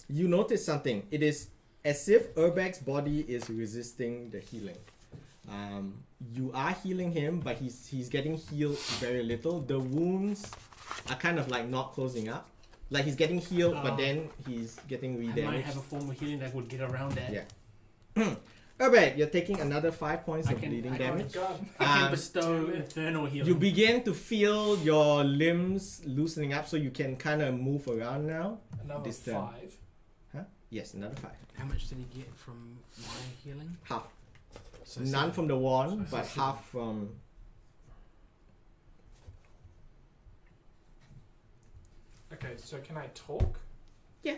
You notice something. It is as if Urbag's body is resisting the healing. You are healing him, but he's getting healed very little. The wounds are kind of like not closing up. Like he's getting healed, but then he's getting I might re-damaged. have a form of healing that would get around that. Yeah. Urbag, you're taking another 5 points of bleeding I damage. can bestow infernal healing. You begin to feel your limbs loosening up, so you can kind of move around now. Another This turn. 5. Huh? Yes, another 5. How much did he get from my healing? Half. So None seven. from the wand, So but seven. half from. Okay, so can I talk? Yeah.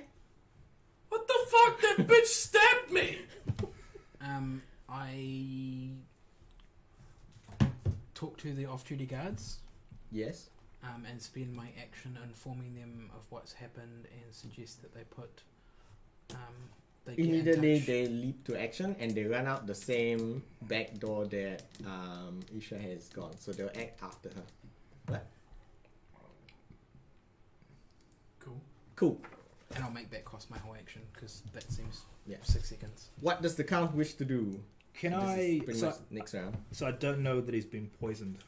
What the fuck? That bitch stabbed me! I talk to the off-duty guards Yes. and spend my action informing them of what's happened and suggest that they put they get in Immediately touch. they leap to action and they run out the same back door that Isha has gone. So they'll act after her. What? Cool. Cool. And I'll make that cost my whole action because that seems Yeah. 6 seconds. What does the count wish to do? Can This I? is pretty So, much next round. so I don't know that he's been poisoned.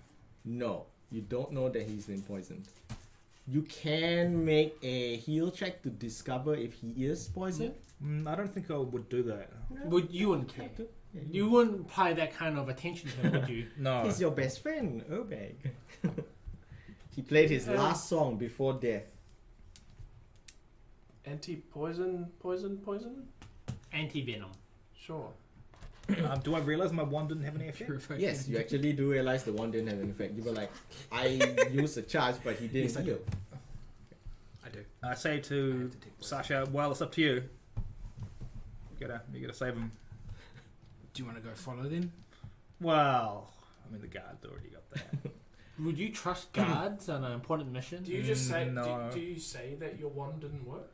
No, you don't know that he's been poisoned. You can make a heal check to discover if he is poisoned. I don't think I would do that. You wouldn't care. Yeah, You wouldn't pay that kind of attention to him, would you? No. He's your best friend, Urbag. He played his last song before death. Anti-poison, poison? Anti-venom. Sure. Do I realize my wand didn't have any effect? Purified Yes, you energy. actually do realize the one didn't have an effect. You were like, I used a charge, but he didn't Yes, I heal. do. I do. I say I to have to take poison. Sasha, well, it's up to you. You gotta save him. Do you want to go follow them? Well, I mean, the guard's already got that. Would you trust guards on an important mission? Do you just say? No. Do you say that your wand didn't work?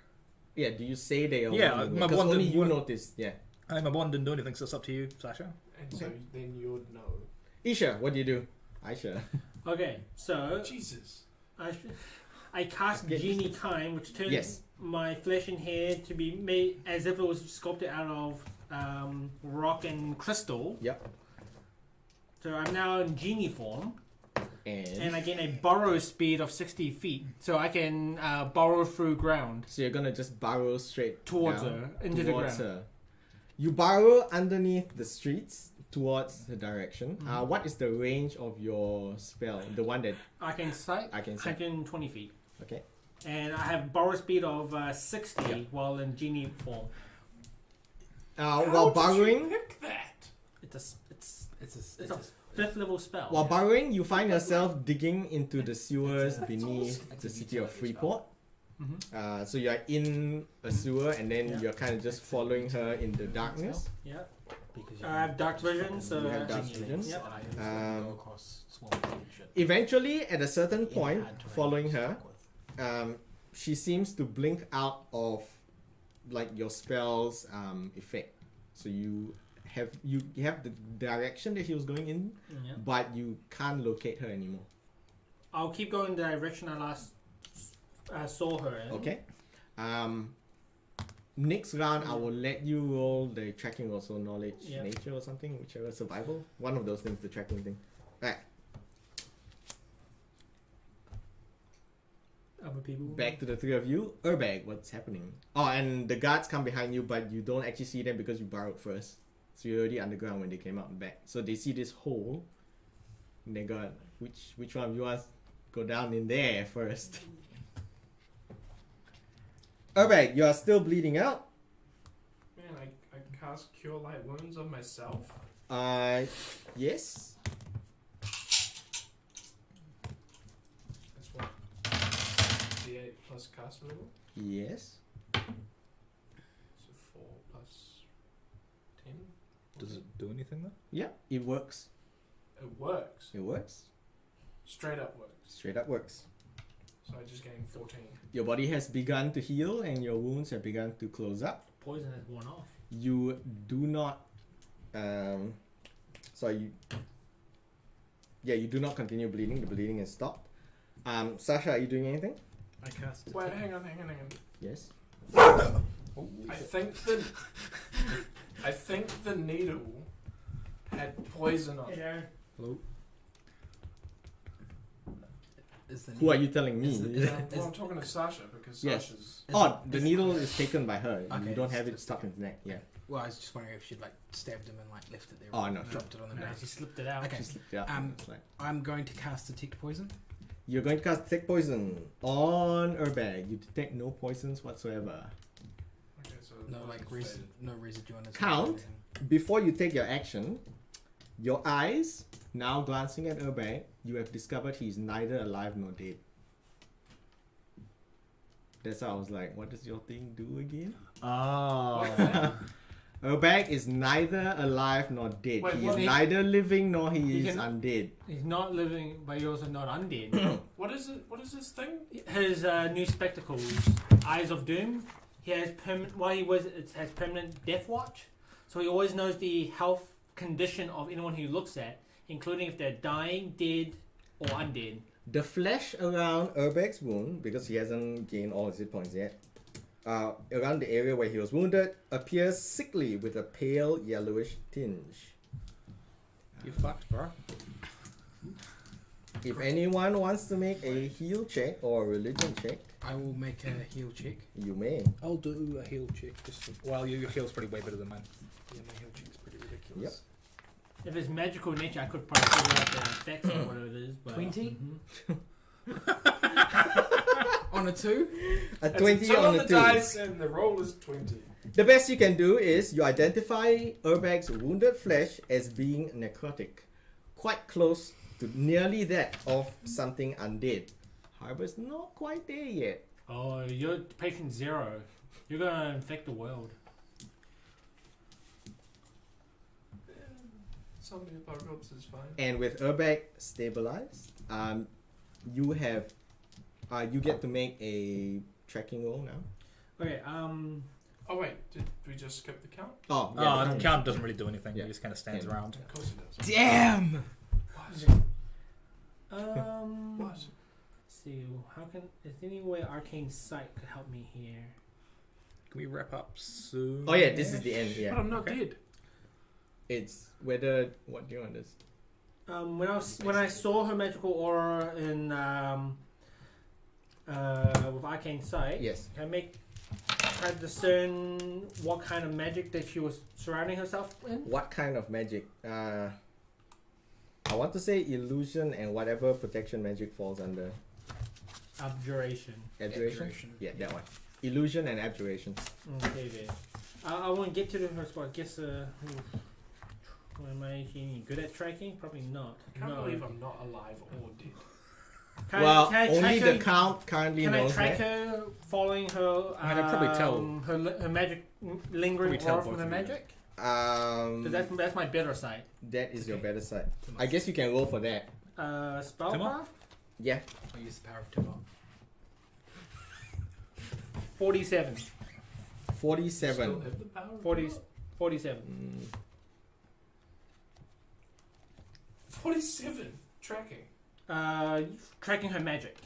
Yeah, do you say they are Yeah, one my because one only didn't you work. noticed. Yeah. My wand didn't do anything, so it's up to you, Sasha. And so then you would know. Isha, what do you do? Aisha. Okay, so Jesus. I cast Get- Genie Kind, which turns Yes. my flesh and hair to be made as if it was sculpted out of rock and crystal. Yep. So I'm now in genie form, and And I gain a burrow speed of 60 feet, so I can burrow through ground so you're gonna just burrow straight towards down, her, into the towards ground. her. You burrow underneath the streets towards the direction. Mhm. What is the range of your spell? The one that I can sight I can say. 120 feet, Okay. and I have burrow speed of 60 Yeah. while in genie form. While How did burrowing, you pick that? It's a 5th level spell. while burrowing, you find yourself digging into the sewers That's beneath awesome. the It's a city of utility Freeport. Mhm. So you're in a sewer, and then Yeah. you're kind of just following her in the darkness. Yeah. Because I have dark vision, so You have dark vision. Yep. Um, go across swamp and shit. Eventually, at a certain In point, hard terrain following to her, start with. she seems to blink out of like your spell's effect. So you have the direction that she was going in, Yeah. but you can't locate her anymore. I'll keep going the direction I last saw her in. Okay. Next round, I will let you roll the tracking also knowledge, Yeah. nature or something, whichever survival. One of those things, the tracking thing. Alright, Other people. back to the three of you. Urbag, what's happening? Oh, and the guards come behind you, but you don't actually see them because you burrowed first. So you're already underground when they came out and back. So they see this hole. And they got which one of you wants to go down in there first? Urbag, you are still bleeding out. Man, I cast Cure Light Wounds on myself. Yes. That's what? D8 plus caster level? Yes. So 4 plus 10? Does it do anything though? Yeah, it works. It works. It works. Straight up works. Straight up works. So I just gained 14. Your body has begun to heal and your wounds have begun to close up. Poison has worn off. You do not you do not continue bleeding. The bleeding is stopped. Sasha, are you doing anything? I cast. Wait, hang on. Yes. I think the needle had poison on it. Yeah. Hello. Is the Who are you telling me? Is the- Well, I'm talking to Sasha because Yes. Sasha's. Oh, the needle is taken by her. Okay, You don't it's have it just- stuck in his neck. Yeah. Well, I was just wondering if she'd like stabbed him and like left it there. Oh, no. Dropped it on the No, ground. she slipped it out. Okay. She slipped it out. It's like- I'm going to cast detect poison. You're going to cast Detect Poison on Urbag. You detect no poisons whatsoever. Okay, so No like no residue on his. Count. or anything. Before you take your action, your eyes, now glancing at Urbag, you have discovered he's neither alive nor dead. That's how I was like, what does your thing do again? Oh. Urbag is neither alive nor dead. Wait, he what? is neither living nor he He is can- undead. He's not living, but he's also not undead. What is it? What is this thing? His new spectacles, Eyes of Doom. He has permanent. While he wears it, has permanent death watch, so he always knows the health condition of anyone he looks at, including if they're dying, dead, or undead. The flesh around Urbag's wound, because he hasn't gained all his hit points yet, around the area where he was wounded, appears sickly with a pale yellowish tinge. You fucked, bro. If anyone wants to make a heal check or a religion check, I will make a heal check. you may. I'll do a heal check. Well, your heal's pretty way better than mine. Yeah, my heal check's pretty ridiculous. If it's magical nature, I could probably figure out the effects or whatever it is. But 20? Mhm. On a 2? A It's 20 a on the the 2. dice and the roll is 20. The best you can do is you identify Urbag's wounded flesh as being necrotic, quite close to nearly that of something undead. However, it's not quite there yet. Oh, you're patient 0. You're gonna infect the world. Something about ropes is fine. And with Urbag stabilized, you have you get to make a tracking roll now. Okay. Oh wait, did we just skip the count? Oh, The count doesn't really do anything. Yeah. He just kind of stands Yeah. around. Of course it does. Damn! What? What? Let's see. How can? Is there any way Arcane Sight could help me here? Can we wrap up soon? Oh yeah, this is the end. But Yeah, I'm not Okay. dead. it's whether what do you want this? When I saw her magical aura in with Arcane Sight, Yes. can I try to discern what kind of magic that she was surrounding herself in? What kind of magic? I want to say illusion and whatever protection magic falls under. Abjuration. Abjuration? Abjuration. Yeah, that one. Illusion and abjuration. Okay, then. I won't get to the first one. I guess. Am I any good at tracking? Probably not. I can't No. believe I'm not alive or dead. Can Well, I only track the her- count currently Can I knows track that. her following her? I mean, I'd probably tell. her magic lingering Probably tell aura from both her of you. magic. So that's my better side. That is your Okay. better side. To I guess you can roll for that. Spellcraft? Yeah. I'll use the power of Timor. 47. 47. Still have the power of 40, God. 47. Mm, 47 tracking. Tracking her magic.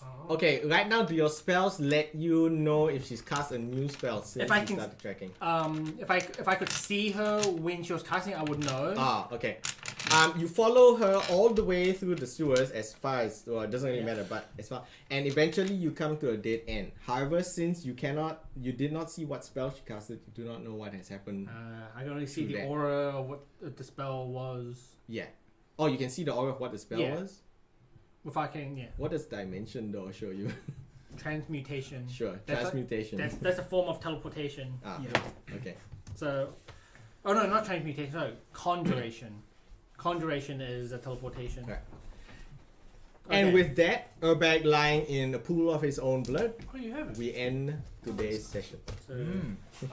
Oh. Okay, right now do your spells let you know if she's cast a new spell since If I you can- started tracking? If I could see her when she was casting, I would know. Okay. You follow her all the way through the sewers as far as, well, it doesn't really Yeah. matter, but as far, and eventually you come to a dead end. However, since you did not see what spell she casted, you do not know what has happened. I can only see Through the that. aura of what the spell was. Yeah. Oh, you can see the aura of what the spell Yeah. was? If I can, yeah. What does dimension door show you? Transmutation. Sure, That's transmutation. That's a form of teleportation. Yeah. Okay. So, oh no, not transmutation. No, conjuration. Conjuration is a teleportation. Right. Okay. And with that, Urbag lying in a pool of his own blood, What do you have? we end today's session. So,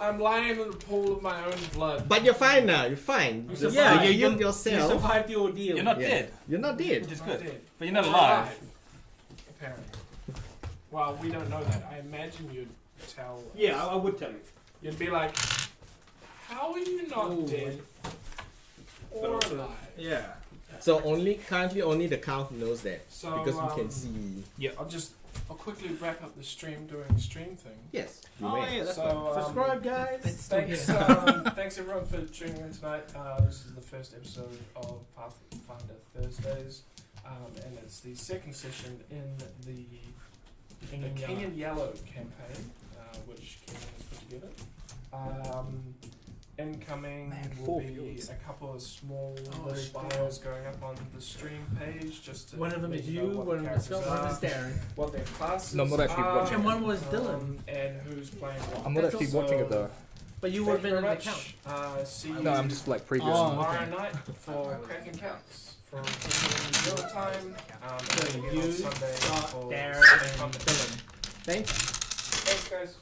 I'm lying in a pool of my own blood. But you're fine now, you're fine. You Just survived. you You healed yourself. survived the ordeal. You're not Yeah. dead, You're not dead. which is I'm good. dead. But you're not I'm alive. Apparently. Well, we don't know that. I imagine you'd tell. Yeah, us. I would tell you. You'd be like, "How are you not Ooh. dead or alive?" Yeah. So currently only the count knows that So because we can see. I'll quickly wrap up the stream doing the stream thing. Yes. You Oh, may. yeah, that's So Subscribe, guys. It's still thanks, here. thanks everyone for tuning in tonight. This is the first episode of Pathfinder Thursdays, and it's the second session in the King in Yellow campaign, which King has put together. Incoming Man, will 4 be fields. a couple of small Oh, little shit. bios going up on the stream page, just to One of them let is know you, what one the of them is characters Scott, one are, is Darren. what their classes No, I'm not actually are, watching And one was Dylan. and who's playing what. I'm not That's actually also- watching it though. But you Thank would have been very in the much. count. See you No, I'm just like previous. Oh. tomorrow okay. night for Cracking Counts from New York time. And So again you, on Sunday Scott, for Darren, Sunday and Content. Dylan. Thanks. Thanks, guys.